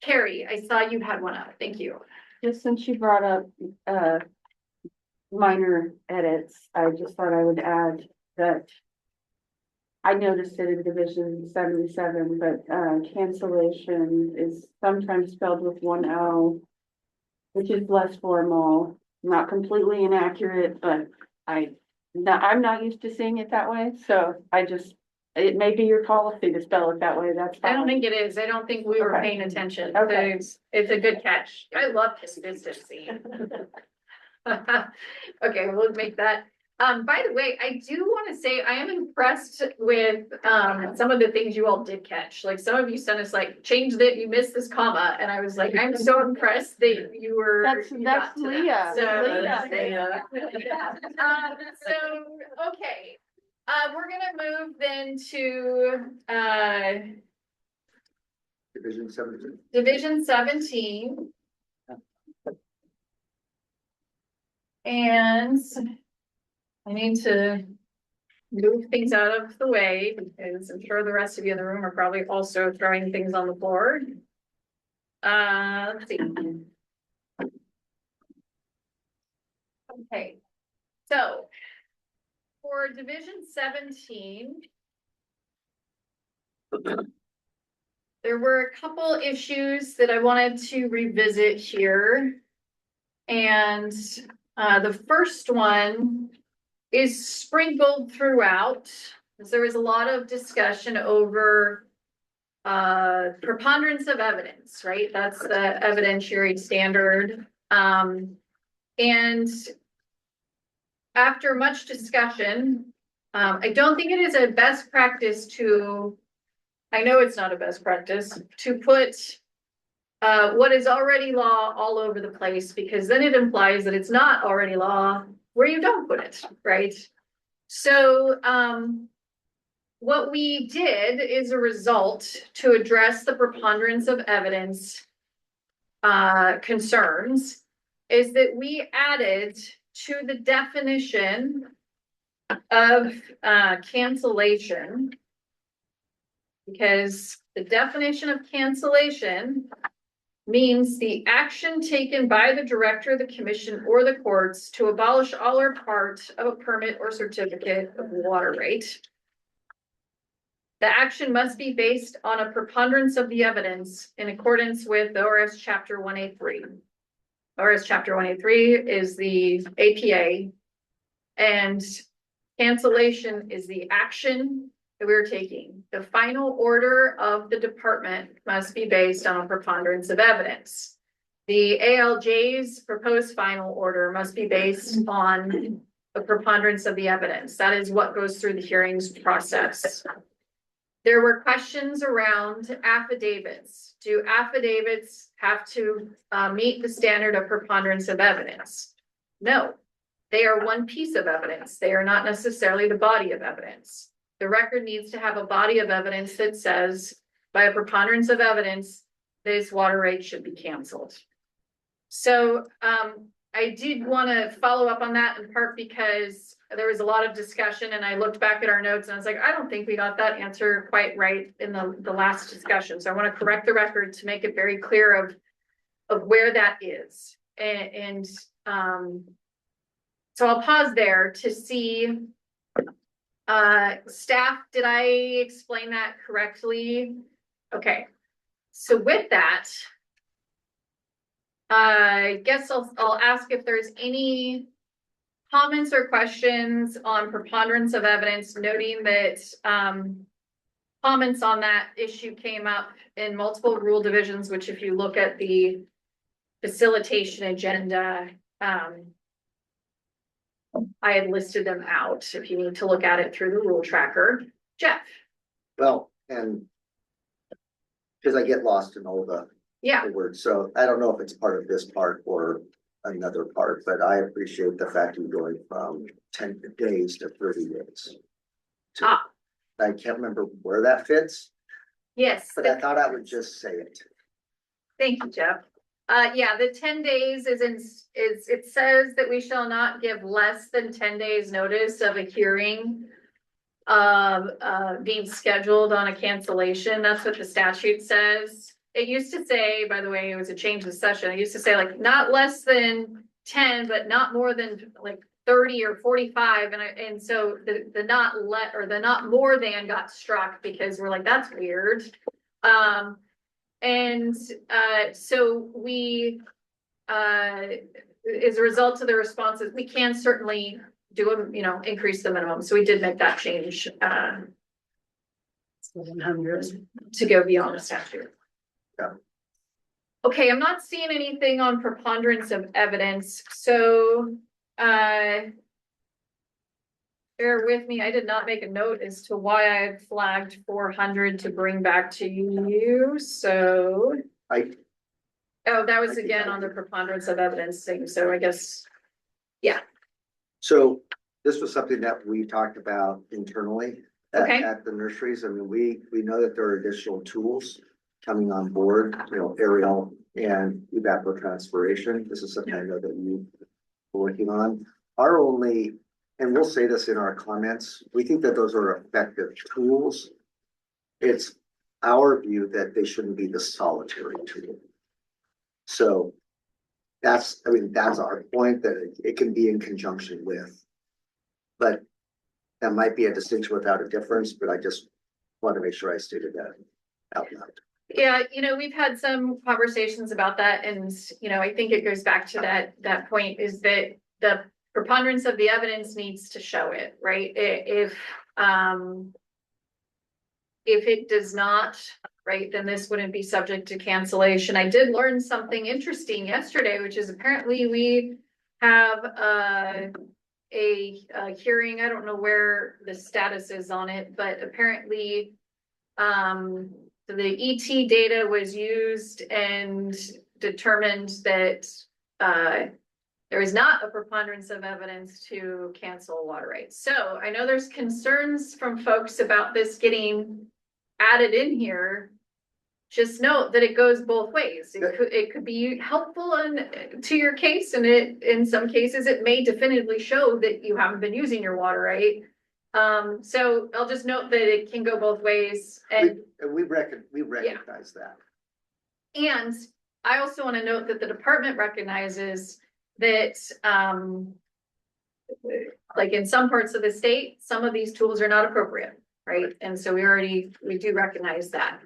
Carrie, I saw you had one up. Thank you. Just since you brought up, minor edits, I just thought I would add that I noticed it in Division 77, but cancellation is sometimes spelled with one L, which is less formal, not completely inaccurate, but I'm not used to seeing it that way, so it may be your policy to spell it that way, that's fine. I don't think it is. I don't think we were Okay. paying attention. Okay. It's a good catch. I love consistency. Okay, we'll make that. By the way, I do want to say I am impressed with some of the things you all did catch. Like some of you sent us like, change that you missed this comma, and I was like, I'm so impressed that you were. That's Leah. So, so okay, we're gonna move then to Division 17. Division 17. And I need to move things out of the way because I'm sure the rest of you in the room are probably also throwing things on the board. Let's see. Okay, so for Division 17, there were a couple issues that I wanted to revisit here. And the first one is sprinkled throughout, because there was a lot of discussion over preponderance of evidence, right? That's the evidentiary standard. And after much discussion, I don't think it is a best practice I know it's not a best practice, to put what is already law all over the place, because then it implies that it's not already law where you don't put it, right? So what we did is a result to address the preponderance of evidence concerns is that we added to the definition of cancellation, because the definition of cancellation means the action taken by the director, the commission, or the courts to abolish all or part of a permit or certificate of water rate. The action must be based on a preponderance of the evidence in accordance with ORS Chapter 183. ORS Chapter 183 is the APA, and cancellation is the action that we're taking. The final order of the department must be based on a preponderance of evidence. The ALJ's proposed final order must be based on a preponderance of the evidence. That is what goes through the hearings process. There were questions around affidavits. Do affidavits have to meet the standard of preponderance of evidence? No, they are one piece of evidence. They are not necessarily the body of evidence. The record needs to have a body of evidence that says, by a preponderance of evidence, this water rate should be canceled. So I did want to follow up on that in part because there was a lot of discussion and I looked back at our notes and I was like, I don't think we got that answer quite right in the last discussion. So I want to correct the record to make it very clear of where that is. And so I'll pause there to see. Staff, did I explain that correctly? Okay, so with that, I guess I'll ask if there's any comments or questions on preponderance of evidence, noting that comments on that issue came up in multiple rule divisions, which if you look at the facilitation agenda, I had listed them out if you need to look at it through the rule tracker. Jeff. Well, and because I get lost in all the words, so I don't know if it's part of this part or another part, but I appreciate the fact you're going from 10 days to 30 days. I can't remember where that fits. Yes. But I thought I would just say it. Thank you, Jeff. Yeah, the 10 days it says that we shall not give less than 10 days notice of a hearing being scheduled on a cancellation. That's what the statute says. It used to say, by the way, it was a change of session. It used to say like not less than 10, but not more than like 30 or 45. And so the not more than got struck because we're like, that's weird. So we, as a result of the responses, we can certainly do a, increase the minimum. So we did make that change, 700 to go beyond the statute. Yeah. Okay, I'm not seeing anything on preponderance of evidence. So, bear with me. I did not make a note as to why I had flagged 400 to bring back to you. So that was again on the preponderance of evidence thing. So I guess, yeah. So this was something that we talked about internally at the nurseries. I mean, we know that there are additional tools coming on board, aerial and evapotranspiration. This is something I know that you are working on. Our only, and we'll say this in our comments, we think that those are effective tools. It's our view that they shouldn't be the solitary tool. So that's our point, that it can be in conjunction with, but that might be a distinction without a difference, but I just want to make sure I stated that out loud. Yeah, we've had some conversations about that. And, I think it goes back to that point is that the preponderance of the evidence needs to show it, right? If it does not, right, then this wouldn't be subject to cancellation. I did learn something interesting yesterday, which is apparently we have a hearing. I don't know where the status is on it, but apparently the ET data was used and determined that there is not a preponderance of evidence to cancel water rates. So I know there's concerns from folks about this getting added in here. Just note that it goes both ways. It could be helpful to your case, and in some cases it may definitively show that you haven't been using your water rate. So I'll just note that it can go both ways, and we recognize that. And I also want to note that the department recognizes that, like in some parts of the state, some of these tools are not appropriate, right? And so we do recognize that.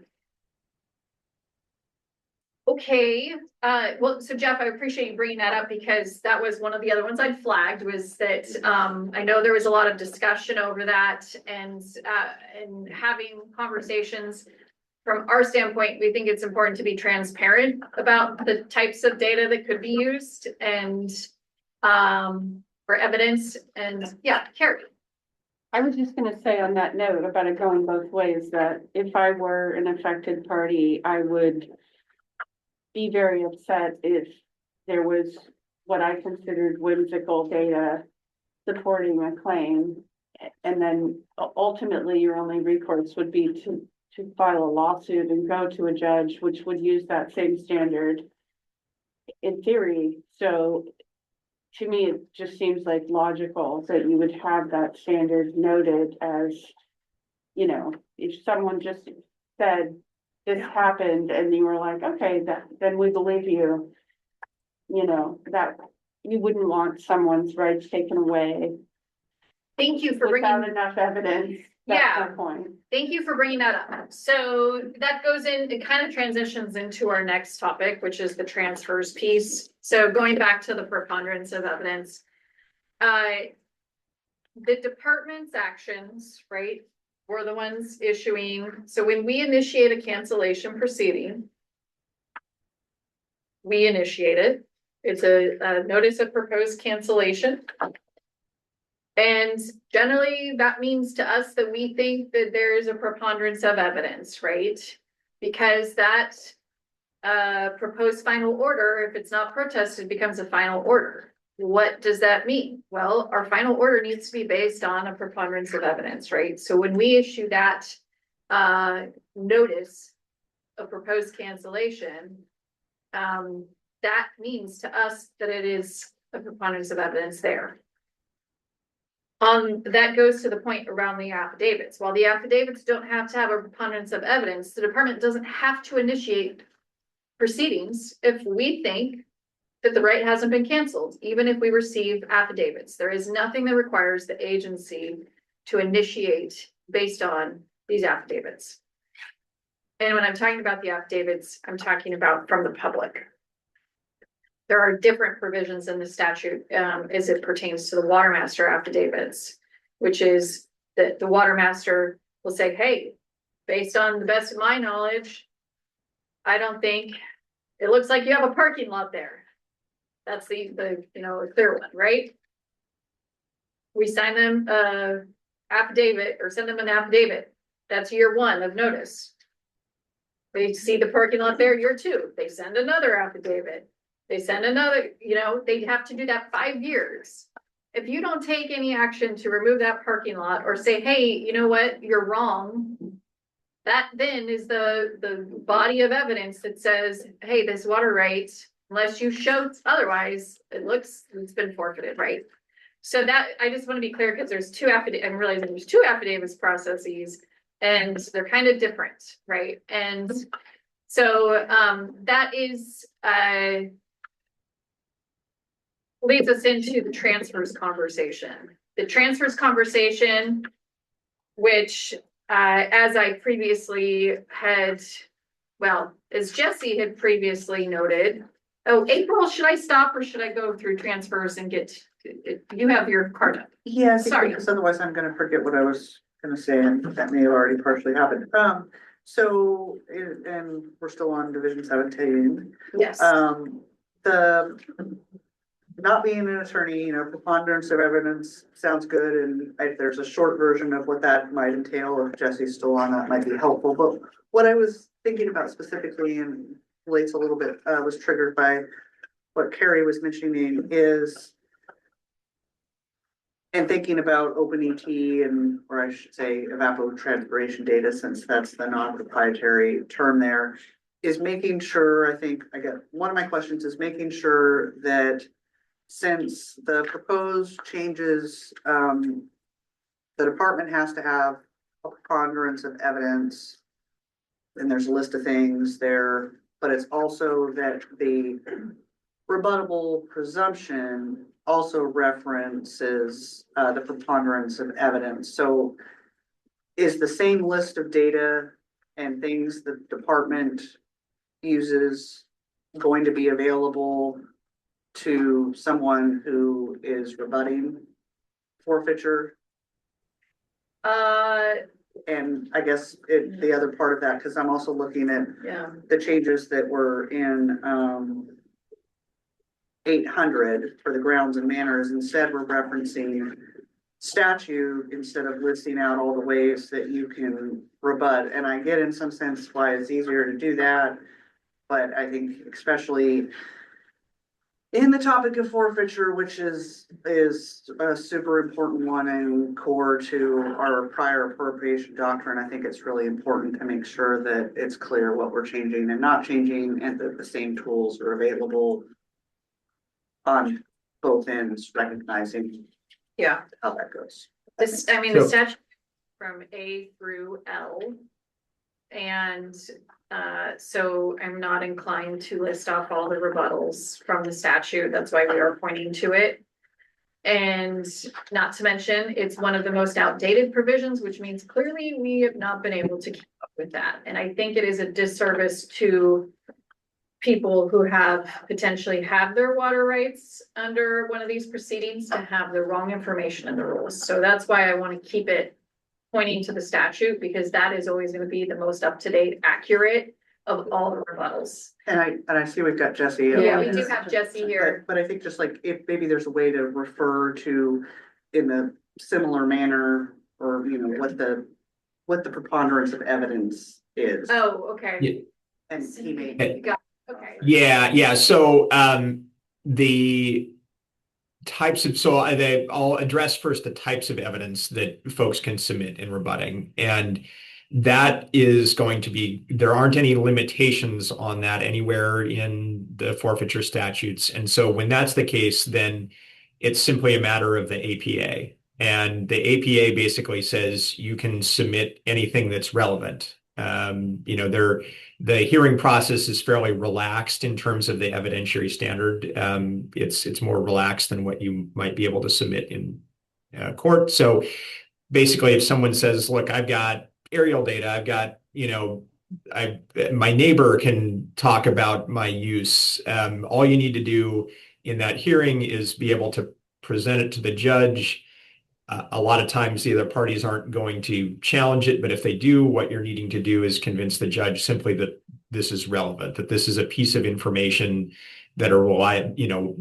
Okay, well, so Jeff, I appreciate you bringing that up because that was one of the other ones I flagged was that, I know there was a lot of discussion over that and having conversations. From our standpoint, we think it's important to be transparent about the types of data that could be used and, for evidence and yeah, Carrie. I was just gonna say on that note about it going both ways, that if I were an affected party, I would be very upset if there was what I considered whimsical data supporting a claim. And then ultimately your only recourse would be to file a lawsuit and go to a judge, which would use that same standard in theory. So to me, it just seems like logical that you would have that standard noted as, you know, if someone just said this happened and you were like, okay, then we believe you, you know, that you wouldn't want someone's rights taken away. Thank you for without bringing enough evidence. That's my point. Thank you for bringing that up. So that goes in, it kind of transitions into our next topic, which is the transfers piece. So going back to the preponderance of evidence, the department's actions, right, were the ones issuing. So when we initiate a cancellation proceeding, we initiate it. It's a notice of proposed cancellation. And generally that means to us that we think that there is a preponderance of evidence, right? Because that proposed final order, if it's not protested, becomes a final order. What does that mean? Well, our final order needs to be based on a preponderance of evidence, right? So when we issue that notice of proposed cancellation, that means to us that it is a preponderance of evidence there. That goes to the point around the affidavits. While the affidavits don't have to have a preponderance of evidence, the department doesn't have to initiate proceedings if we think that the right hasn't been canceled, even if we receive affidavits. There is nothing that requires the agency to initiate based on these affidavits. And when I'm talking about the affidavits, I'm talking about from the public. There are different provisions in the statute as it pertains to the water master affidavits, which is that the water master will say, hey, based on the best of my knowledge, I don't think it looks like you have a parking lot there. That's the clear one, right? We sign them affidavit or send them an affidavit. That's year one of notice. They see the parking lot there, year two. They send another affidavit. They send another, they have to do that 5 years. If you don't take any action to remove that parking lot or say, hey, you know what, you're wrong. That then is the body of evidence that says, hey, this water right, unless you show otherwise, it's been forfeited, right? So that, I just want to be clear because there's two affidavits, I'm realizing there's two affidavits processes and they're kind of different, right? And so that is, leads us into the transfers conversation. The transfers conversation, which as I previously had, well, as Jesse had previously noted. Oh, April, should I stop or should I go through transfers and get, you have your card up? Yeah, Sorry. because otherwise I'm gonna forget what I was gonna say, and that may have already partially happened. So, and we're still on Division 17. Yes. The not being an attorney, preponderance of evidence sounds good, and if there's a short version of what that might entail, if Jesse's still on, that might be helpful. But what I was thinking about specifically and relates a little bit, was triggered by what Carrie was mentioning is, and thinking about OpenET and, or I should say evapotranspiration data, since that's the non-proprietary term there, is making sure, one of my questions is making sure that since the proposed changes, the department has to have a preponderance of evidence, and there's a list of things there, but it's also that the rebuttable presumption also references the preponderance of evidence. So is the same list of data and things the department uses going to be available to someone who is rebutting forfeiture? And I guess the other part of that, because I'm also looking at the changes that were in 800 for the grounds and manners. Instead, we're referencing statute instead of listing out all the ways that you can rebut. And I get in some sense why it's easier to do that. But I think especially in the topic of forfeiture, which is a super important one and core to our prior appropriation doctrine, I think it's really important to make sure that it's clear what we're changing and not changing, and that the same tools are available on both ends, recognizing how that goes. The statute from A through L. And so I'm not inclined to list off all the rebuttals from the statute. That's why we are pointing to it. And not to mention, it's one of the most outdated provisions, which means clearly we have not been able to keep up with that. And I think it is a disservice to people who have potentially have their water rights under one of these proceedings to have the wrong information in the rules. So that's why I want to keep it pointing to the statute, because that is always going to be the most up-to-date, accurate of all the rebuttals. And I see we've got Jesse. Yeah, we do have Jesse here. But I think just like if maybe there's a way to refer to in a similar manner, or what the preponderance of evidence is. Oh, okay. Yeah. And he may. Okay. Yeah. So the types of, I'll address first the types of evidence that folks can submit in rebutting. And that is going to be, there aren't any limitations on that anywhere in the forfeiture statutes. And so when that's the case, then it's simply a matter of the APA. And the APA basically says you can submit anything that's relevant. The hearing process is fairly relaxed in terms of the evidentiary standard. It's more relaxed than what you might be able to submit in court. So basically, if someone says, look, I've got aerial data, I've got, my neighbor can talk about my use. All you need to do in that hearing is be able to present it to the judge. A lot of times the other parties aren't going to challenge it, but if they do, what you're needing to do is convince the judge simply that this is relevant, that this is a piece of information that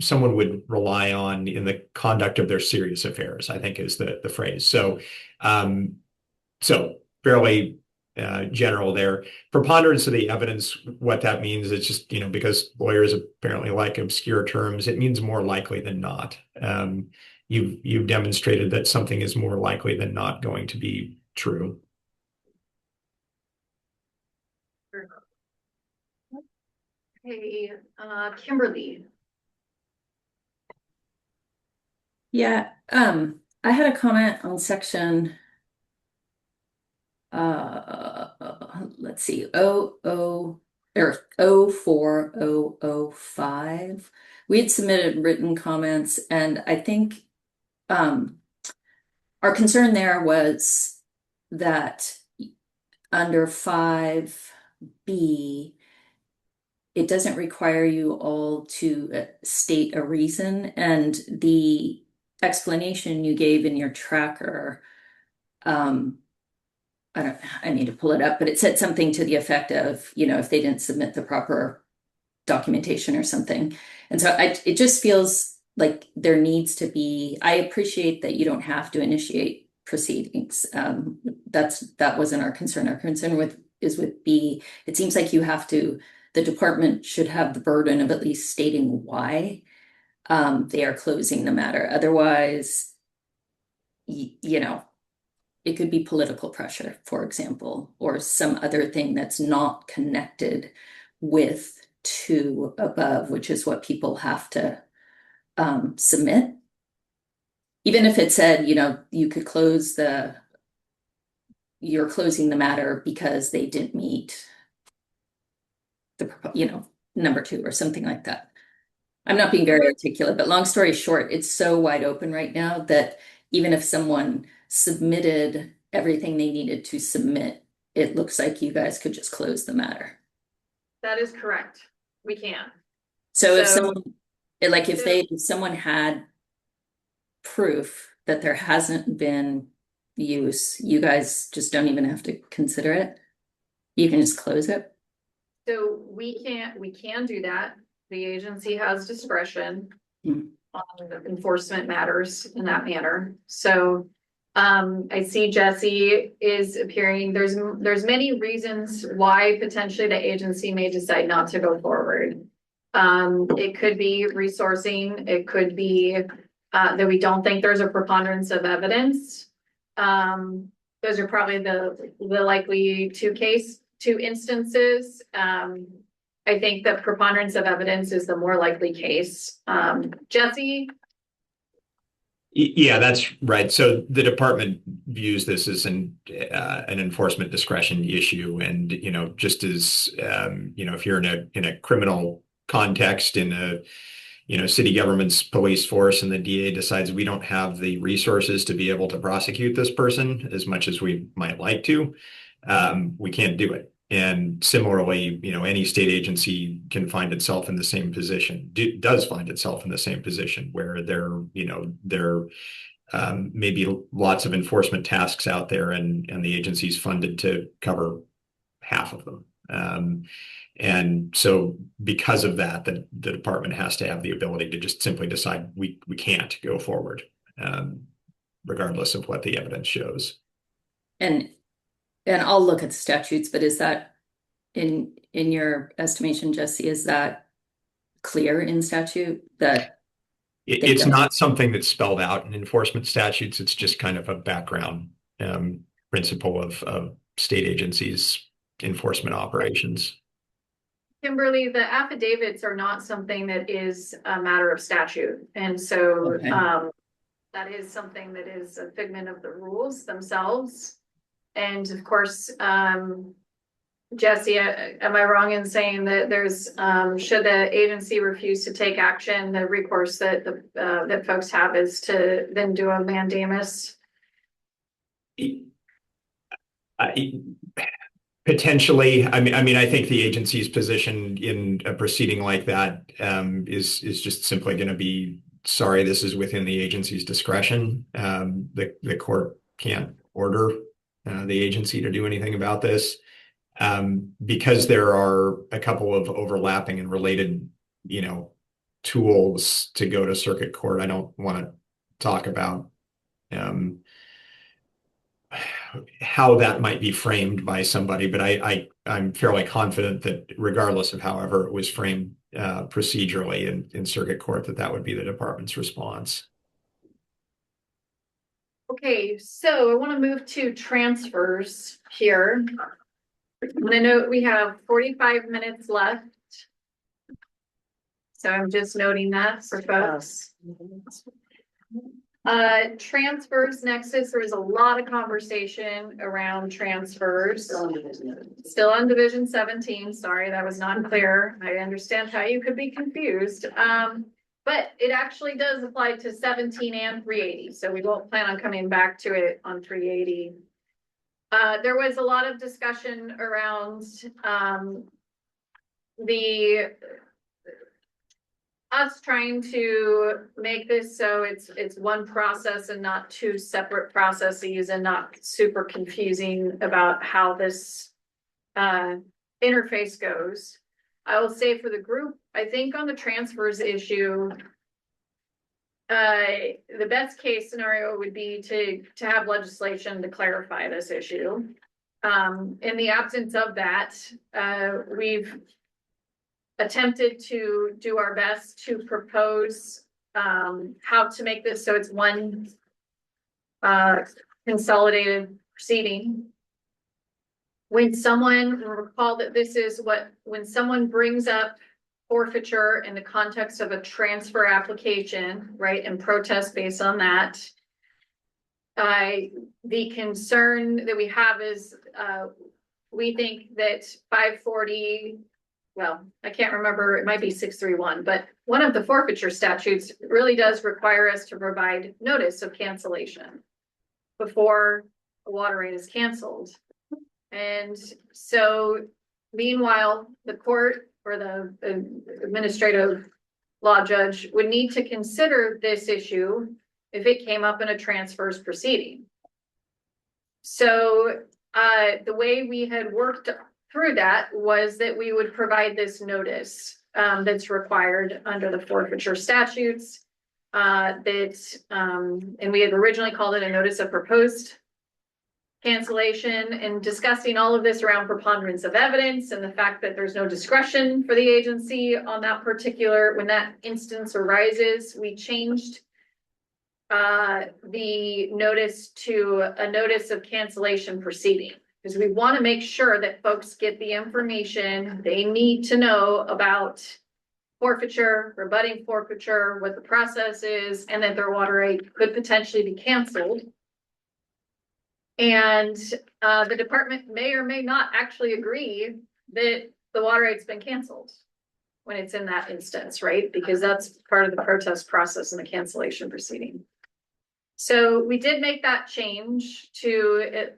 someone would rely on in the conduct of their serious affairs, I think is the phrase. So fairly general there. Preponderance of the evidence, what that means, it's just, because lawyers apparently like obscure terms, it means more likely than not. You've demonstrated that something is more likely than not going to be true. Hey, Kimberly. Yeah, I had a comment on section let's see, 04005. We had submitted written comments, and I think our concern there was that under 5B, it doesn't require you all to state a reason, and the explanation you gave in your tracker, I need to pull it up, but it said something to the effect of, if they didn't submit the proper documentation or something. And so it just feels like there needs to be, I appreciate that you don't have to initiate proceedings. That wasn't our concern. Our concern is with B. It seems like the department should have the burden of at least stating why they are closing the matter. Otherwise, it could be political pressure, for example, or some other thing that's not connected with 2 above, which is what people have to submit. Even if it said, you could you're closing the matter because they didn't meet the the, number 2 or something like that. I'm not being very articulate, but long story short, it's so wide open right now that even if someone submitted everything they needed to submit, it looks like you guys could just close the matter. That is correct. We can. So if So- someone, if someone had proof that there hasn't been use, you guys just don't even have to consider it. You can just close it. So we can do that. The agency has discretion Mm. on the enforcement matters in that manner. So I see Jesse is appearing. There's many reasons why potentially the agency may decide not to go forward. It could be resourcing. It could be that we don't think there's a preponderance of evidence. Those are probably the likely two instances. I think the preponderance of evidence is the more likely case. Jesse? Yeah, that's right. So the department views this as an enforcement discretion issue, and just as if you're in a criminal context in a city government's police force, and the DA decides we don't have the resources to be able to prosecute this person as much as we might like to, we can't do it. And similarly, any state agency can find itself in the same position, does find itself in the same position where there may be lots of enforcement tasks out there, and the agency's funded to cover half of them. And so because of that, the department has to have the ability to just simply decide we can't go forward, regardless of what the evidence shows. And I'll look at the statutes, but is that in your estimation, Jesse, is that clear in statute that it's not something that's spelled out in enforcement statutes? It's just kind of a background principle of state agencies' enforcement operations. Kimberly, the affidavits are not something that is a matter of statute. And so Okay. That is something that is a figment of the rules themselves. And of course, Jesse, am I wrong in saying that there's, should the agency refuse to take action, the recourse that that folks have is to then do a mandamus? Potentially. I mean, I think the agency's position in a proceeding like that is just simply going to be, sorry, this is within the agency's discretion. The court can't order the agency to do anything about this. Because there are a couple of overlapping and related, tools to go to circuit court. I don't want to talk about how that might be framed by somebody, but I'm fairly confident that regardless of however it was framed procedurally in circuit court, that would be the department's response. Okay, so I want to move to transfers here. And I know we have 45 minutes left. So I'm just noting that for folks. Transfers next is there was a lot of conversation around transfers. Still on Division 17. Sorry, that was not clear. I understand how you could be confused. But it actually does apply to 17 and 380. So we won't plan on coming back to it on 380. There was a lot of discussion around us trying to make this so it's one process and not two separate processes, and not super confusing about how this interface goes. I will say for the group, I think on the transfers issue, the best case scenario would be to have legislation to clarify this issue. In the absence of that, we've attempted to do our best to propose how to make this so it's one consolidated proceeding. When someone, recall that this is when someone brings up forfeiture in the context of a transfer application, right, and protest based on that, the concern that we have is we think that 540 well, I can't remember, it might be 631, but one of the forfeiture statutes really does require us to provide notice of cancellation before a water rate is canceled. And so meanwhile, the court or the administrative law judge would need to consider this issue if it came up in a transfers proceeding. So the way we had worked through that was that we would provide this notice that's required under the forfeiture statutes. And we had originally called it a notice of proposed cancellation, and discussing all of this around preponderance of evidence and the fact that there's no discretion for the agency on that particular, when that instance arises, we changed the notice to a notice of cancellation proceeding, because we want to make sure that folks get the information they need to know about forfeiture, rebutting forfeiture, what the process is, and that their water rate could potentially be canceled. And the department may or may not actually agree that the water rate's been canceled when it's in that instance, right? Because that's part of the protest process in the cancellation proceeding. So we did make that change to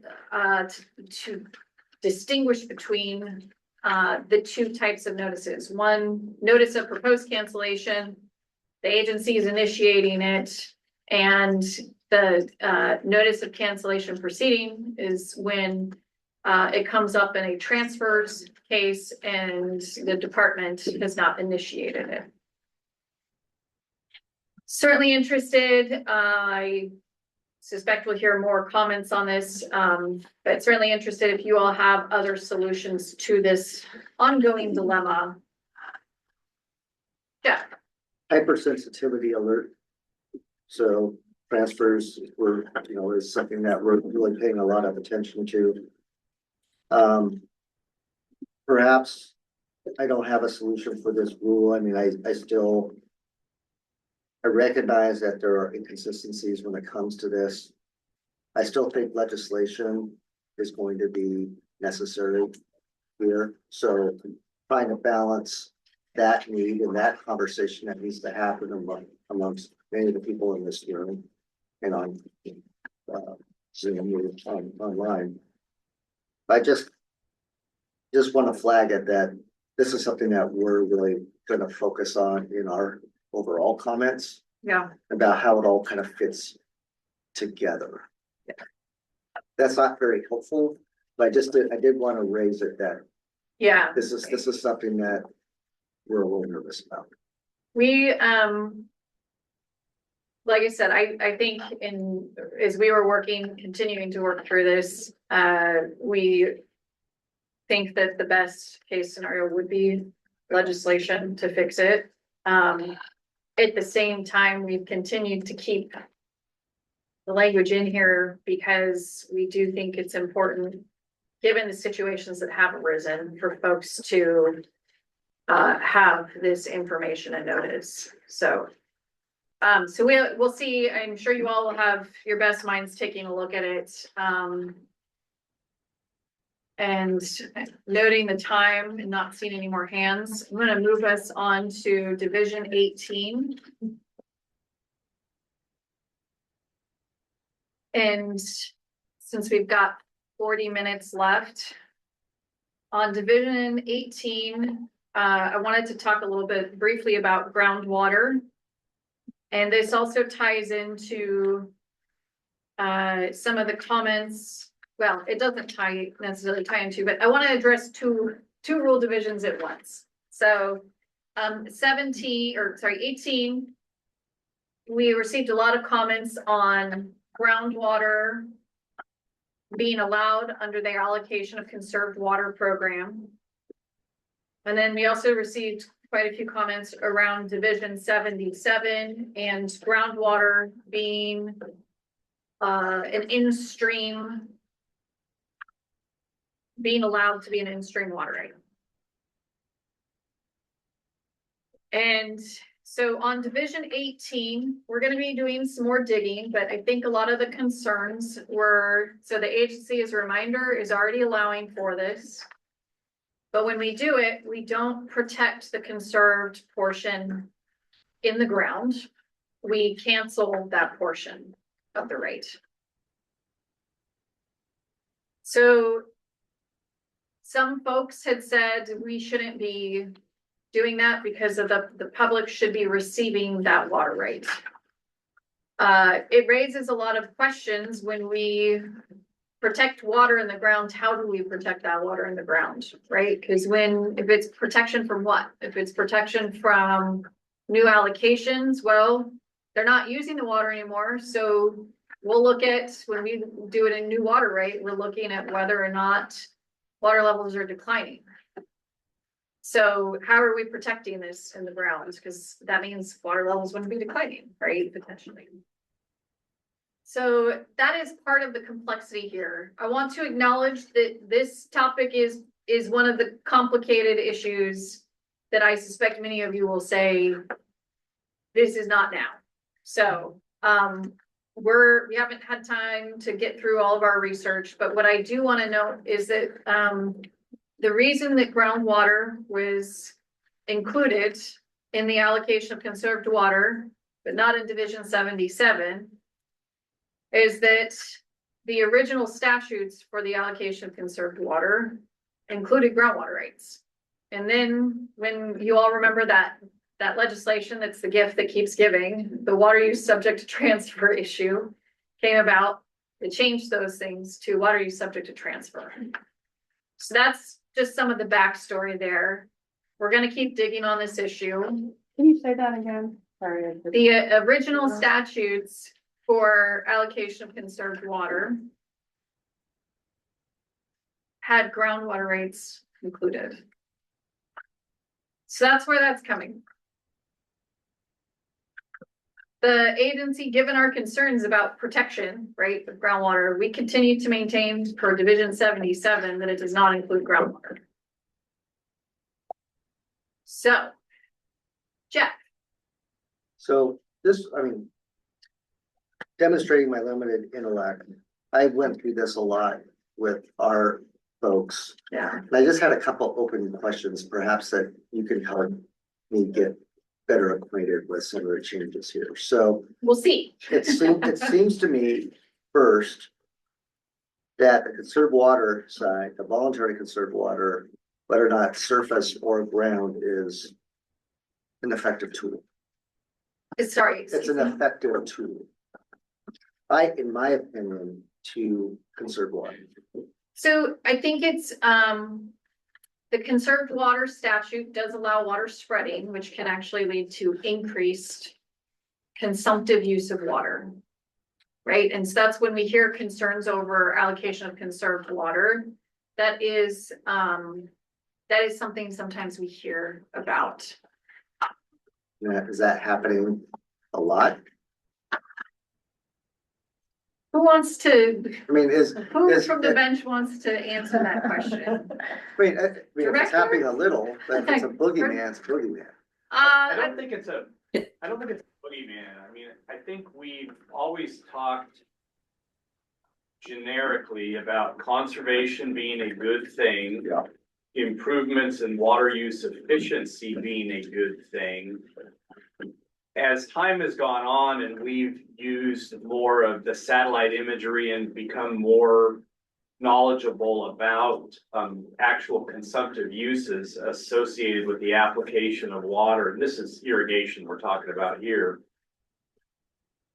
distinguish between the two types of notices. One, notice of proposed cancellation, the agency is initiating it, and the notice of cancellation proceeding is when it comes up in a transfers case and the department has not initiated it. Certainly interested. I suspect we'll hear more comments on this, but certainly interested if you all have other solutions to this ongoing dilemma. Yeah. Hypersensitivity alert. So transfers were, is something that we're really paying a lot of attention to. Perhaps I don't have a solution for this rule. I mean, I recognize that there are inconsistencies when it comes to this. I still think legislation is going to be necessary here. So trying to balance that need and that conversation that needs to happen amongst many of the people in this room and on Zoom online. I just want to flag it that this is something that we're really going to focus on in our overall comments. Yeah. About how it all kind of fits together. Yeah. That's not very helpful, but I did want to raise it that. Yeah. This is something that we're a little nervous about. We, like I said, I think as we were continuing to work through this, we think that the best case scenario would be legislation to fix it. At the same time, we've continued to keep the language in here because we do think it's important, given the situations that have arisen, for folks to have this information and notice. So we'll see. I'm sure you all will have your best minds taking a look at it. And noting the time and not seeing any more hands, I'm going to move us on to Division 18. And since we've got 40 minutes left, on Division 18, I wanted to talk a little bit briefly about groundwater. And this also ties into some of the comments. Well, it doesn't necessarily tie into, but I want to address two rule divisions at once. So 18, we received a lot of comments on groundwater being allowed under the allocation of conserved water program. And then we also received quite a few comments around Division 77 and groundwater being an in-stream, being allowed to be an in-stream water right. And so on Division 18, we're going to be doing some more digging, but I think a lot of the concerns were, so the agency, as a reminder, is already allowing for this. But when we do it, we don't protect the conserved portion in the ground. We cancel that portion of the rate. So some folks had said we shouldn't be doing that because of the public should be receiving that water rate. It raises a lot of questions when we protect water in the ground. How do we protect that water in the ground, right? Because if it's protection from what? If it's protection from new allocations, well, they're not using the water anymore. So we'll look at, when we do it in new water rate, we're looking at whether or not water levels are declining. So how are we protecting this in the ground? Because that means water levels wouldn't be declining, right? Potentially. So that is part of the complexity here. I want to acknowledge that this topic is one of the complicated issues that I suspect many of you will say, this is not now. So we haven't had time to get through all of our research, but what I do want to note is that the reason that groundwater was included in the allocation of conserved water, but not in Division 77, is that the original statutes for the allocation of conserved water included groundwater rates. And then when you all remember that legislation, that's the gift that keeps giving, the water use subject to transfer issue came about. It changed those things to water use subject to transfer. So that's just some of the backstory there. We're going to keep digging on this issue. Can you say that again? Sorry. The original statutes for allocation of conserved water had groundwater rates included. So that's where that's coming. The agency, given our concerns about protection, right, of groundwater, we continue to maintain per Division 77 that it does not include groundwater. So, Jeff. So this, demonstrating my limited intellect, I went through this a lot with our folks. Yeah. And I just had a couple open questions, perhaps that you can help me get better acquainted with some of the changes here. So we'll see. It seems to me first that the conserved water side, the voluntary conserved water, whether or not surface or ground, is an effective tool. It's an effective tool. In my opinion, to conserve water. So I think it's the conserved water statute does allow water spreading, which can actually lead to increased consumptive use of water. Right. And so that's when we hear concerns over allocation of conserved water. That is something sometimes we hear about. Is that happening a lot? Who wants to? Who from the bench wants to answer that question? If it's happening a little, but if it's a boogeyman, it's a boogeyman. I don't think it's a boogeyman. I think we've always talked generically about conservation being a good thing. Yeah. Improvements in water use efficiency being a good thing. As time has gone on and we've used more of the satellite imagery and become more knowledgeable about actual consumptive uses associated with the application of water, and this is irrigation we're talking about here,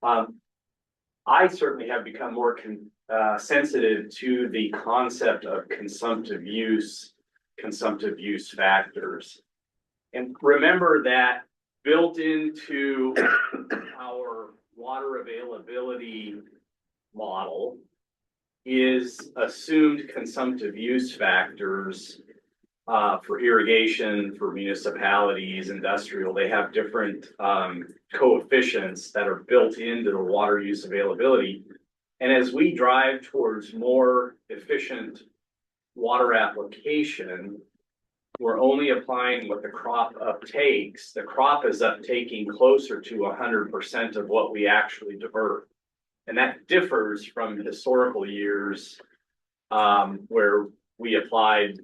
I certainly have become more sensitive to the concept of consumptive use factors. And remember that built into our water availability model is assumed consumptive use factors for irrigation, for municipalities, industrial. They have different coefficients that are built into the water use availability. And as we drive towards more efficient water application, we're only applying what the crop uptakes. The crop is uptaking closer to 100% of what we actually divert. And that differs from historical years where we applied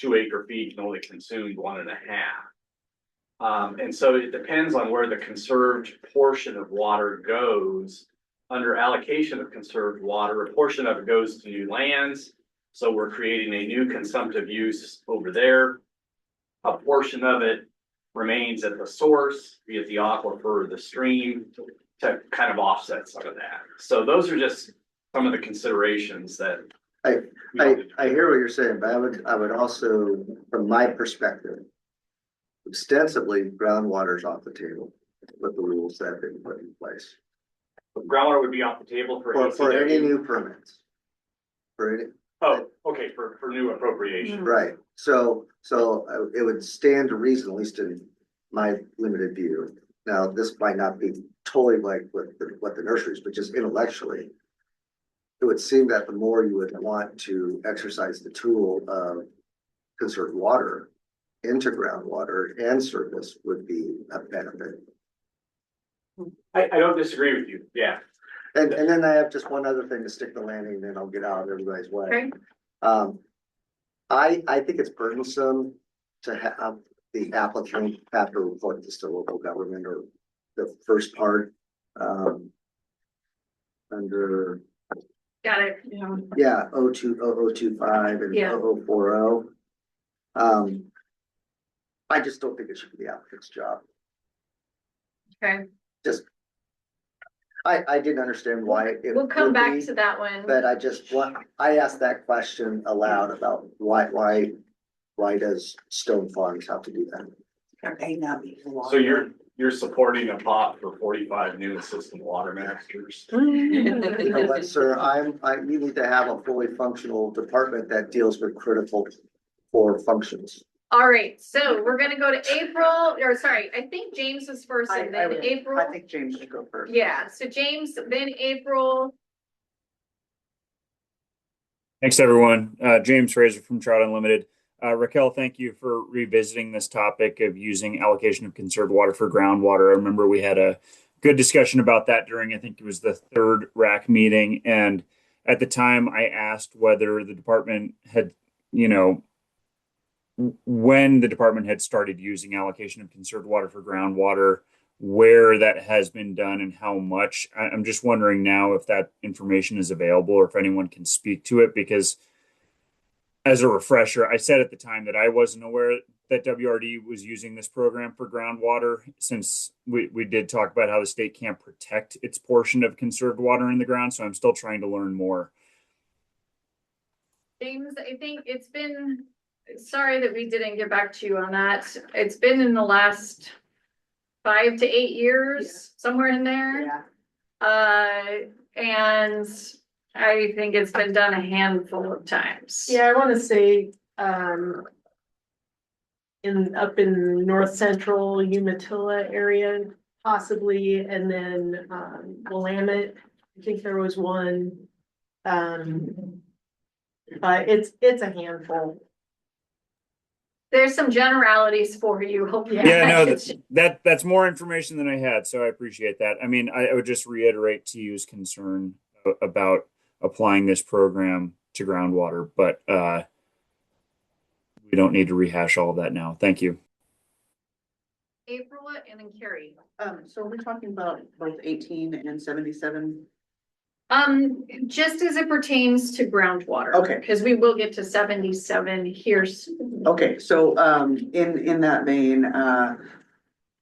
2 acre feet can only consume 1.5. And so it depends on where the conserved portion of water goes. Under allocation of conserved water, a portion of it goes to new lands. So we're creating a new consumptive use over there. A portion of it remains at the source, be it the aquifer or the stream, to kind of offset some of that. So those are just some of the considerations that. I hear what you're saying, but I would also, from my perspective, ostensibly groundwater's off the table with the rules that have been put in place. Groundwater would be off the table for any new permits. For any, oh, okay, for new appropriation. right. So it would stand to reason, at least in my limited view. Now, this might not be totally like what the nurseries, but just intellectually, it would seem that the more you would want to exercise the tool of conserved water into groundwater and surface would be a benefit. I don't disagree with you. Yeah. And then I have just one other thing to stick the landing, and then I'll get out of everybody's way. Okay. I think it's burdensome to have the applicant have to report this to local government, or the first part, under, Got it. yeah, 02025 and Yeah. 0040. I just don't think it should be the applicant's job. Okay, Just, I didn't understand why it we'll come would back be, to that one. but I asked that question aloud about why does Stone Farms have to do that? So you're supporting a pot for 45 new assistant water masters. But sir, you need to have a fully functional department that deals with critical core functions. All right, so we're gonna go to April, or sorry, I think James was first and then April. I think James should go first. Yeah, so James, then April. Thanks, everyone. James Fraser from Trout Unlimited. Raquel, thank you for revisiting this topic of using allocation of conserved water for groundwater. I remember we had a good discussion about that during, I think it was the third RAC meeting. And at the time I asked whether the department had, when the department had started using allocation of conserved water for groundwater, where that has been done and how much. I'm just wondering now if that information is available or if anyone can speak to it, because as a refresher, I said at the time that I wasn't aware that WRD was using this program for groundwater, since we did talk about how the state can't protect its portion of conserved water in the ground. So I'm still trying to learn more. James, I think it's been, sorry that we didn't get back to you on that. It's been in the last 5 to 8 years, somewhere in there. And I think it's been done a handful of times. Yeah, I want to say, up in north central Umatilla area, possibly, and then, Willamette, I think there was one. It's a handful. There's some generalities for you. Hopefully. Yeah, no, that's more information than I had, so I appreciate that. I mean, I would just reiterate to you's concern about applying this program to groundwater, but we don't need to rehash all of that now. Thank you. April and then Carrie. So are we talking about both 18 and 77? Just as it pertains to groundwater. Okay. Because we will get to 77 here soon. Okay, so in that vein,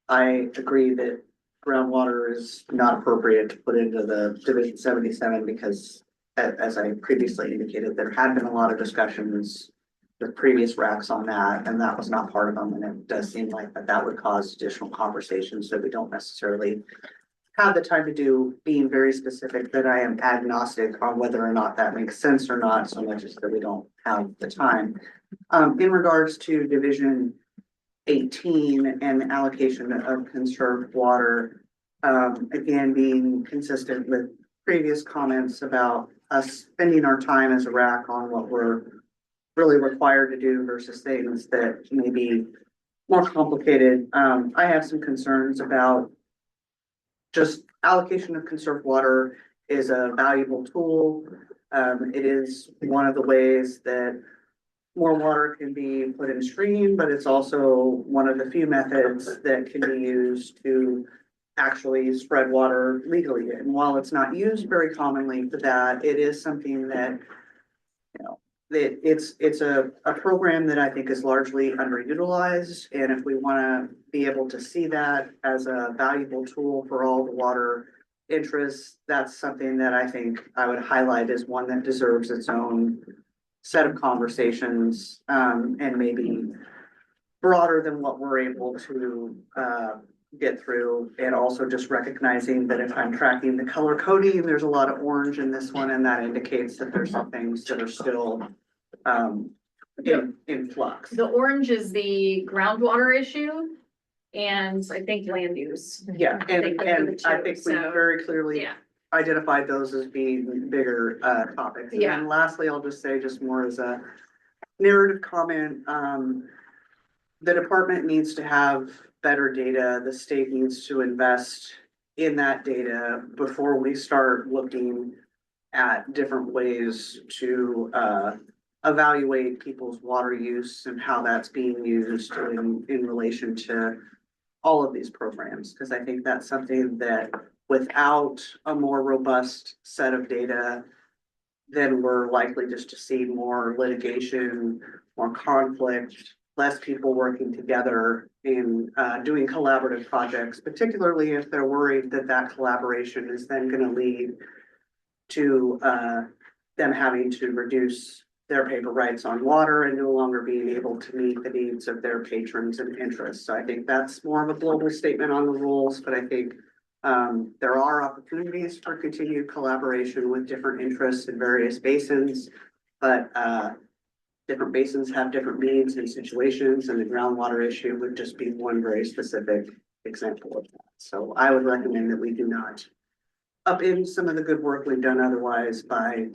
I agree that groundwater is not appropriate to put into the Division 77 because, as I previously indicated, there had been a lot of discussions with previous RACs on that, and that was not part of them. And it does seem like that would cause additional conversations that we don't necessarily have the time to do, being very specific that I am agnostic on whether or not that makes sense or not, so much as that we don't have the time. In regards to Division 18 and allocation of conserved water, again, being consistent with previous comments about us spending our time as a RAC on what we're really required to do versus things that may be more complicated. I have some concerns about just allocation of conserved water is a valuable tool. It is one of the ways that more water can be put in stream, but it's also one of the few methods that can be used to actually spread water legally. And while it's not used very commonly for that, it is something that, you know, that it's a program that I think is largely underutilized. And if we want to be able to see that as a valuable tool for all the water interests, that's something that I think I would highlight as one that deserves its own set of conversations, and maybe broader than what we're able to get through. And also just recognizing that if I'm tracking the color coding, there's a lot of orange in this one, and that indicates that there's some things that are still in flux. The orange is the groundwater issue, and I think land use. Yeah, and I think we so, very clearly yeah. identified those as being bigger topics. And Yeah. then lastly, I'll just say, just more as a narrative comment, the department needs to have better data. The state needs to invest in that data before we start looking at different ways to evaluate people's water use and how that's being used in relation to all of these programs. Because I think that's something that without a more robust set of data, then we're likely just to see more litigation, more conflict, less people working together in doing collaborative projects, particularly if they're worried that that collaboration is then going to lead to them having to reduce their paper rights on water and no longer being able to meet the needs of their patrons and interests. So I think that's more of a global statement on the rules, but I think there are opportunities for continued collaboration with different interests in various basins, but different basins have different needs and situations, and the groundwater issue would just be one very specific example of that. So I would recommend that we do not upend some of the good work we've done otherwise by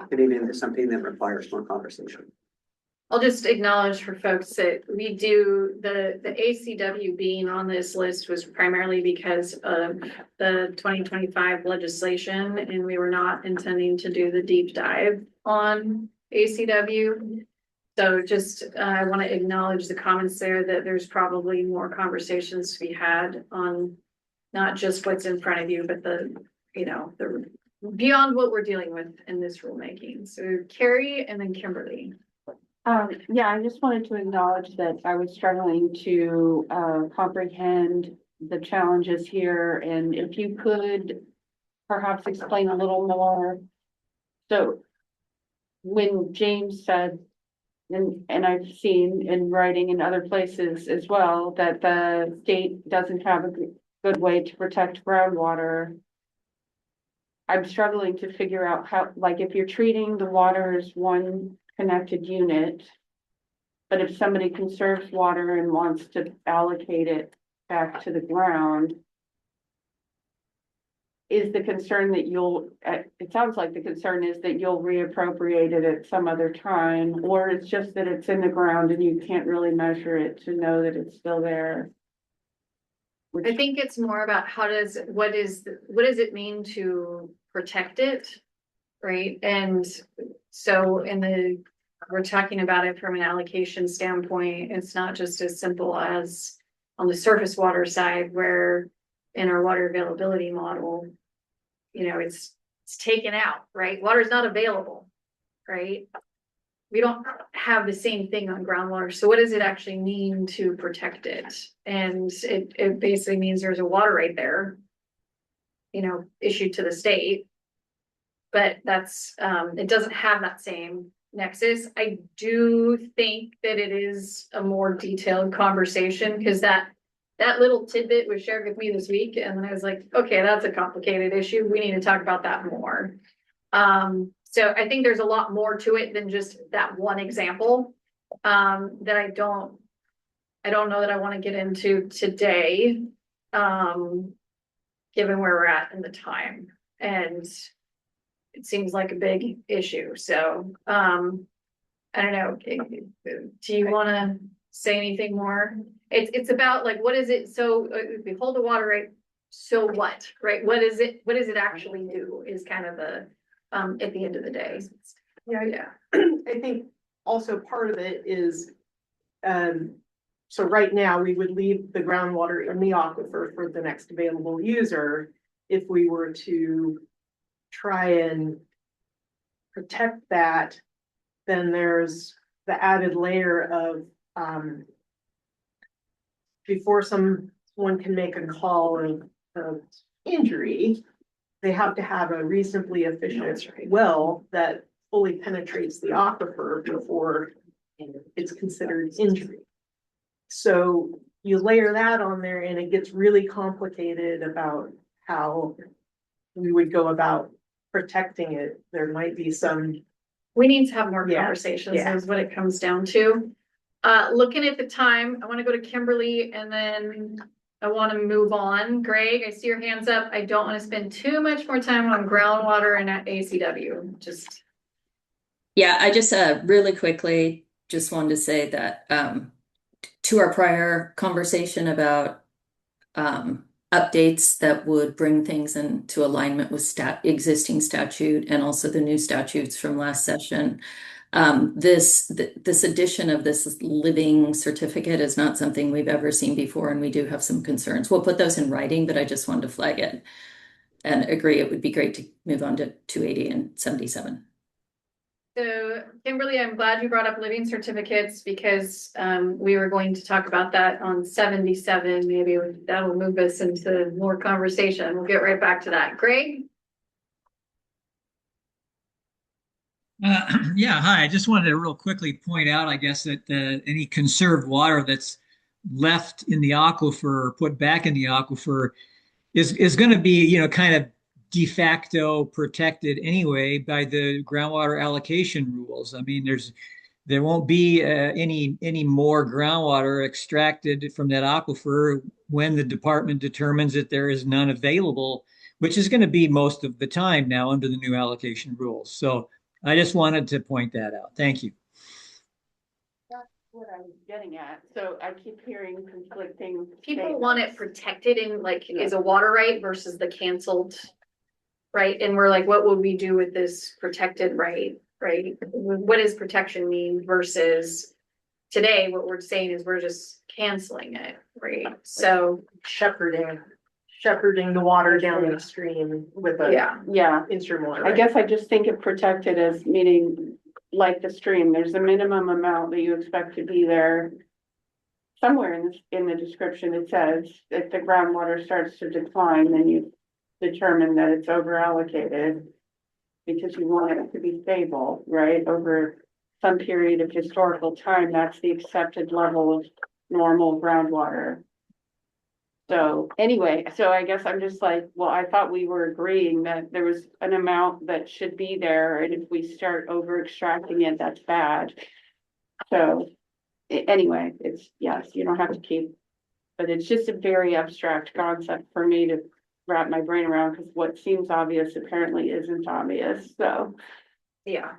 getting into something that requires more conversation. I'll just acknowledge for folks that we do, the ACW being on this list was primarily because of the 2025 legislation, and we were not intending to do the deep dive on ACW. So just, I want to acknowledge the comments there that there's probably more conversations to be had on not just what's in front of you, but the, you know, the beyond what we're dealing with in this rulemaking. So Carrie and then Kimberly. Yeah, I just wanted to acknowledge that I was struggling to comprehend the challenges here, and if you could perhaps explain a little more. So when James said, and I've seen in writing in other places as well, that the state doesn't have a good way to protect groundwater, I'm struggling to figure out how, like, if you're treating the water as one connected unit, but if somebody conserves water and wants to allocate it back to the ground, is the concern that you'll, it sounds like the concern is that you'll reappropriate it at some other time, or it's just that it's in the ground and you can't really measure it to know that it's still there? I think it's more about what does it mean to protect it, right? And so we're talking about it from an allocation standpoint. It's not just as simple as on the surface water side, where in our water availability model, you know, it's taken out, right? Water is not available, right? We don't have the same thing on groundwater. So what does it actually mean to protect it? And it basically means there's a water right there, you know, issued to the state, but that's, it doesn't have that same nexus. I do think that it is a more detailed conversation, because that little tidbit was shared with me this week, and then I was like, okay, that's a complicated issue. We need to talk about that more. So I think there's a lot more to it than just that one example, that I don't know that I want to get into today, given where we're at in the time, and it seems like a big issue. So, I don't know. Do you want to say anything more? It's about, like, what is it? So we hold the water right. So what, right? What does it actually do is kind of the, at the end of the day. Yeah. I think also part of it is, so right now we would leave the groundwater in the aquifer for the next available user. If we were to try and protect that, then there's the added layer of, before someone can make a call of injury, they have to have a reasonably efficient well that fully penetrates the aquifer before it's considered injury. So you layer that on there and it gets really complicated about how we would go about protecting it. There might be some. We need to have more Yeah, conversations, yeah. is what it comes down to. Looking at the time, I want to go to Kimberly and then I want to move on. Greg, I see your hands up. I don't want to spend too much more time on groundwater and at ACW, just. Yeah, I just really quickly just wanted to say that to our prior conversation about updates that would bring things into alignment with existing statute and also the new statutes from last session. This addition of this living certificate is not something we've ever seen before, and we do have some concerns. We'll put those in writing, but I just wanted to flag it and agree it would be great to move on to 280 and 77. So Kimberly, I'm glad you brought up living certificates because we were going to talk about that on 77. Maybe that'll move us into more conversation. We'll get right back to that. Greg? Yeah, hi. I just wanted to real quickly point out, I guess, that any conserved water that's left in the aquifer or put back in the aquifer is going to be, kind of de facto protected anyway by the groundwater allocation rules. I mean, there won't be any more groundwater extracted from that aquifer when the department determines that there is none available, which is going to be most of the time now under the new allocation rules. So I just wanted to point that out. Thank you. That's what I was getting at. So I keep hearing conflicting. People want it protected in is a water right versus the canceled right. And we're like, what would we do with this protected right? Right? What does protection mean versus today? What we're saying is we're just canceling it, right? So shepherding the water down the stream with a instrument water. I guess I just think of protected as meaning like the stream. There's a minimum amount that you expect to be there. Somewhere in the description, it says if the groundwater starts to decline, then you determine that it's over allocated because you want it to be stable, right? Over some period of historical time, that's the accepted level of normal groundwater. So anyway, so I guess I'm just like, well, I thought we were agreeing that there was an amount that should be there, and if we start over extracting it, that's bad. So anyway, it's, yes, you don't have to keep, but it's just a very abstract concept for me to wrap my brain around, because what seems obvious apparently isn't obvious. So yeah.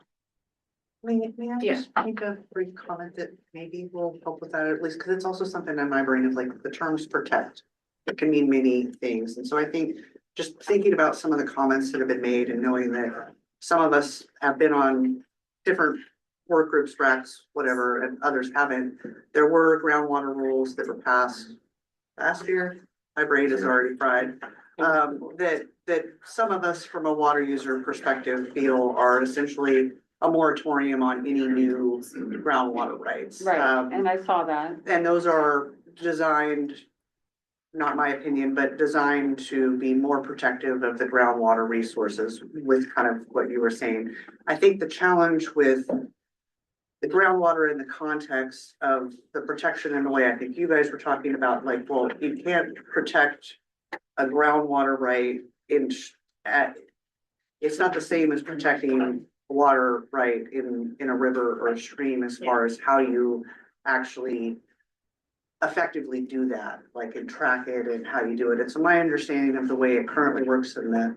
May I just make a brief comment that maybe will help with that, at least, because it's also something in my brain of like the terms protect. It can mean many things. And so I think just thinking about some of the comments that have been made and knowing that some of us have been on different work groups, RACs, whatever, and others haven't. There were groundwater rules that were passed last year. My brain is already fried. That some of us from a water user perspective feel are essentially a moratorium on any new groundwater rights. right, and I saw that. And those are designed, not my opinion, but designed to be more protective of the groundwater resources with kind of what you were saying. I think the challenge with the groundwater in the context of the protection in the way I think you guys were talking about, like, well, you can't protect a groundwater right it's not the same as protecting water right in a river or a stream as far as how you actually effectively do that, like, and track it and how you do it. And so my understanding of the way it currently works in the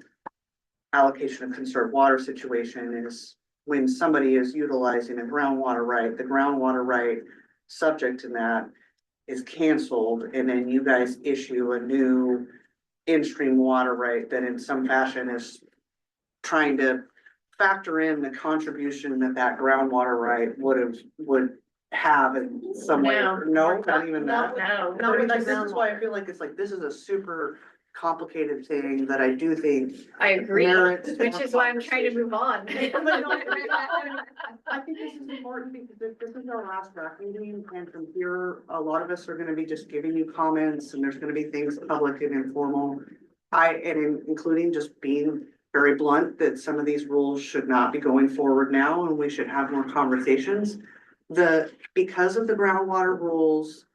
allocation of conserved water situation is when somebody is utilizing a groundwater right, the groundwater right subject to that is canceled, and then you guys issue a new in-stream water right that in some fashion is trying to factor in the contribution that that groundwater right would have in some way. No. No, not even that. No. No, but like, this is why I feel like it's like, this is a super complicated thing that I do think. I agree, merits which is why I'm trying to move on. I think this is important because this is our last RAC meeting, and from here, a lot of us are gonna be just giving you comments, and there's gonna be things public and informal. Including just being very blunt that some of these rules should not be going forward now, and we should have more conversations. Because of the groundwater rules,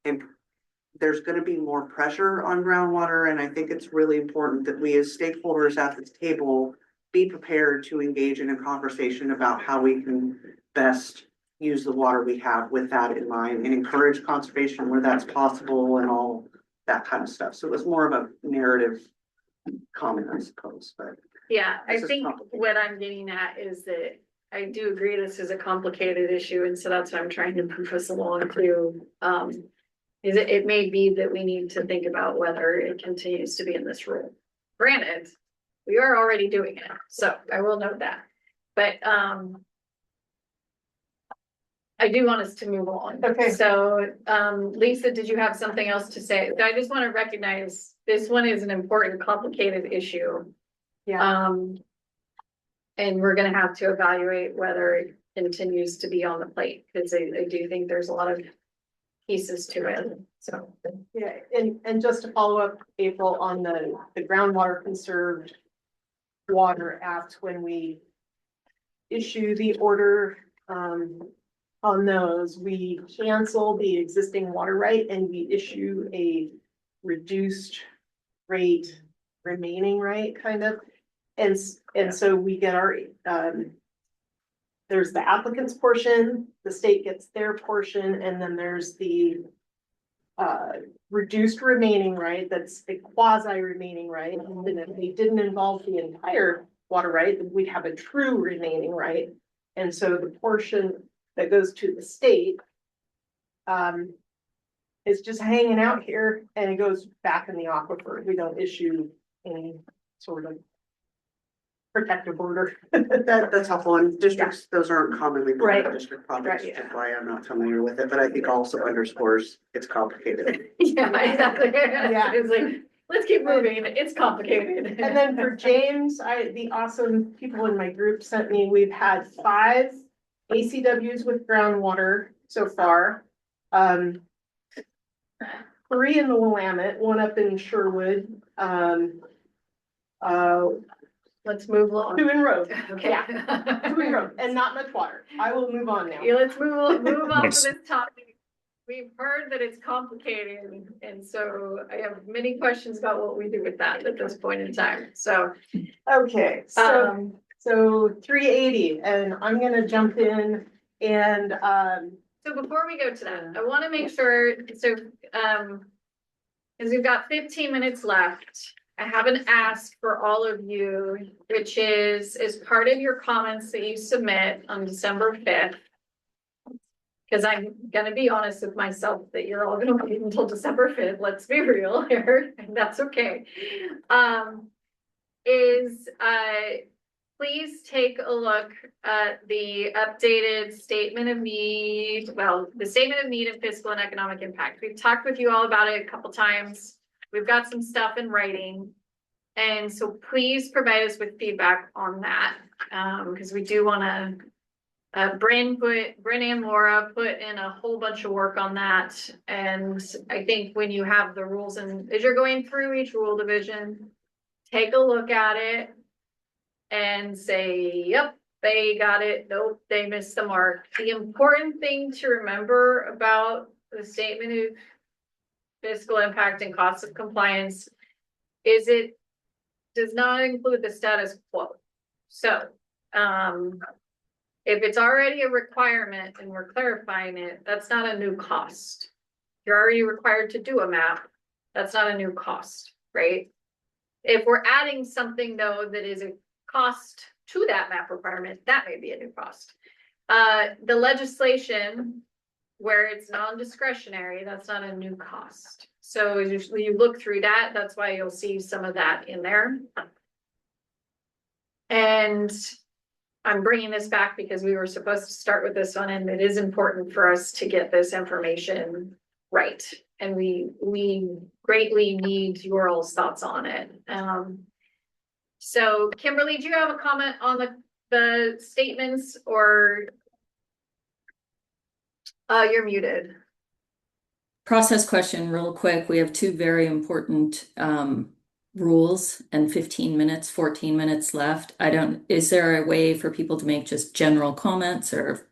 and there's gonna be more pressure on groundwater, and I think it's really important that we as stakeholders at this table be prepared to engage in a conversation about how we can best use the water we have with that in mind, and encourage conservation where that's possible and all that kind of stuff. So it was more of a narrative comment, I suppose, but. Yeah, I This is think complicated. what I'm getting at is that I do agree this is a complicated issue, and so that's why I'm trying to move us along to, is it may be that we need to think about whether it continues to be in this rule. Granted, we are already doing it, so I will note that, but, I do want us to move on. Okay. So, Lisa, did you have something else to say? I just want to recognize this one is an important, complicated issue. Yeah. And we're gonna have to evaluate whether it continues to be on the plate, because I do think there's a lot of pieces to it, so. Yeah, and just to follow up, April, on the groundwater conserved water act, when we issue the order, on those, we cancel the existing water right and we issue a reduced rate remaining right, kind of. And so we get our, there's the applicant's portion, the state gets their portion, and then there's the reduced remaining right, that's a quasi remaining right. And then if they didn't involve the entire water right, then we'd have a true remaining right. And so the portion that goes to the state is just hanging out here, and it goes back in the aquifer. We don't issue any sort of protective order. That's helpful, and districts, those aren't commonly part Right. of district projects, Right, which is why I'm not familiar with it, but I think also underscores it's complicated. Yeah, exactly. Yeah. It's like, let's keep moving, it's complicated. And then for James, the awesome people in my group sent me, we've had 5 ACWs with groundwater so far. 3 in the Willamette, 1 up in Sherwood. Let's move along. 2 in Road. Okay. Yeah, 2 in Road, and not much water. I will move on now. Yeah, let's move on from Thanks. this topic. We've heard that it's complicated, and so I have many questions about what we do with that at this point in time, so. Okay, so 380, and I'm gonna jump in and, So before we go to that, I want to make sure, so, because we've got 15 minutes left. I have an ask for all of you, which is, as part of your comments that you submit on December 5th. Because I'm gonna be honest with myself that you're all gonna wait until December 5th, let's be real here, and that's okay. Please take a look at the updated statement of need, well, the statement of need and fiscal and economic impact. We've talked with you all about it a couple times. We've got some stuff in writing. And so please provide us with feedback on that, because we do want to, Bryn and Laura put in a whole bunch of work on that. And I think when you have the rules and as you're going through each rule division, take a look at it and say, yep, they got it. Nope, they missed the mark. The important thing to remember about the statement of fiscal impact and cost of compliance is it does not include the status quo. So, if it's already a requirement and we're clarifying it, that's not a new cost. You're already required to do a map. That's not a new cost, right? If we're adding something though that is a cost to that map requirement, that may be a new cost. The legislation where it's non-discretionary, that's not a new cost. So usually you look through that, that's why you'll see some of that in there. And I'm bringing this back because we were supposed to start with this one, and it is important for us to get this information right. And we greatly need your all's thoughts on it. So Kimberly, do you have a comment on the statements, or you're muted? Process question real quick. We have two very important rules and 15 minutes, 14 minutes left. Is there a way for people to make just general comments, or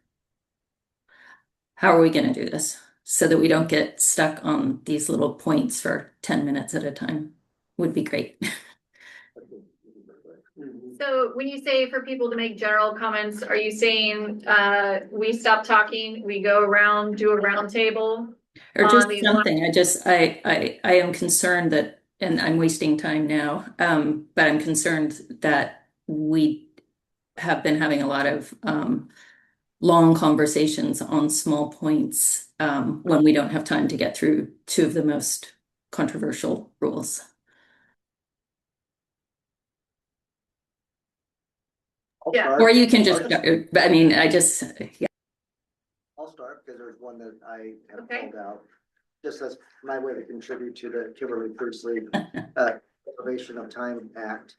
how are we going to do this so that we don't get stuck on these little points for 10 minutes at a time? Would be great. So when you say for people to make general comments, are you saying we stop talking, we go around, do a round table? Or just something. I am concerned that, and I'm wasting time now, but I'm concerned that we have been having a lot of long conversations on small points when we don't have time to get through two of the most controversial rules. Yeah. Or you can just, I mean, yeah. I'll start because there's one that I have pulled out, just as my way to contribute to the Kimberly Priestley Preservation of Time Act.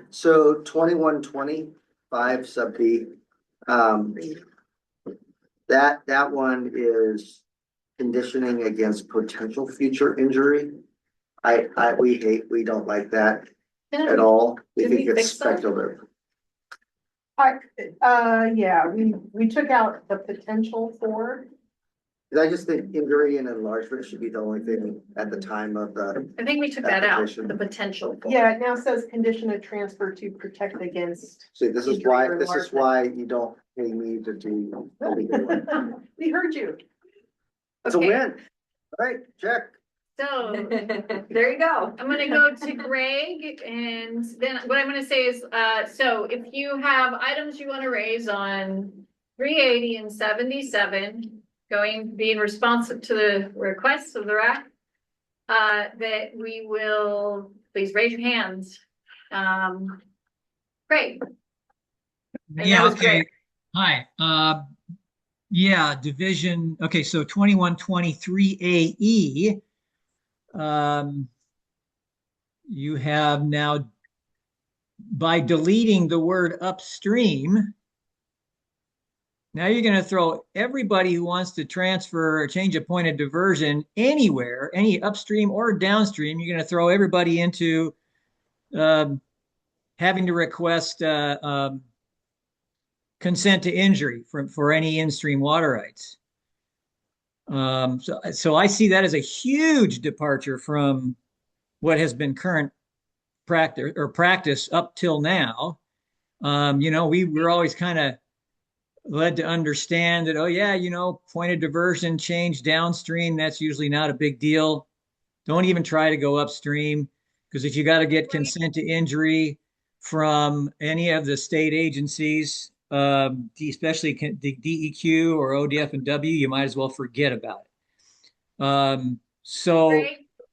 So 2125 sub B, that one is conditioning against potential future injury. We don't like that at all. We think it's speculative. Yeah, we took out the potential for. I just think injury and enlargement should be the only thing at the time of the. I think we took that out, the potential for. Yeah, it now says condition of transfer to protect against. See, this is why you don't pay me to do. We heard you. It's a win. All right, check. So There you go. I'm gonna go to Greg, and then what I'm gonna say is, so if you have items you wanna raise on 380 and 77, being responsive to the requests of the RAC, that we will, please raise your hands. Greg. Yeah, okay. Hi. Yeah, division, okay, so 2123 AE. You have now, by deleting the word upstream, now you're going to throw everybody who wants to transfer or change a point of diversion anywhere, any upstream or downstream, you're going to throw everybody into having to request consent to injury for any in-stream water rights. So I see that as a huge departure from what has been current practice up till now. We were always kind of led to understand that, oh yeah, point of diversion change downstream, that's usually not a big deal. Don't even try to go upstream, because if you got to get consent to injury from any of the state agencies, especially the DEQ or ODF and W, you might as well forget about it. Greg,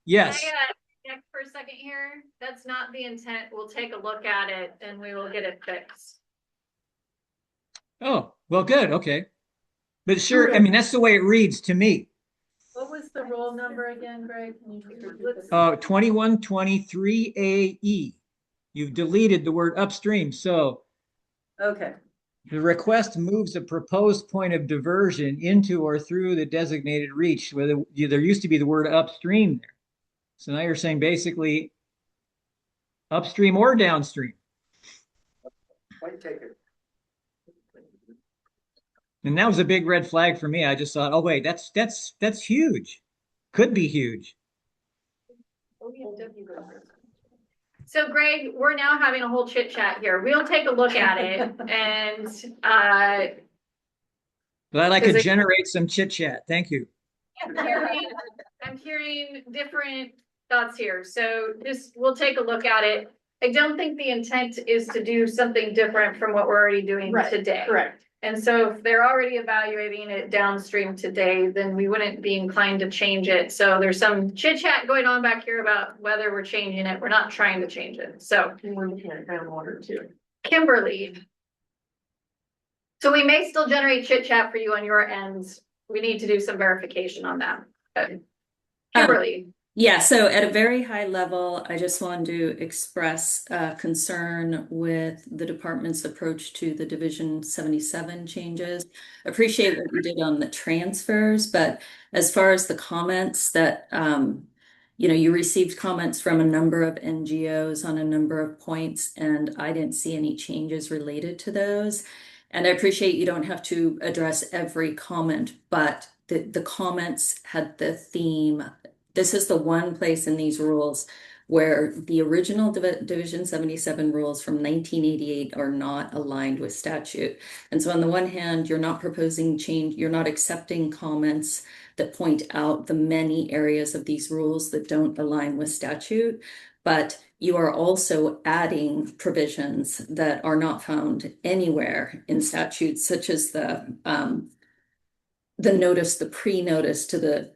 yes. Can I check for a second here? That's not the intent. We'll take a look at it and we will get it fixed. Oh, well, good. Okay. But sure, I mean, that's the way it reads to me. What was the roll number again, Greg? Can you just repeat this? 2123 AE. You've deleted the word upstream. So okay. The request moves a proposed point of diversion into or through the designated reach, where there used to be the word upstream there. So now you're saying basically upstream or downstream. Point taken. And that was a big red flag for me. I just thought, oh wait, that's huge. Could be huge. So Greg, we're now having a whole chit chat here. We'll take a look at it and glad I could generate some chit chat. Thank you. I'm hearing different thoughts here. So we'll take a look at it. I don't think the intent is to do something different from what we're already doing today. Correct. And so if they're already evaluating it downstream today, then we wouldn't be inclined to change it. So there's some chit chat going on back here about whether we're changing it. We're not trying to change it. So we're looking at groundwater too. Kimberly, So we may still generate chit chat for you on your end. We need to do some verification on that. Kimberly. Yeah, so at a very high level, I just wanted to express concern with the department's approach to the Division 77 changes. Appreciate what you did on the transfers, but as far as the comments that, you received comments from a number of NGOs on a number of points, and I didn't see any changes related to those. And I appreciate you don't have to address every comment, but the comments had the theme. This is the one place in these rules where the original Division 77 rules from 1988 are not aligned with statute. And so on the one hand, you're not proposing change, you're not accepting comments that point out the many areas of these rules that don't align with statute, but you are also adding provisions that are not found anywhere in statutes, such as the notice, the pre-notice to the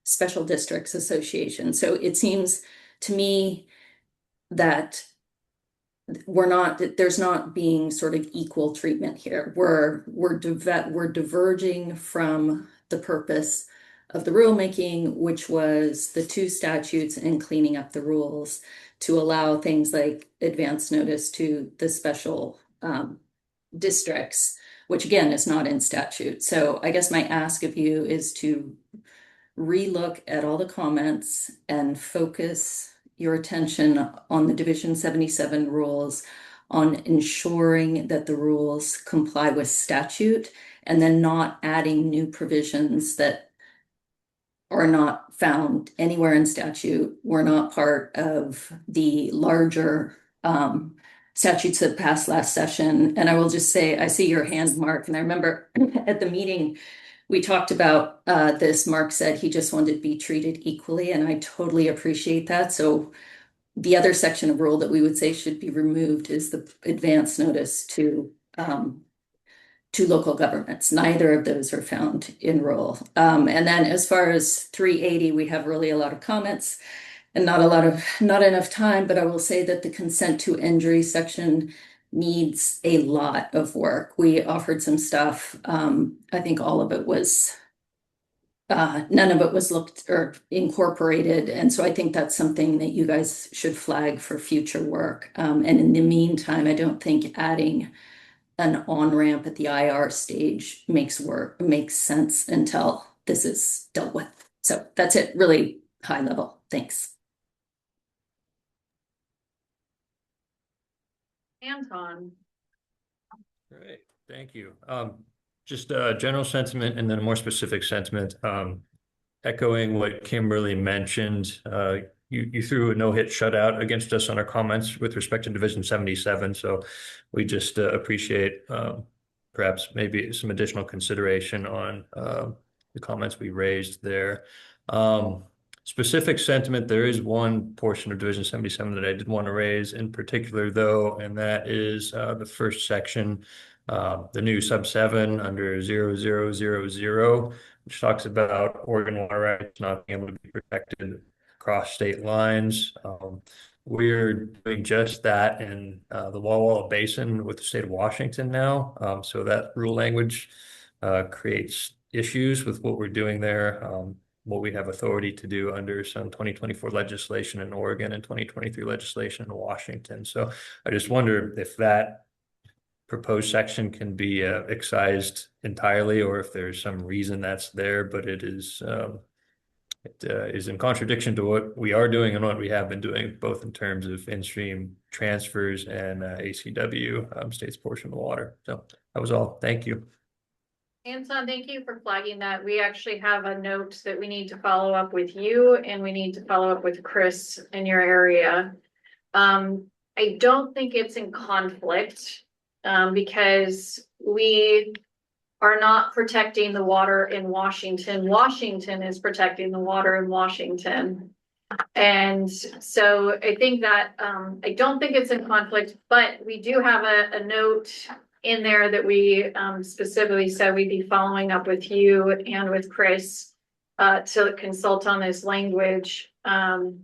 Special Districts Association. So it seems to me that there's not being sort of equal treatment here. We're diverging from the purpose of the rulemaking, which was the two statutes and cleaning up the rules to allow things like advance notice to the special districts, which again is not in statute. So I guess my ask of you is to relook at all the comments and focus your attention on the Division 77 rules, on ensuring that the rules comply with statute, and then not adding new provisions that are not found anywhere in statute, were not part of the larger statutes that passed last session. And I will just say, I see your hand, Mark, and I remember at the meeting, we talked about this. Mark said he just wanted to be treated equally, and I totally appreciate that. So the other section of rule that we would say should be removed is the advance notice to local governments. Neither of those are found in rule. And then as far as 380, we have really a lot of comments and not enough time, but I will say that the consent to injury section needs a lot of work. We offered some stuff. I think all of it was, none of it was looked or incorporated. And so I think that's something that you guys should flag for future work. And in the meantime, I don't think adding an on-ramp at the IR stage makes sense until this is dealt with. So that's it, really high level. Thanks. Anton. Great, thank you. Just a general sentiment and then a more specific sentiment. Echoing what Kimberly mentioned, you threw a no-hit shutout against us on our comments with respect to Division 77. So we just appreciate perhaps maybe some additional consideration on the comments we raised there. Specific sentiment, there is one portion of Division 77 that I did want to raise in particular, though, and that is the first section, the new sub 7 under 0000, which talks about Oregon water rights not being able to be protected across state lines. We're doing just that in the Walla Walla Basin with the state of Washington now. So that rule language creates issues with what we're doing there. What we have authority to do under some 2024 legislation in Oregon and 2023 legislation in Washington. So I just wonder if that proposed section can be excised entirely, or if there's some reason that's there, but it is in contradiction to what we are doing and what we have been doing, both in terms of in-stream transfers and ACW, state's portion of the water. So that was all. Thank you. Anton, thank you for flagging that. We actually have a note that we need to follow up with you, and we need to follow up with Chris in your area. I don't think it's in conflict because we are not protecting the water in Washington. Washington is protecting the water in Washington. And so I think that I don't think it's in conflict, but we do have a note in there that we specifically said we'd be following up with you and with Chris to consult on this language. And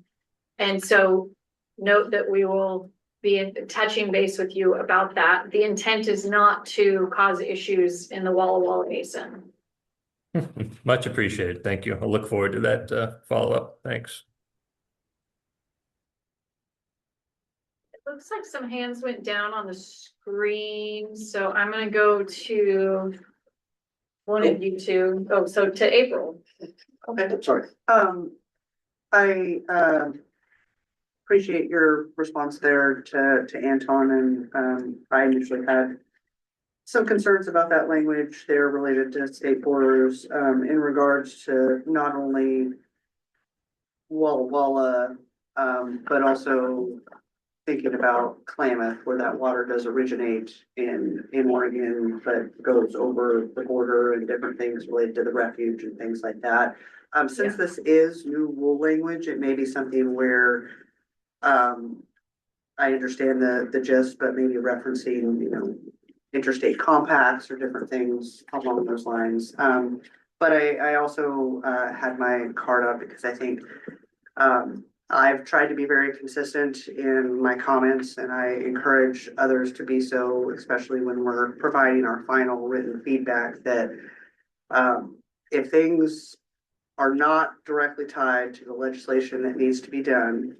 so note that we will be touching base with you about that. The intent is not to cause issues in the Walla Walla Basin. Much appreciated. Thank you. I'll look forward to that follow-up. Thanks. It looks like some hands went down on the screen, so I'm gonna go to one of you two. Oh, so to April. Okay, sorry. I appreciate your response there to Anton, and I initially had some concerns about that language there related to state borders, in regards to not only Walla Walla, but also thinking about Klamath, where that water does originate in Oregon, but goes over the border and different things related to the refuge and things like that. Since this is new rule language, it may be something where I understand the gist, but maybe referencing, interstate compacts or different things along those lines. But I also had my card up because I think I've tried to be very consistent in my comments, and I encourage others to be so, especially when we're providing our final written feedback, that if things are not directly tied to the legislation that needs to be done,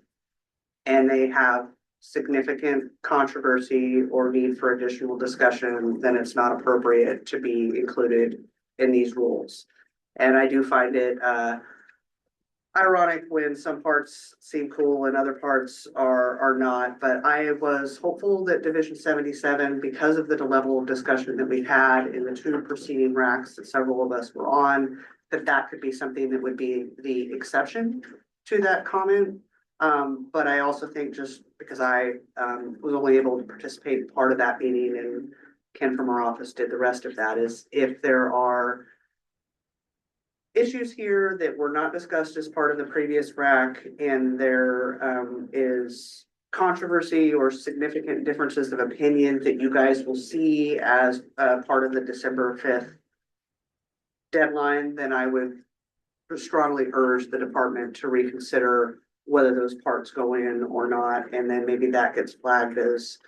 and they have significant controversy or need for additional discussion, then it's not appropriate to be included in these rules. And I do find it ironic when some parts seem cool and other parts are not, but I was hopeful that Division 77, because of the level of discussion that we had in the two preceding RACs that several of us were on, that could be something that would be the exception to that comment. But I also think, just because I was only able to participate in part of that meeting and Ken from our office did the rest of that, is if there are issues here that were not discussed as part of the previous RAC, and there is controversy or significant differences of opinion that you guys will see as part of the December 5th deadline, then I would strongly urge the department to reconsider whether those parts go in or not, and then maybe that gets flagged as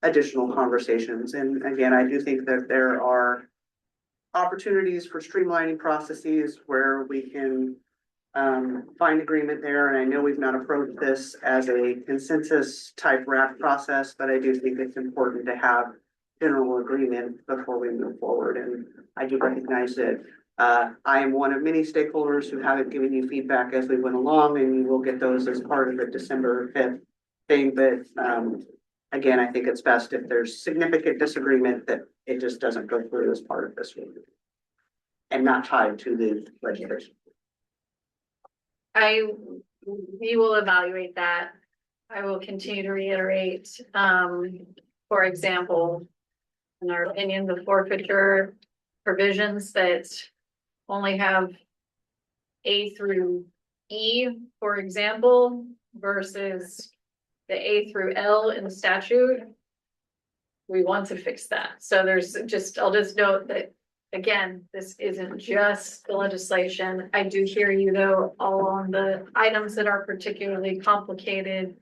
additional conversations. And again, I do think that there are opportunities for streamlining processes where we can find agreement there. And I know we've not approached this as a consensus type RAC process, but I do think it's important to have general agreement before we move forward. And I do recognize that I am one of many stakeholders who haven't given you feedback as we went along, and you will get those as part of the December 5th thing. But again, I think it's best if there's significant disagreement that it just doesn't go through as part of this review and not tied to the legislation. We will evaluate that. I will continue to reiterate, for example, in our opinion, the forfeiture provisions that only have A through E, for example, versus the A through L in the statute. We want to fix that. So I'll just note that, again, this isn't just the legislation. I do hear you though, all on the items that are particularly complicated,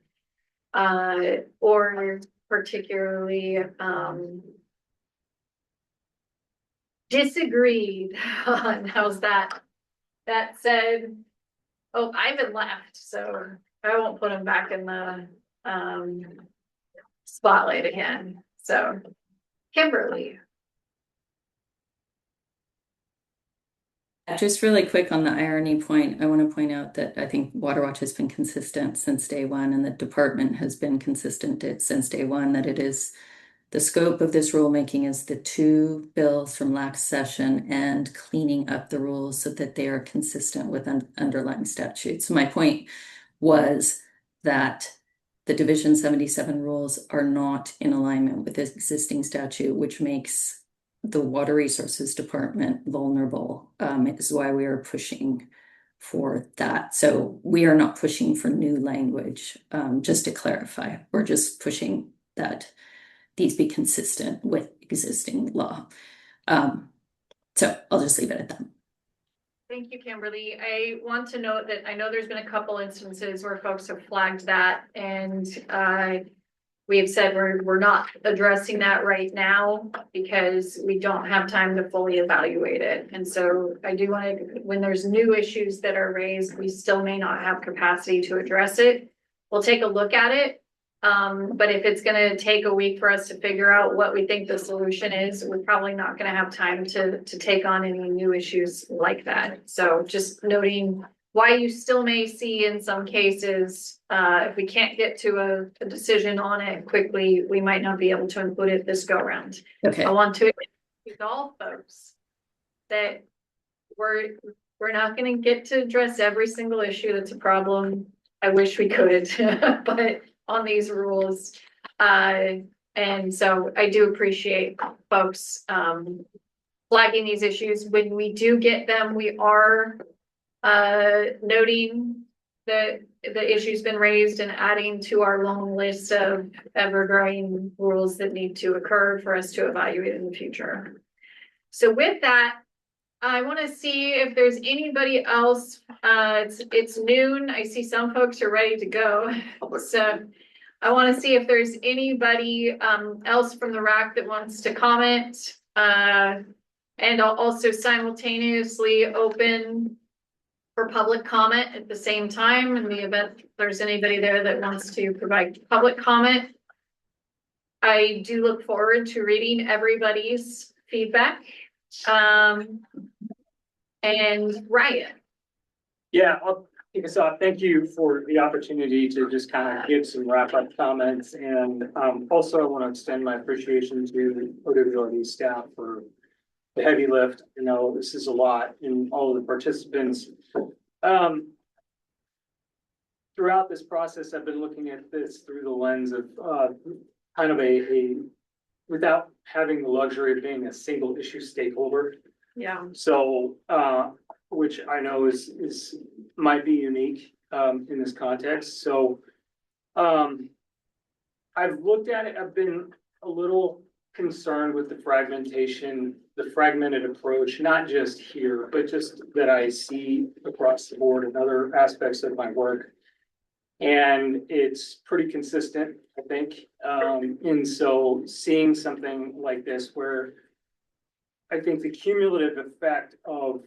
or particularly, disagreed on. How's that? That said, oh, Ivan left, so I won't put him back in the spotlight again. So, Kimberly. Just really quick on the irony point, I want to point out that I think Water Watch has been consistent since day one, and the department has been consistent since day one, that it is the scope of this rulemaking is the two bills from last session and cleaning up the rules so that they are consistent with underlying statutes. So my point was that the Division 77 rules are not in alignment with this existing statute, which makes the Water Resources Department vulnerable. Is why we are pushing for that. So we are not pushing for new language, just to clarify. We're just pushing that these be consistent with existing law. So I'll just leave it at that. Thank you, Kimberly. I want to note that I know there's been a couple instances where folks have flagged that, and we have said we're not addressing that right now because we don't have time to fully evaluate it. And so I do want to, when there's new issues that are raised, we still may not have capacity to address it. We'll take a look at it. But if it's gonna take a week for us to figure out what we think the solution is, we're probably not gonna have time to take on any new issues like that. So just noting why you still may see in some cases, if we can't get to a decision on it quickly, we might not be able to include it this go round. Okay. I want to with all folks that we're not gonna get to address every single issue that's a problem. I wish we could, but on these rules. And so I do appreciate folks flagging these issues. When we do get them, we are noting that the issue's been raised and adding to our long list of ever-growing rules that need to occur for us to evaluate in the future. So with that, I want to see if there's anybody else. It's noon. I see some folks are ready to go. So I want to see if there's anybody else from the RAC that wants to comment. And I'll also simultaneously open for public comment at the same time in the event there's anybody there that wants to provide public comment. I do look forward to reading everybody's feedback. And Ryan. Yeah, I'll kick us off. Thank you for the opportunity to just kind of give some wrap up comments. And also I want to extend my appreciation to OWLD staff for the heavy lift. You know, this is a lot, and all of the participants. Throughout this process, I've been looking at this through the lens of kind of a without having the luxury of being a single issue stakeholder. Yeah. So, which I know is might be unique in this context. So, I've looked at it. I've been a little concerned with the fragmentation, the fragmented approach, not just here, but just that I see across the board in other aspects of my work. And it's pretty consistent, I think. And so seeing something like this where I think the cumulative effect of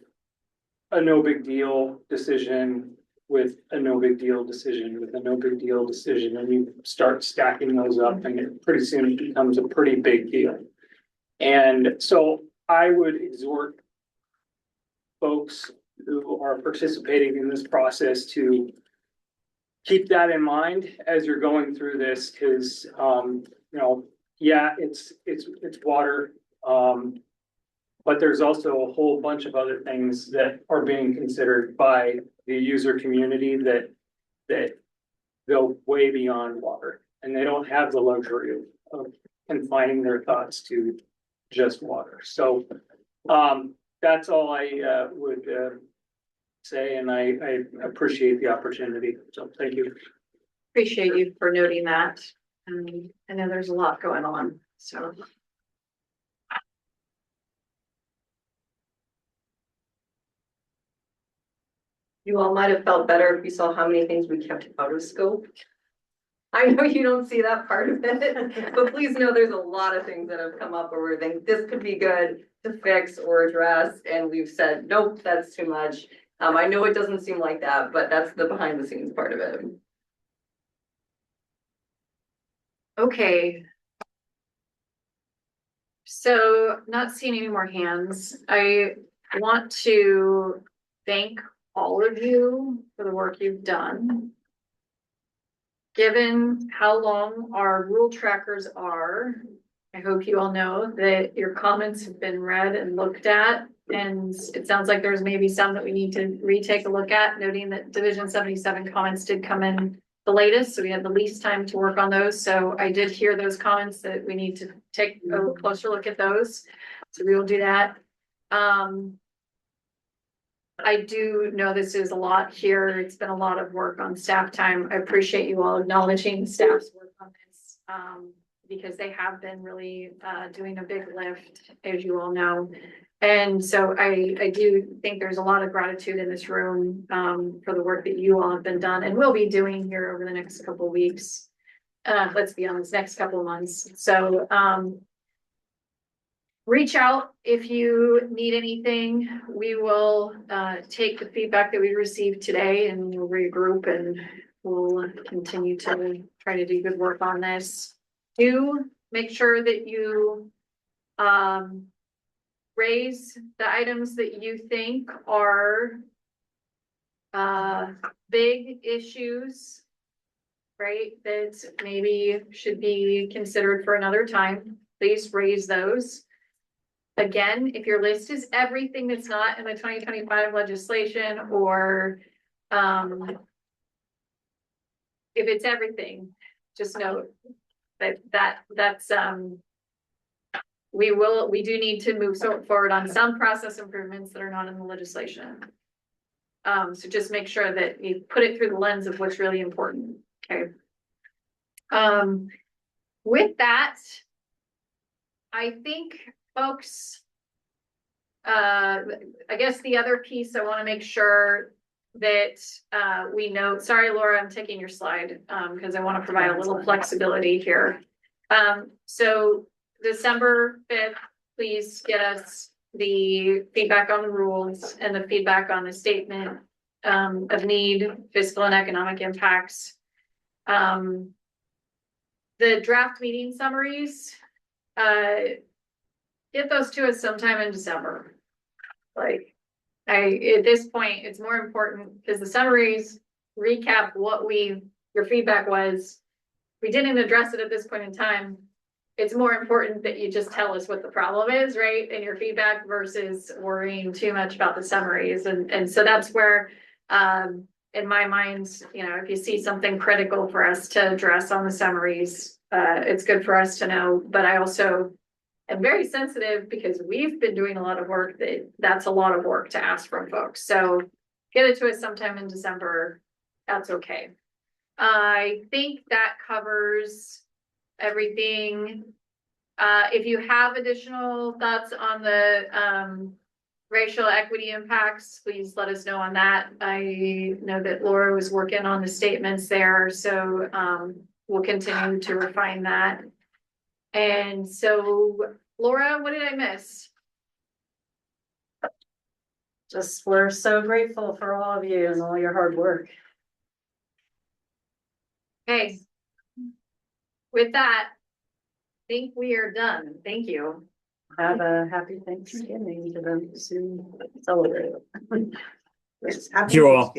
a no big deal decision with a no big deal decision with a no big deal decision, and you start stacking those up and it pretty soon becomes a pretty big deal. And so I would exhort folks who are participating in this process to keep that in mind as you're going through this, because you know, yeah, it's water, but there's also a whole bunch of other things that are being considered by the user community that go way beyond water, and they don't have the luxury of confining their thoughts to just water. So that's all I would say, and I appreciate the opportunity. So thank you. Appreciate you for noting that. I know there's a lot going on, so. You all might have felt better if you saw how many things we kept out of scope. I know you don't see that part of it, but please know there's a lot of things that have come up where we think this could be good to fix or address, and we've said, nope, that's too much. I know it doesn't seem like that, but that's the behind the scenes part of it. Okay. So not seeing any more hands. I want to thank all of you for the work you've done. Given how long our rule trackers are, I hope you all know that your comments have been read and looked at. And it sounds like there's maybe some that we need to retake a look at, noting that Division 77 comments did come in the latest, so we had the least time to work on those. So I did hear those comments that we need to take a closer look at those. So we will do that. I do know this is a lot here. It's been a lot of work on staff time. I appreciate you all acknowledging staff's work on this, because they have been really doing a big lift, as you all know. And so I do think there's a lot of gratitude in this room for the work that you all have been done and will be doing here over the next couple of weeks. let's be honest, next couple of months. So, reach out if you need anything. We will, take the feedback that we received today and we'll regroup and we'll continue to try to do good work on this. Do make sure that you, raise the items that you think are, big issues, right? That maybe should be considered for another time. Please raise those. Again, if your list is everything that's not in the 2025 legislation we if it's everything, just note that's we do need to move forward on some process improvements that are not in the legislation. So just make sure that you put it through the lens of what's really important. Okay. With that, I think, folks, I guess the other piece I want to make sure that we know. Sorry, Laura, I'm taking your slide because I want to provide a little flexibility here. So December 5th, please get us the feedback on the rules and the feedback on the statement of need, fiscal and economic impacts. The draft meeting summaries, get those to us sometime in December. Like, at this point, it's more important because the summaries recap what your feedback was. We didn't address it at this point in time. It's more important that you just tell us what the problem is, right? In your feedback versus worrying too much about the summaries. And so that's where, in my mind, if you see something critical for us to address on the summaries, it's good for us to know. But I also am very sensitive because we've been doing a lot of work that's a lot of work to ask from folks. So get it to us sometime in December. That's okay. I think that covers everything. If you have additional thoughts on the racial equity impacts, please let us know on that. I know that Laura was working on the statements there, so we'll continue to refine that. And so, Laura, what did I miss? Just, we're so grateful for all of you and all your hard work. Okay. With that, I think we are done. Thank you. Have a happy Thanksgiving to those who celebrate. Thank you all.